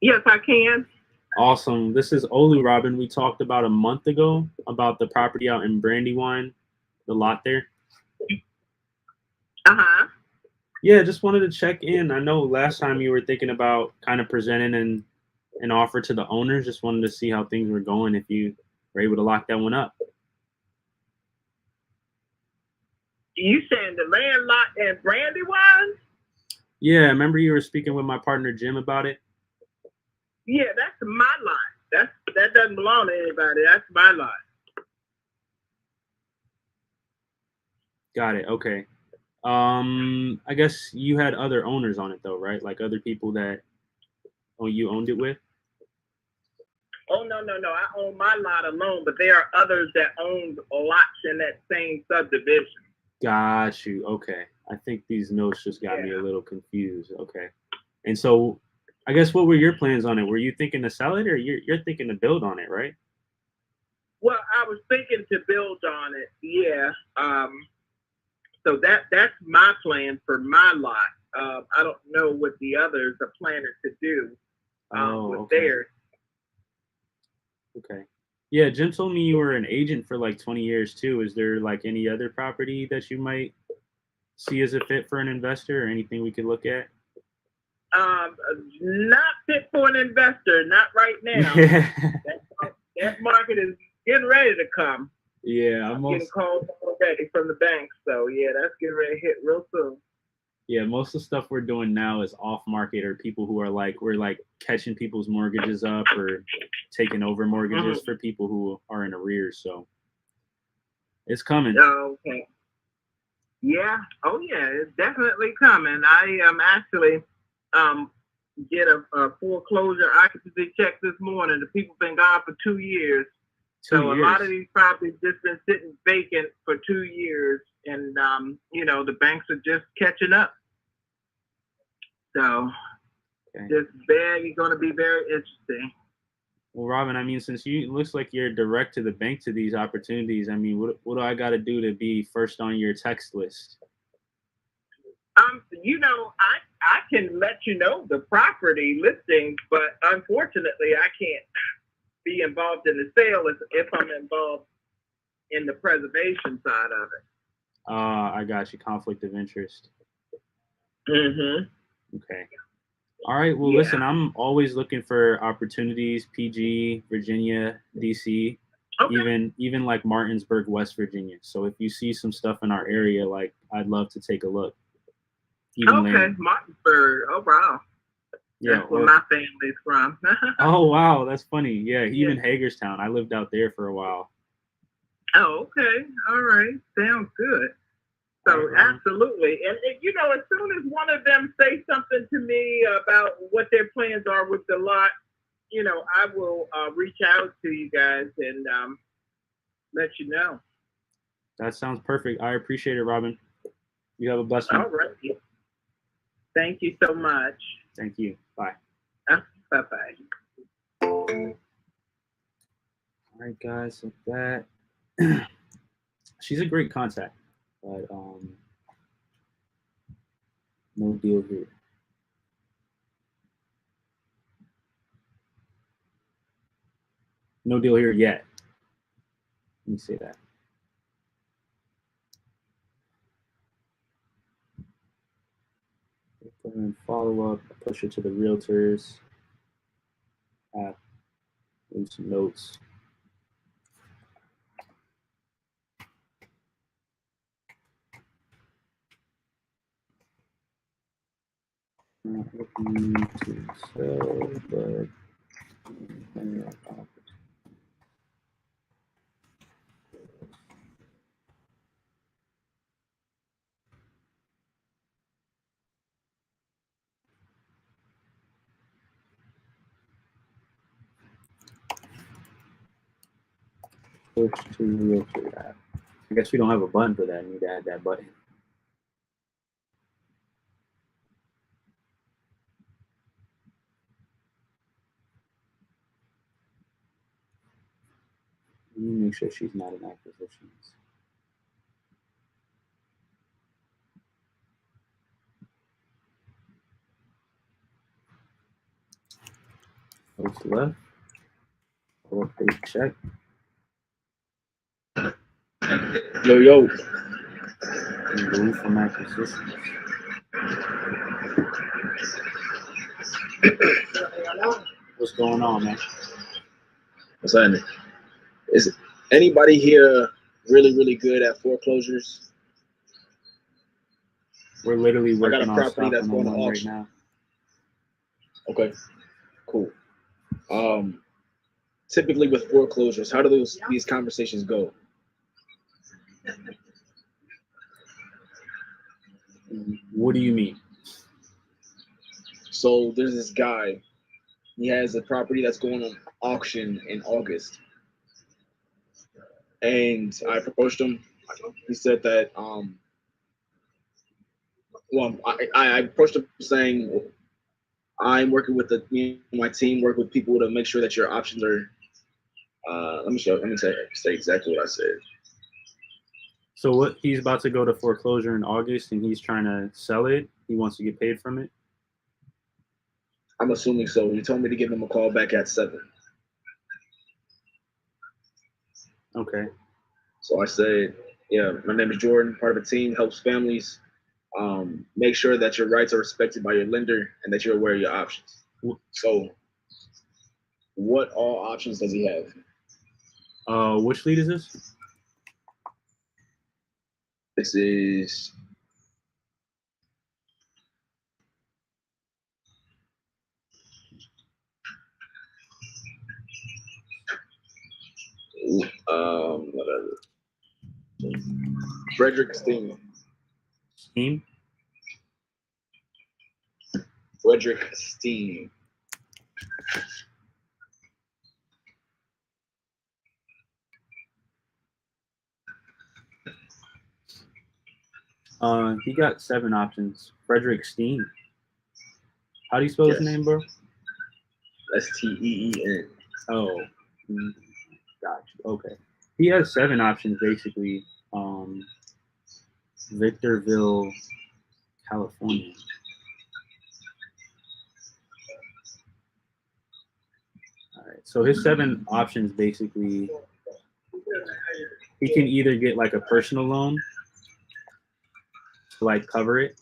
Yes, I can. Awesome. This is Olu, Robin. We talked about a month ago about the property out in Brandywine, the lot there. Uh-huh. Yeah, just wanted to check in. I know last time you were thinking about kind of presenting an offer to the owners. Just wanted to see how things were going, if you were able to lock that one up. You saying the land lot in Brandywine? Yeah, remember you were speaking with my partner Jim about it? Yeah, that's my lot. That doesn't belong to anybody. That's my lot. Got it. Okay. I guess you had other owners on it though, right? Like other people that you owned it with? Oh no. I own my lot alone, but there are others that own lots in that same subdivision. Got you. Okay. I think these notes just got me a little confused. Okay. And so I guess what were your plans on it? Were you thinking to sell it, or you're thinking to build on it, right? Well, I was thinking to build on it. Yeah. So that's my plan for my lot. I don't know what the others are planning to do with theirs. Okay. Yeah, Jim told me you were an agent for like 20 years too. Is there like any other property that you might see as a fit for an investor, or anything we could look at? Not fit for an investor, not right now. That market is getting ready to come. Yeah, I'm getting calls already from the banks, so yeah, that's getting ready to hit real soon. Yeah, most of the stuff we're doing now is off market, or people who are like, we're like catching people's mortgages up or taking over mortgages for people who are in arrears. So it's coming. Oh, okay. Yeah. Oh, yeah. It's definitely coming. I actually get a foreclosure occupancy check this morning. The people been gone for 2 years. So a lot of these properties just been sitting vacant for 2 years, and the banks are just catching up. So this is going to be very interesting. Well, Robin, I mean, since it looks like you're direct to the bank to these opportunities, I mean, what do I got to do to be first on your text list? I can let you know the property listings, but unfortunately, I can't be involved in the sale if I'm involved in the preservation side of it. I got you. Conflict of interest. Mm-hmm. Okay. All right. Well, listen, I'm always looking for opportunities, PG, Virginia, DC, even like Martinsburg, West Virginia. So if you see some stuff in our area, like, I'd love to take a look. Martinsburg. Oh, wow. Yeah, that's where my family's from. Oh, wow. That's funny. Yeah, even Hagerstown. I lived out there for a while. Oh, okay. All right. Sounds good. So absolutely. And as soon as one of them say something to me about what their plans are with the lot, I will reach out to you guys and let you know. That sounds perfect. I appreciate it, Robin. You have a blessed one. All right. Thank you so much. Thank you. Bye. Bye-bye. All right, guys. With that, she's a great contact, but no deal here. No deal here yet. Let me say that. Go ahead and follow up, push it to the realtors, leave some notes. Not looking to sell, but switch to realtor app. I guess we don't have a button for that. I need to add that button. Let me make sure she's not in acquisitions. Post left. Or page check. Yo. Remove from acquisitions. What's going on, man? What's happening? Is anybody here really, really good at foreclosures? We're literally working I got a on property that's stopping going on to one right auction. now. Okay, cool. Typically with foreclosures, how do these conversations go? What do you mean? So there's this guy. He has a property that's going on auction in August, and I approached him. He said that well, I approached him saying I'm working with my team, work with people to make sure that your options are. Let me say exactly what I said. So what? He's about to go to foreclosure in August, and he's trying to sell it. He wants to get paid from it. I'm assuming so. He told me to give him a call back at 7. Okay. So I said, yeah, my name is Jordan, part of a team, helps families. Make sure that your rights are respected by your lender and that you're aware of your options. So what all options does he have? Which lead is this? This is whatever. Frederick Steen. Steen? Frederick Steen. He got 7 options. Frederick Steen. How do you spell his name, bro? Steen. Oh, gotcha. Okay. He has 7 options basically. Victorville, California. All right. So his 7 options basically, he can either get like a personal loan to like cover it.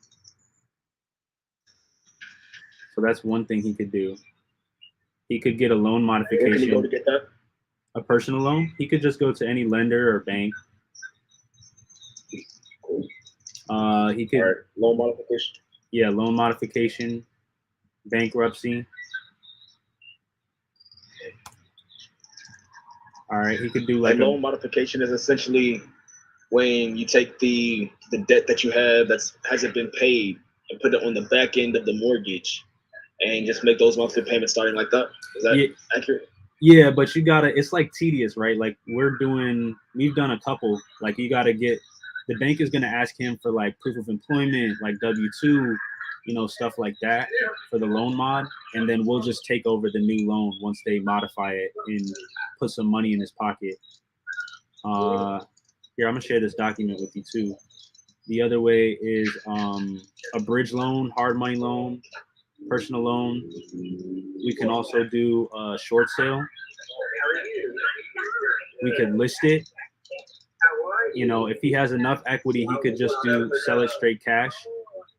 So that's one thing he could do. He could get a loan modification. Where can he go to get that? A personal loan. He could just go to any lender or bank. He could loan modification. Yeah, loan modification, bankruptcy. All right, he could do like a loan modification is essentially when you take the debt that you have that hasn't been paid and put it on the back end of the mortgage and just make those monthly payments starting like that. Is that accurate? Yeah, but you gotta, it's like tedious, right? Like we've done a couple, like you gotta get, the bank is gonna ask him for like proof of employment, like W-2, stuff like that for the loan mod, and then we'll just take over the new loan once they modify it and put some money in his pocket. Here, I'm gonna share this document with you too. The other way is a bridge loan, hard money loan, personal loan. We can also do a short sale. We could list it. If he has enough equity, he could just sell it straight cash.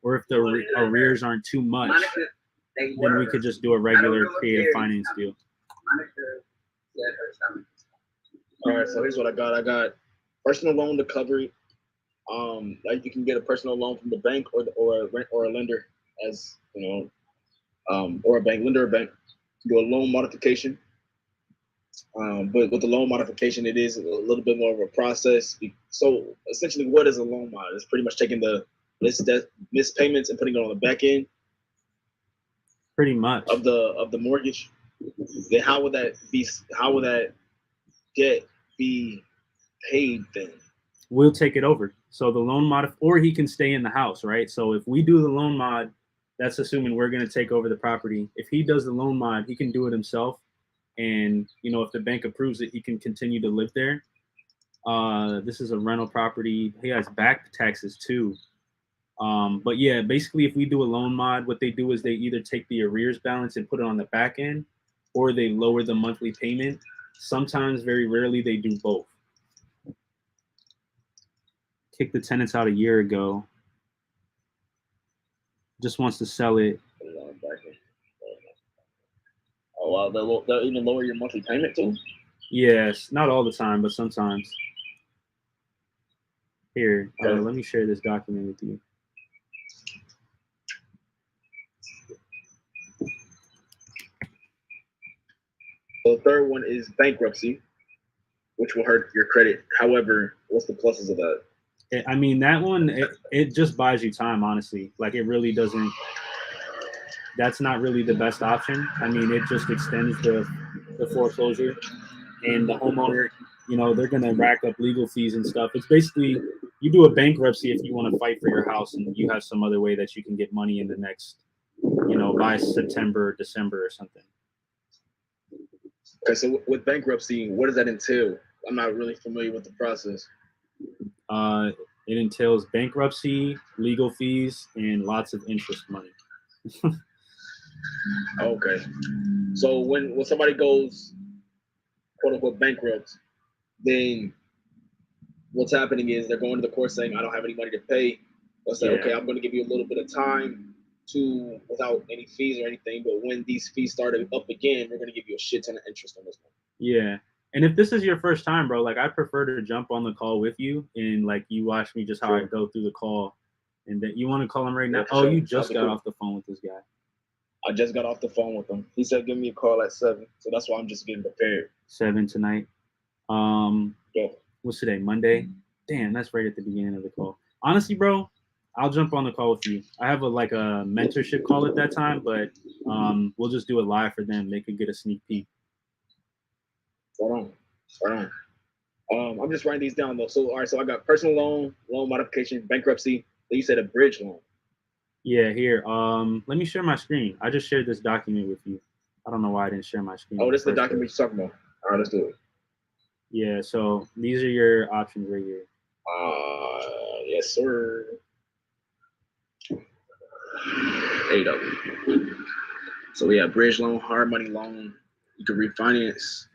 Or if the arrears aren't too much, then we could just do a regular creative finance deal. All right, so here's what I got. I got personal loan to cover it. Like you can get a personal loan from the bank or a lender, as or a bank, lender or bank. Do a loan modification. But with the loan modification, it is a little bit more of a process. So essentially, what is a loan mod? It's pretty much taking the missed payments and putting it on the back end. Pretty much of the mortgage. Then how would that debt be paid then? We'll take it over. So the loan mod, or he can stay in the house, right? So if we do the loan mod, that's assuming we're going to take over the property. If he does the loan mod, he can do it himself. And, if the bank approves it, he can continue to live there. This is a rental property. He has back taxes too. But yeah, basically if we do a loan mod, what they do is they either take the arrears balance and put it on the back end, or they lower the monthly payment. Sometimes, very rarely, they do both. Kicked the tenants out a year ago. Just wants to sell it. Oh wow, they'll even lower your monthly payment too? Yes, not all the time, but sometimes. Here, let me share this document with you. So the third one is bankruptcy, which will hurt your credit. However, what's the pluses of that? I mean, that one, it just buys you time, honestly. Like, it really doesn't, that's not really the best option. I mean, it just extends the foreclosure, and the homeowner, they're going to rack up legal fees and stuff. It's basically, you do a bankruptcy if you want to fight for your house and you have some other way that you can get money in the next, by September, December or something. Okay, so with bankruptcy, what does that entail? I'm not really familiar with the process. It entails bankruptcy, legal fees, and lots of interest money. Okay. So when somebody goes, quote unquote, bankrupt, then what's happening is they're going to the court saying, I don't have any money to pay. They'll say, okay, I'm going to give you a little bit of time without any fees or anything. But when these fees started up again, we're going to give you a shit ton of interest on this one. Yeah. And if this is your first time, bro, like, I prefer to jump on the call with you and like you watch me just how I go through the call. And then you want to call him right now? Yeah, oh, sure. You just got off the phone with this guy. I just got off the phone with him. He said, give me a call at 7. So that's why I'm just getting prepared. 7 tonight. Yeah. What's today? Monday? Damn, that's right at the beginning of the call. Honestly, bro, I'll jump on the call with you. I have a mentorship call at that time, but we'll just do it live for them. They could get a sneak peek. Right on. I'm just writing these down though. So all right, so I got personal loan modification, bankruptcy. Then you said a bridge loan. Yeah, here. Let me share my screen. I just shared this document with you. I don't know why I didn't share my screen. Oh, this is the document you're talking about. All right, let's do it. Yeah, so these are your options right here. Yes, sir. 8 of them. So we have bridge loan, hard money loan. You can refinance.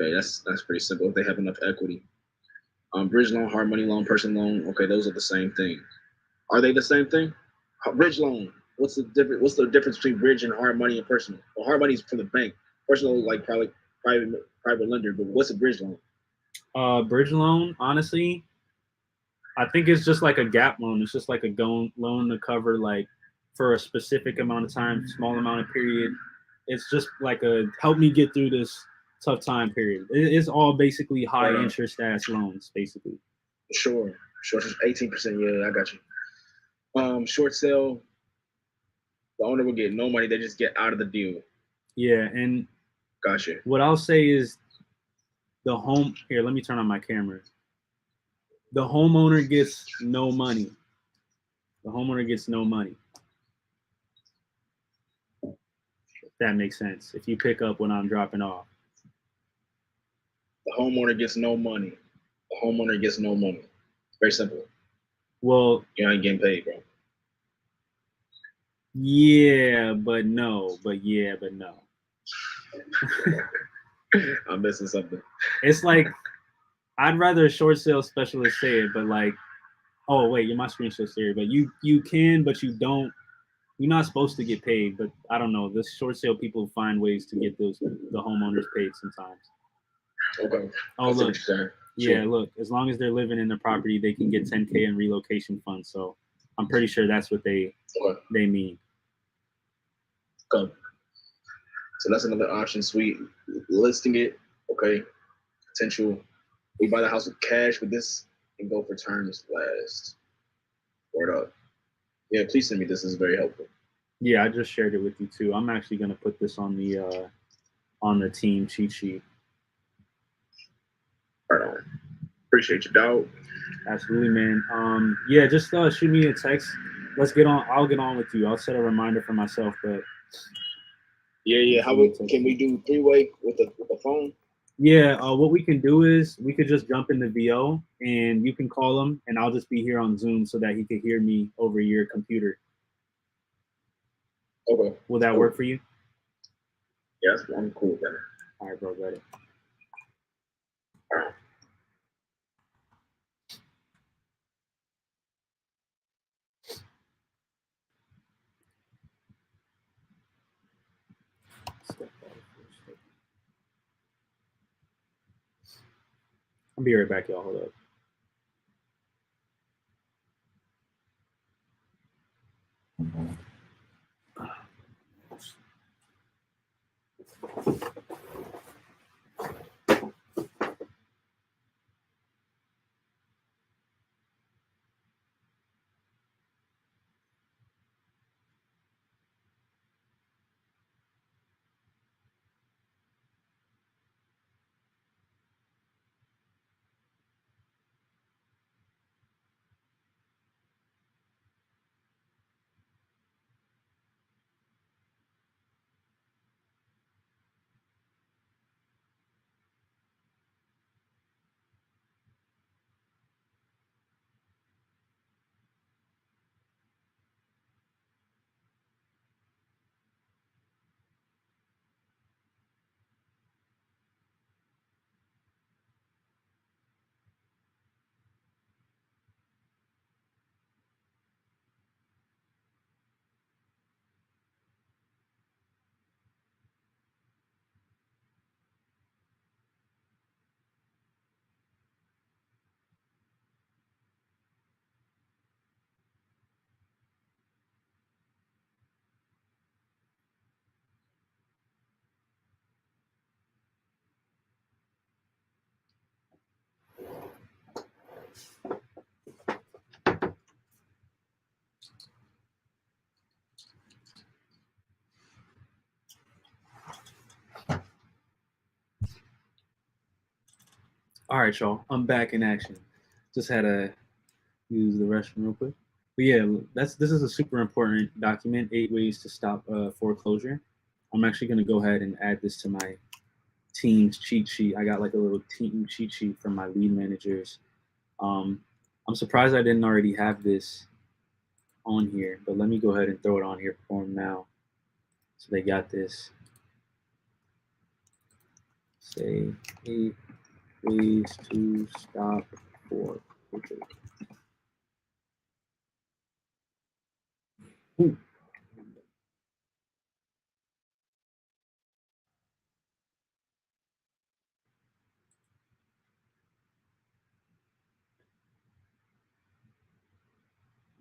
Okay, that's pretty simple if they have enough equity. Bridge loan, hard money loan, personal loan. Okay, those are the same thing. Are they the same thing? Bridge loan. What's the difference between bridge and hard money and personal? Well, hard money is from the bank. Personal, like probably private lender. But what's a bridge loan? Bridge loan, honestly, I think it's just like a gap loan. It's just like a loan to cover like for a specific amount of time, small amount of period. It's just like a help me get through this tough time period. It's all basically high interest ass loans, basically. Sure. 18%. Yeah, I got you. Short sale. The owner will get no money. They just get out of the deal. Yeah, and gotcha. What I'll say is the home here. Let me turn on my camera. The homeowner gets no money. The homeowner gets no money. that makes sense. If you pick up when I'm dropping off. The homeowner gets no money. The homeowner gets no money. Very simple. Well, you ain't getting paid, bro. Yeah, but no. But yeah, but no. I'm missing something. It's like I'd rather a short sale specialist say it, but like, oh wait, you're my screenshot here, but you can, but you don't. You're not supposed to get paid, but I don't know. The short sale people find ways to get the homeowners paid sometimes. Okay. Oh look, yeah, Sure. look. As long as they're living in the property, they can get 10K in relocation funds. So I'm pretty sure that's what they mean. Okay. So that's another option. Sweet. Listing it. Okay. Potential. We buy the house with cash with this and go for terms last. Word up. Yeah, please send me this. This is very helpful. Yeah, I just shared it with you too. I'm actually gonna put this on the team cheat sheet. Right on. Appreciate you, dog. Absolutely, man. Yeah, just shoot me a text. Let's get on. I'll get on with you. I'll set a reminder for myself, but Yeah. Can we do 3-way with the phone? yeah, what we can do is we could just jump in the VO and you can call him and I'll just be here on Zoom so that he could hear me over your computer. Okay. Will that work for you? Yes, I'm cool with that. All right, bro, got it. I'll be right back, y'all. Hold up. All right, y'all. I'm back in action. Just had to use the restroom real quick. But yeah, this is a super important document, 8 ways to stop foreclosure. I'm actually going to go ahead and add this to my team's cheat sheet. I got like a little team cheat sheet from my lead managers. I'm surprised I didn't already have this on here, but let me go ahead and throw it on here for them now. So they got this. Say 8 ways to stop foreclosure. Ooh.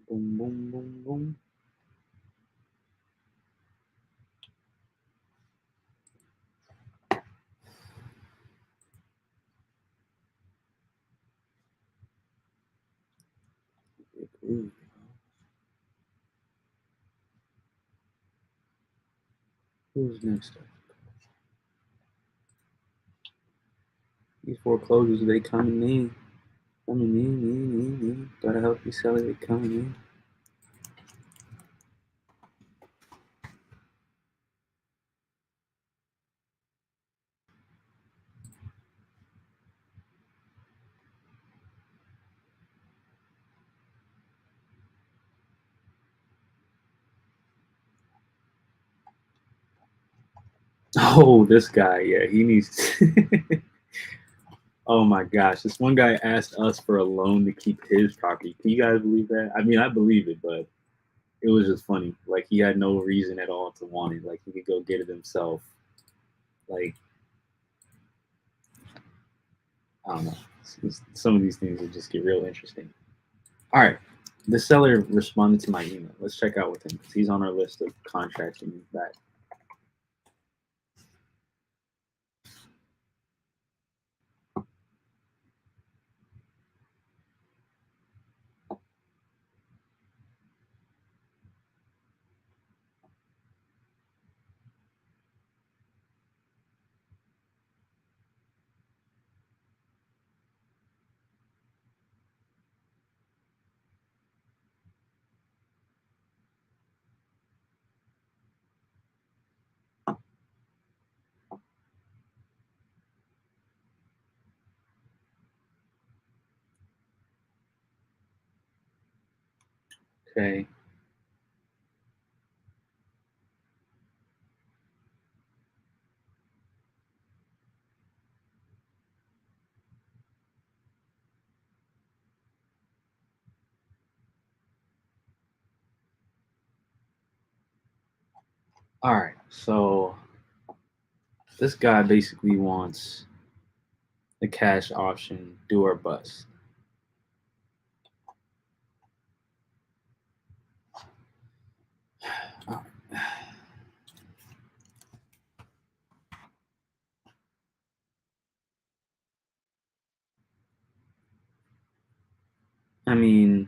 Boom, boom, boom, boom. Ooh. Who's next up? These foreclosures, they coming in. Coming in. Gotta help you sell it, they coming in. Oh, this guy, yeah, he needs. Oh my gosh, this one guy asked us for a loan to keep his property. Can you guys believe that? I mean, I believe it, but it was just funny. Like he had no reason at all to want it. Like he could go get it himself. Like I don't know. Some of these things will just get real interesting. All right, the seller responded to my email. Let's check out with him because he's on our list of contracts and he's back. Okay. All right, so this guy basically wants the cash option, do or bust. I mean,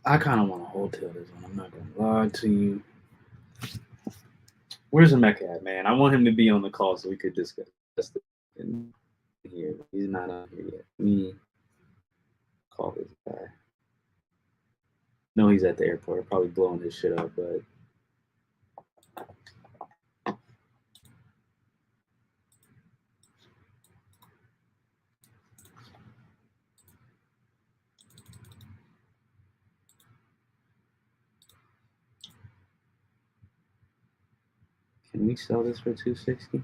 I kind of want to wholesale this one. I'm not going to lie to you. Where's Emeka at, man? I want him to be on the call so we could discuss this in here. He's not on here yet. Me call this guy. No, he's at the airport, probably blowing his shit up, but can we sell this for 260?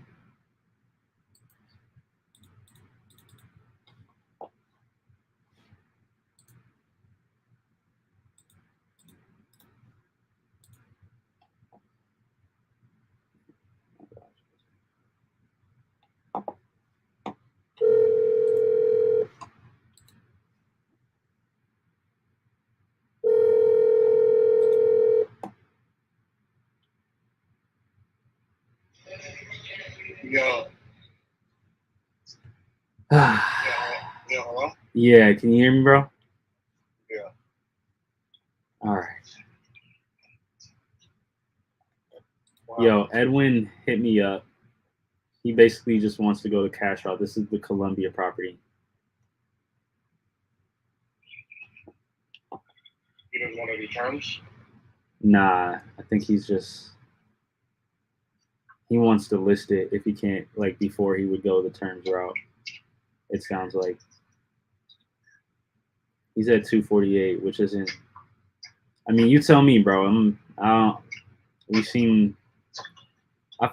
Yo. Hello? Yeah, can you hear me, bro? Yeah. All right. Yo, Edwin hit me up. He basically just wants to go to cash out. This is the Columbia property. He doesn't want any terms? Nah, I think he wants to list it if he can't, like before he would go the terms route. It sounds like he's at 248, which isn't. I mean, you tell me, bro. I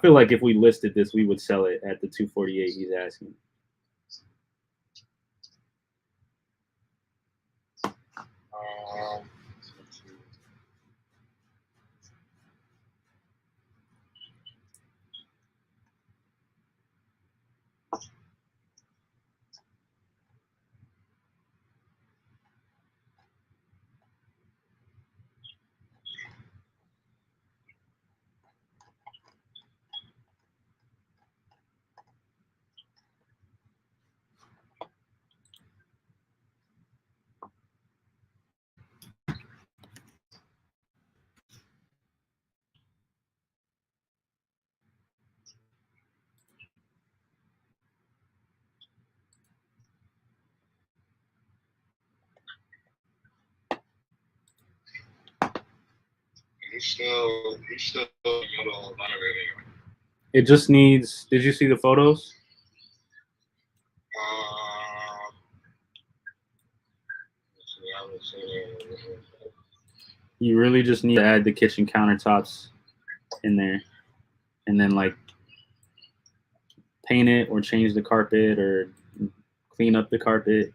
feel like if we listed this, we would sell it at the 248 he's asking. He's still in the middle of renovating. It just needs. Did you see the photos? You really just need to add the kitchen countertops in there, and then like paint it or change the carpet or clean up the carpet.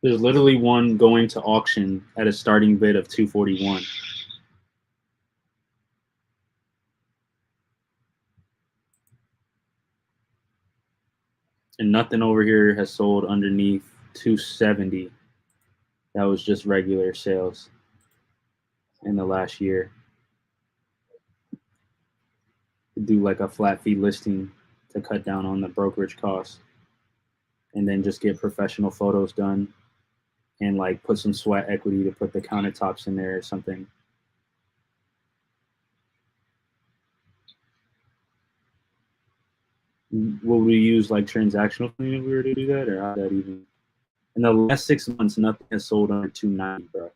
There's literally one going to auction at a starting bid of $241. And nothing over here has sold underneath $270. That was just regular sales in the last year. Do like a flat fee listing to cut down on the brokerage costs, and then just get professional photos done and like put some sweat equity to put the countertops in there or something. Will we use like transactional cleaning if we were to do that, or how that even? In the last 6 months, nothing has sold under $290, bro.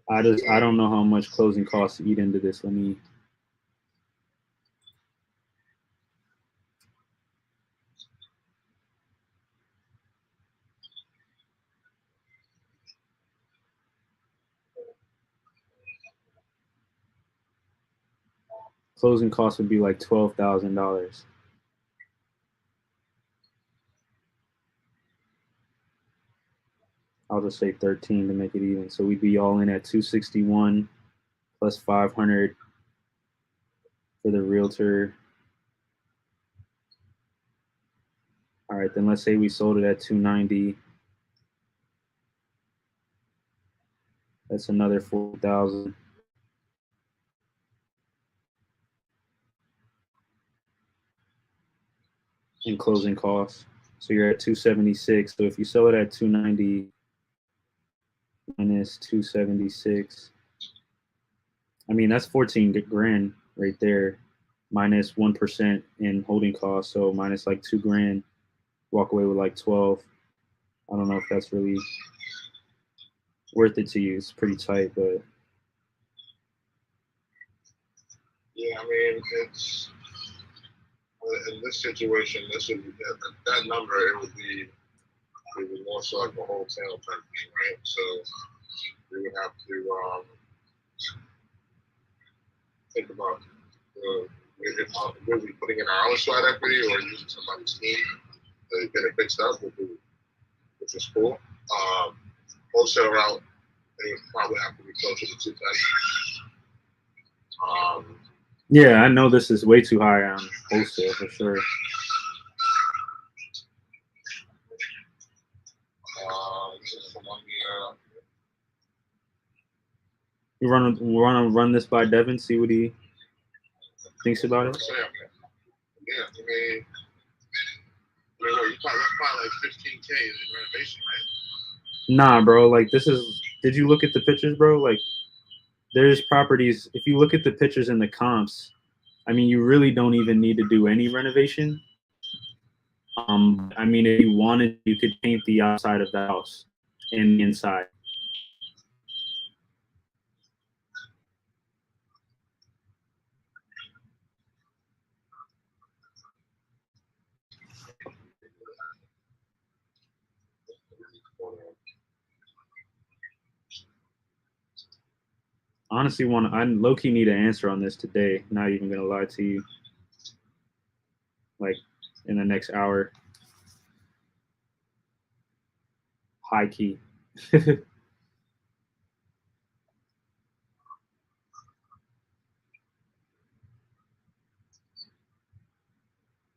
I don't know how much closing costs eat into this. Let me. Closing costs would be like $12,000. I'll just say 13 to make it even. So we'd be all in at 261 plus 500 for the realtor. All right, then let's say we sold it at 290. That's another 4,000. In closing costs. So you're at 276. So if you sell it at 290 minus 276, I mean, that's 14 grand right there, minus 1% in holding costs. So minus like 2 grand, walk away with like 12. I don't know if that's really worth it to you. It's pretty tight, but. Yeah, I mean, it's in this situation, this would be that number. It would be more so like a hotel type thing, right? So we would have to think about really putting in our own sweat equity or using somebody's team to get it fixed up, which is cool. Wholesale route, it would probably have to be closer to 2,000. Yeah, I know this is way too high on wholesale for sure. We want to run this by Devin, see what he thinks about it. Yeah, I mean, you're probably like 15K in renovation, right? Nah, bro. Like this is. Did you look at the pictures, bro? Like there's properties. If you look at the pictures in the comps, I mean, you really don't even need to do any renovation. I mean, if you wanted, you could paint the outside of the house and the inside. Honestly, I low-key need an answer on this today. Not even gonna lie to you. Like in the next hour. High key. Do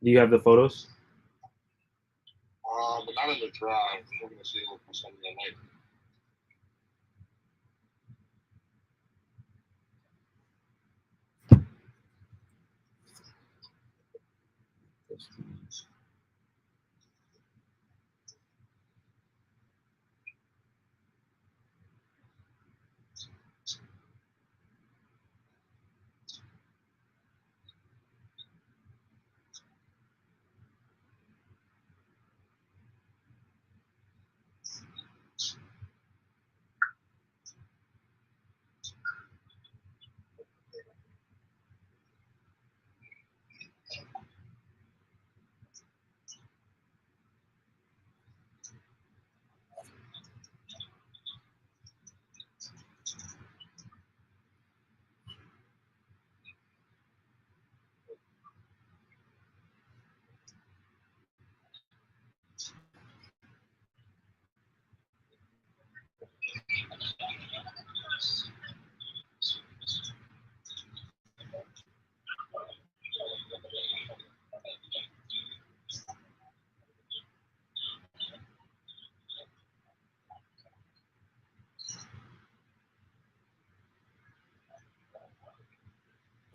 you have the photos? But not in the drive. We're gonna see what something that might.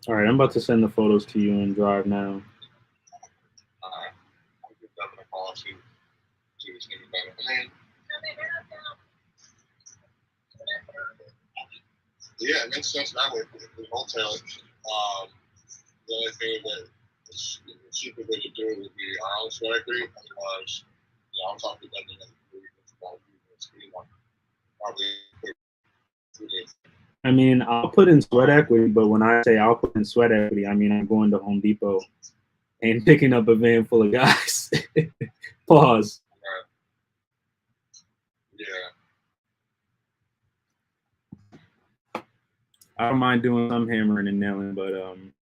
All right, I'm about to send the photos to you in Drive now. I'll give Devin a call too. See what's gonna be better. I mean, yeah, it makes sense that way. The hotel, the only thing that is the cheaper way to do it would be our own sweat equity. Otherwise, I'll talk to Devin and probably put 2 days. I mean, I'll put in sweat equity, but when I say I'll put in sweat equity, I mean I'm going to Home Depot and picking up a van full of guys. Pause. Yeah. I don't mind doing some hammering and nailing, but I'm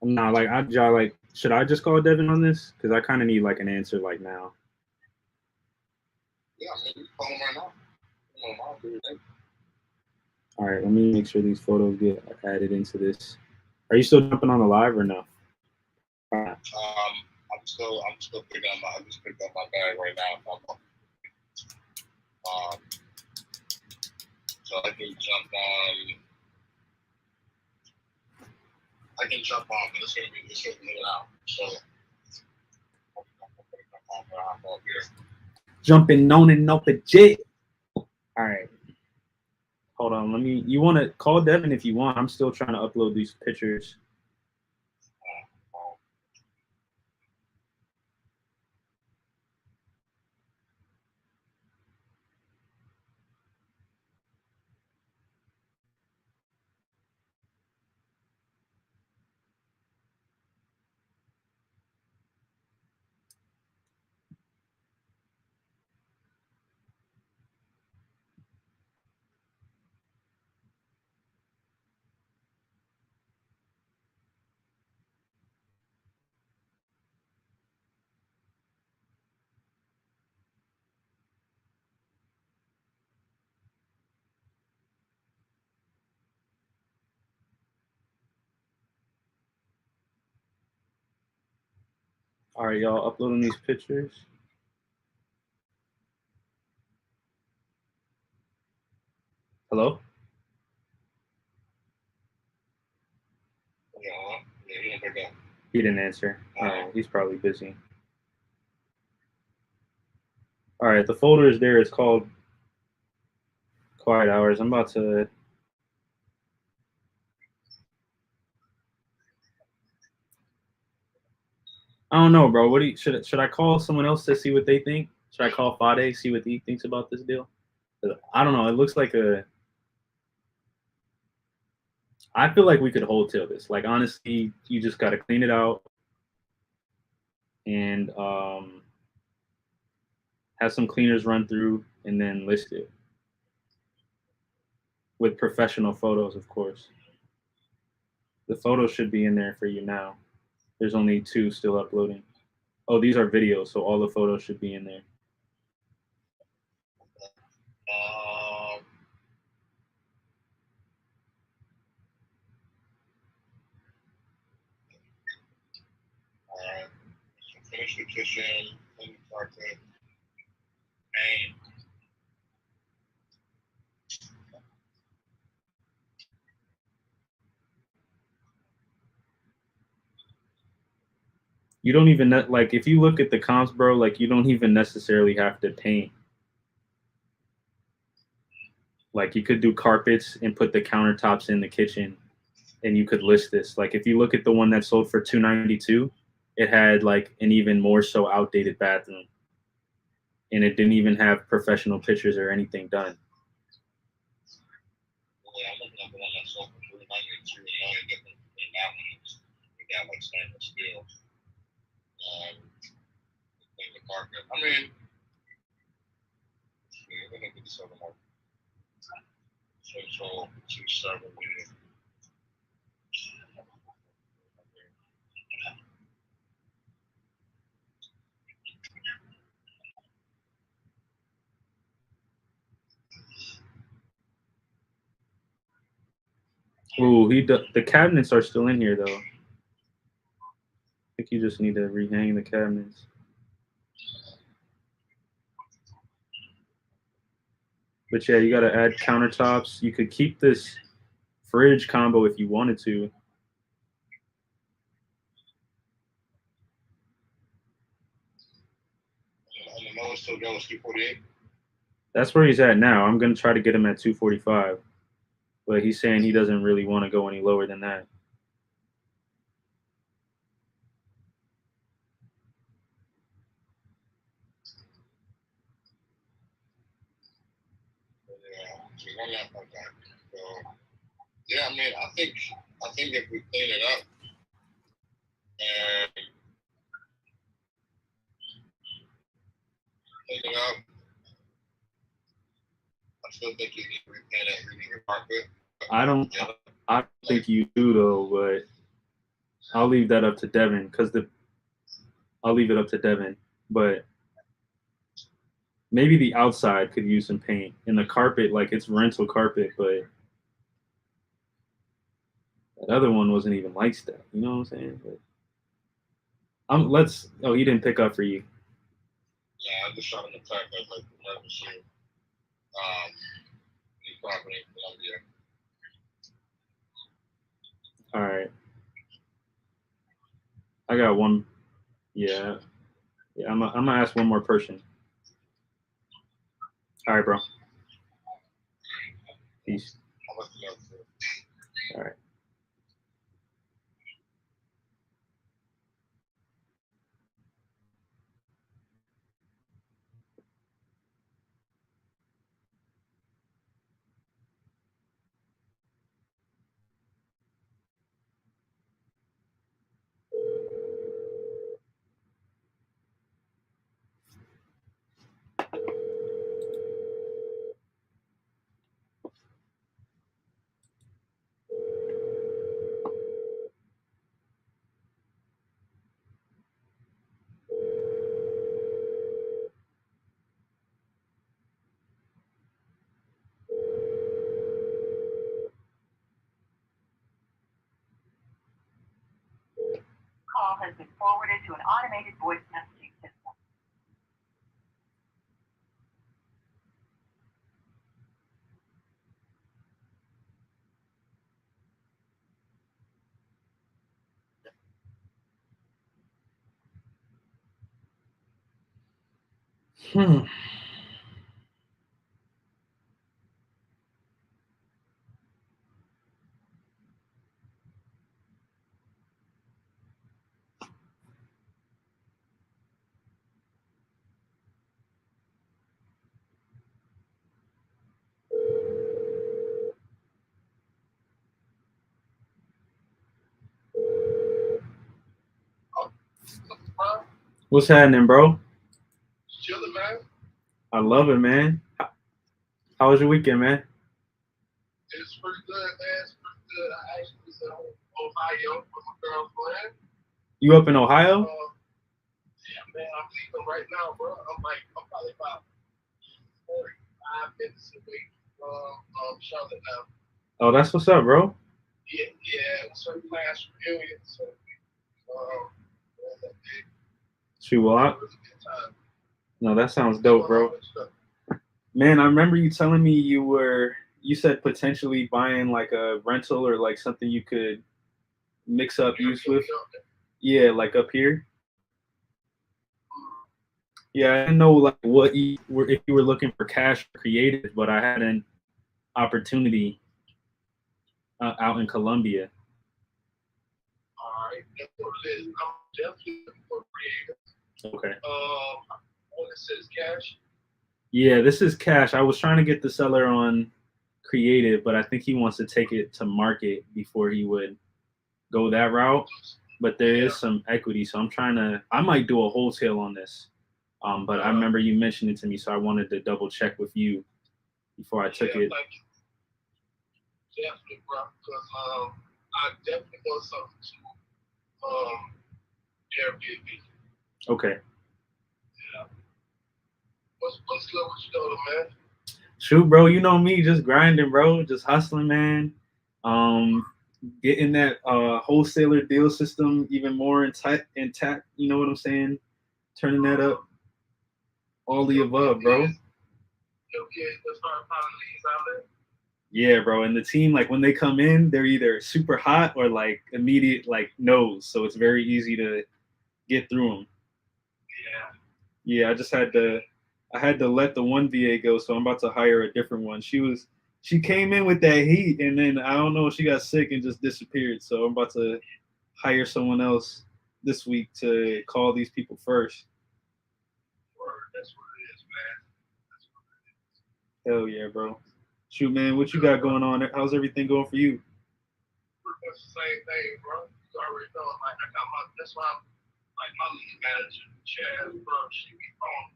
not like should I just call Devin on this? Because I kind of need like an answer like now. Yeah, maybe call him right now. I'll do it. All right, let me make sure these photos get added into this. Are you still jumping on the live or no? I'm still picking up I just picked up my bag right now. So I can jump on, but it's gonna be out. So Jumping on and off a jet. All right. Hold on. You want to call Devin if you want. I'm still trying to upload these pictures. All right, y'all uploading these pictures. Hello? He didn't answer. All right, he's probably busy. All right, the folder is there. It's called Quiet Hours. I'm about to. I don't know, bro. What do you should I call someone else to see what they think? Should I call Fade, see what he thinks about this deal? I don't know. It looks like I feel like we could wholesale this. Like honestly, you just gotta clean it out and have some cleaners run through and then list it with professional photos, of course. The photos should be in there for you now. There's only 2 still uploading. Oh, these are videos, so all the photos should be in there. Alright. So finish nutrition, carpet, and You don't even like if you look at the comps, bro. Like you don't even necessarily have to paint. Like you could do carpets and put the countertops in the kitchen, and you could list this. Like if you look at the one that sold for $292, it had like an even more so outdated bathroom, and it didn't even have professional pictures or anything done. yeah, I'm looking at the one that sold for $392. The only difference between that one is we got like stainless steel. The carpet. I mean, we're gonna get this over more. So 270. Ooh, the cabinets are still in here though. I think you just need to rehang the cabinets. But yeah, you got to add countertops. You could keep this fridge combo if you wanted to. And the lowest still goes 248. That's where he's at now. I'm gonna try to get him at 245, but he's saying he doesn't really want to go any lower than that. So one lap like that. So yeah, I mean, I think if we clean it up and clean it up, I still think you need to repaint it, you need to mark it. I don't think you do though, but I'll leave that up to Devin I'll leave it up to Devin, but maybe the outside could use some paint. And the carpet, like it's rental carpet, but that other one wasn't even like that. You know what I'm saying? But he didn't pick up for you. Yeah, I just shot him a text like the emergency. New property in Columbia. All right. I got one. Yeah. I'm gonna ask one more person. All right, bro. Peace. All right. Call has been forwarded to an automated voice messaging system. What's happening, bro? Chilling, man. I love it, man. How was your weekend, man? It's pretty good, man. It's pretty good. I actually was in Ohio with my girlfriend. You up in Ohio? Yeah, man, I'm leaving right now, bro. I'm probably about 45 minutes away from Charlotte now. Oh, that's what's up, bro. Yeah, it's her last reunion, so Shoot, well, no, that sounds dope, bro. Man, I remember you telling me you said potentially buying like a rental or like something you could mix up use with. Yeah, like up here. Yeah, I didn't know like if you were looking for cash or creative, but I had an opportunity out in Columbia. All right, that's what it is. I'm definitely looking for creative. Okay. When it says cash. Yeah, this is cash. I was trying to get the seller on creative, but I think he wants to take it to market before he would go that route. But there is some equity, so I might do a wholesale on this. But I remember you mentioned it to me, so I wanted to double check with you before I took it. Definitely, bro, because I definitely want something to Airbnb. Okay. Yeah. What's good with you, though, man? Shoot, bro, you know me, just grinding, bro, just hustling, man. Getting that wholesaler deal system even more intact. You know what I'm saying? Turning that up. All the above, bro. Your kids just start finding these outlets. Yeah, bro. And the team, like when they come in, they're either super hot or like immediate like nose. So it's very easy to get through them. Yeah, I had to let the one VA go, so I'm about to hire a different one. She came in with that heat, and then I don't know, she got sick and just disappeared. So I'm about to hire someone else this week to call these people first. That's what it is, man. Hell yeah, bro. Shoot, man, what you got going on? How's everything going for you? Pretty much the same thing, bro. You already know. Like I got that's why I'm like my lead manager, Chad, bro. She be on.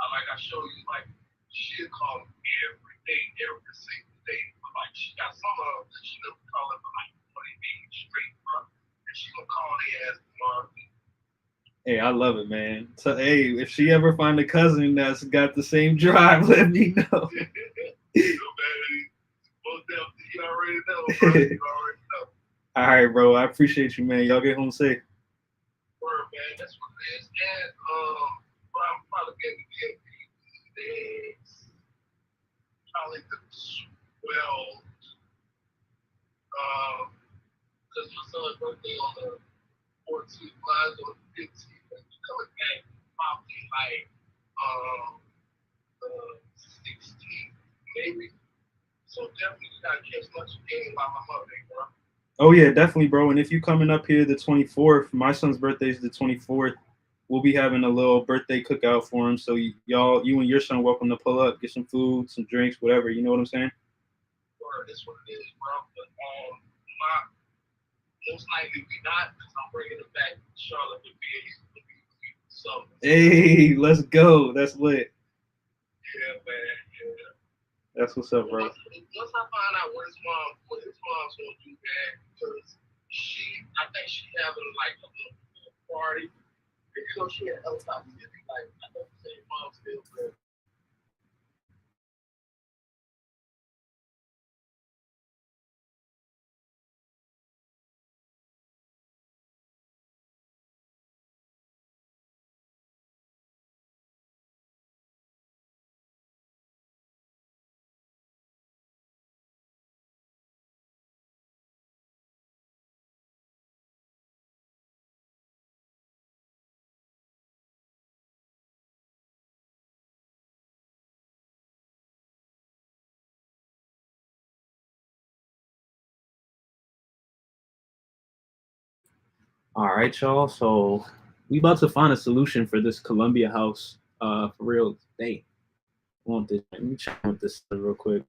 I show you, like she'll call me every day, every single day. But like she got some of them that she never call it for like 20 days straight, bro. And she gonna call the ass tomorrow. Hey, I love it, man. So, hey, if she ever find a cousin that's got the same drive, let me know. You already know, bro. You already know. All right, bro. I appreciate you, man. Y'all get home safe. Word, man. That's what it is. And bro, I'm probably getting to get these days. Probably the 12th. Because my son's birthday on the 14th, mine's on the 15th. And we coming back probably like the 16th, maybe. So definitely you gotta catch much game by my mother, bro. Oh yeah, definitely, bro. And if you coming up here the 24th, my son's birthday is the 24th. We'll be having a little birthday cookout for him. So you and your son, welcome to pull up, get some food, some drinks, whatever. You know what I'm saying? Word, that's what it is, bro. But most likely we not, because I'm bringing it back to Charlotte to be. So. Hey, let's go. That's lit. Yeah, man. Yeah. That's what's up, bro. Once I find out what his mom's gonna do, man, because I think she having like a little party. And you know she at Hilltop City, like I know the same mom still live. All right, y'all. So we about to find a solution for this Columbia house. For real. Hey, I want this. Let me check with this real quick.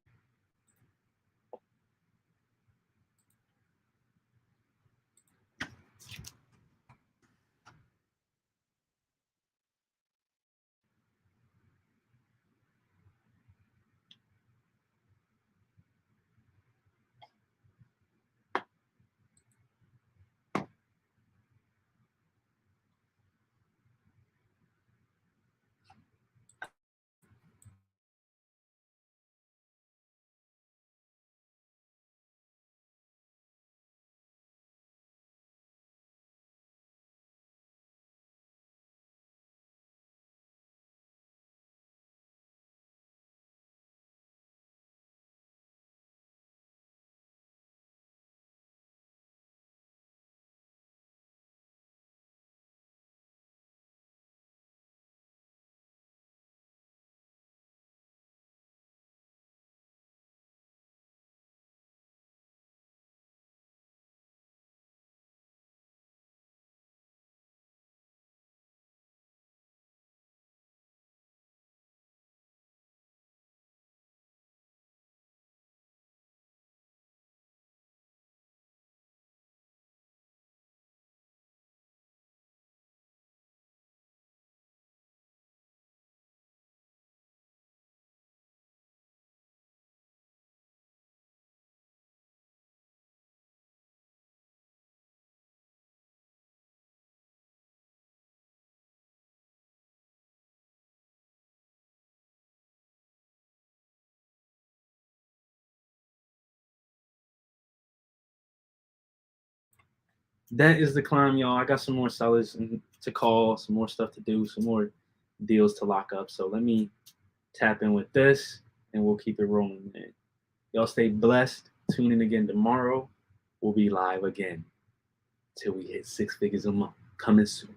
That is the climb, y'all. I got some more sellers to call, some more stuff to do, some more deals to lock up. So let me tap in with this, and we'll keep it rolling, man. Y'all stay blessed. Tune in again tomorrow. We'll be live again till we hit 6 figures a month. Coming soon.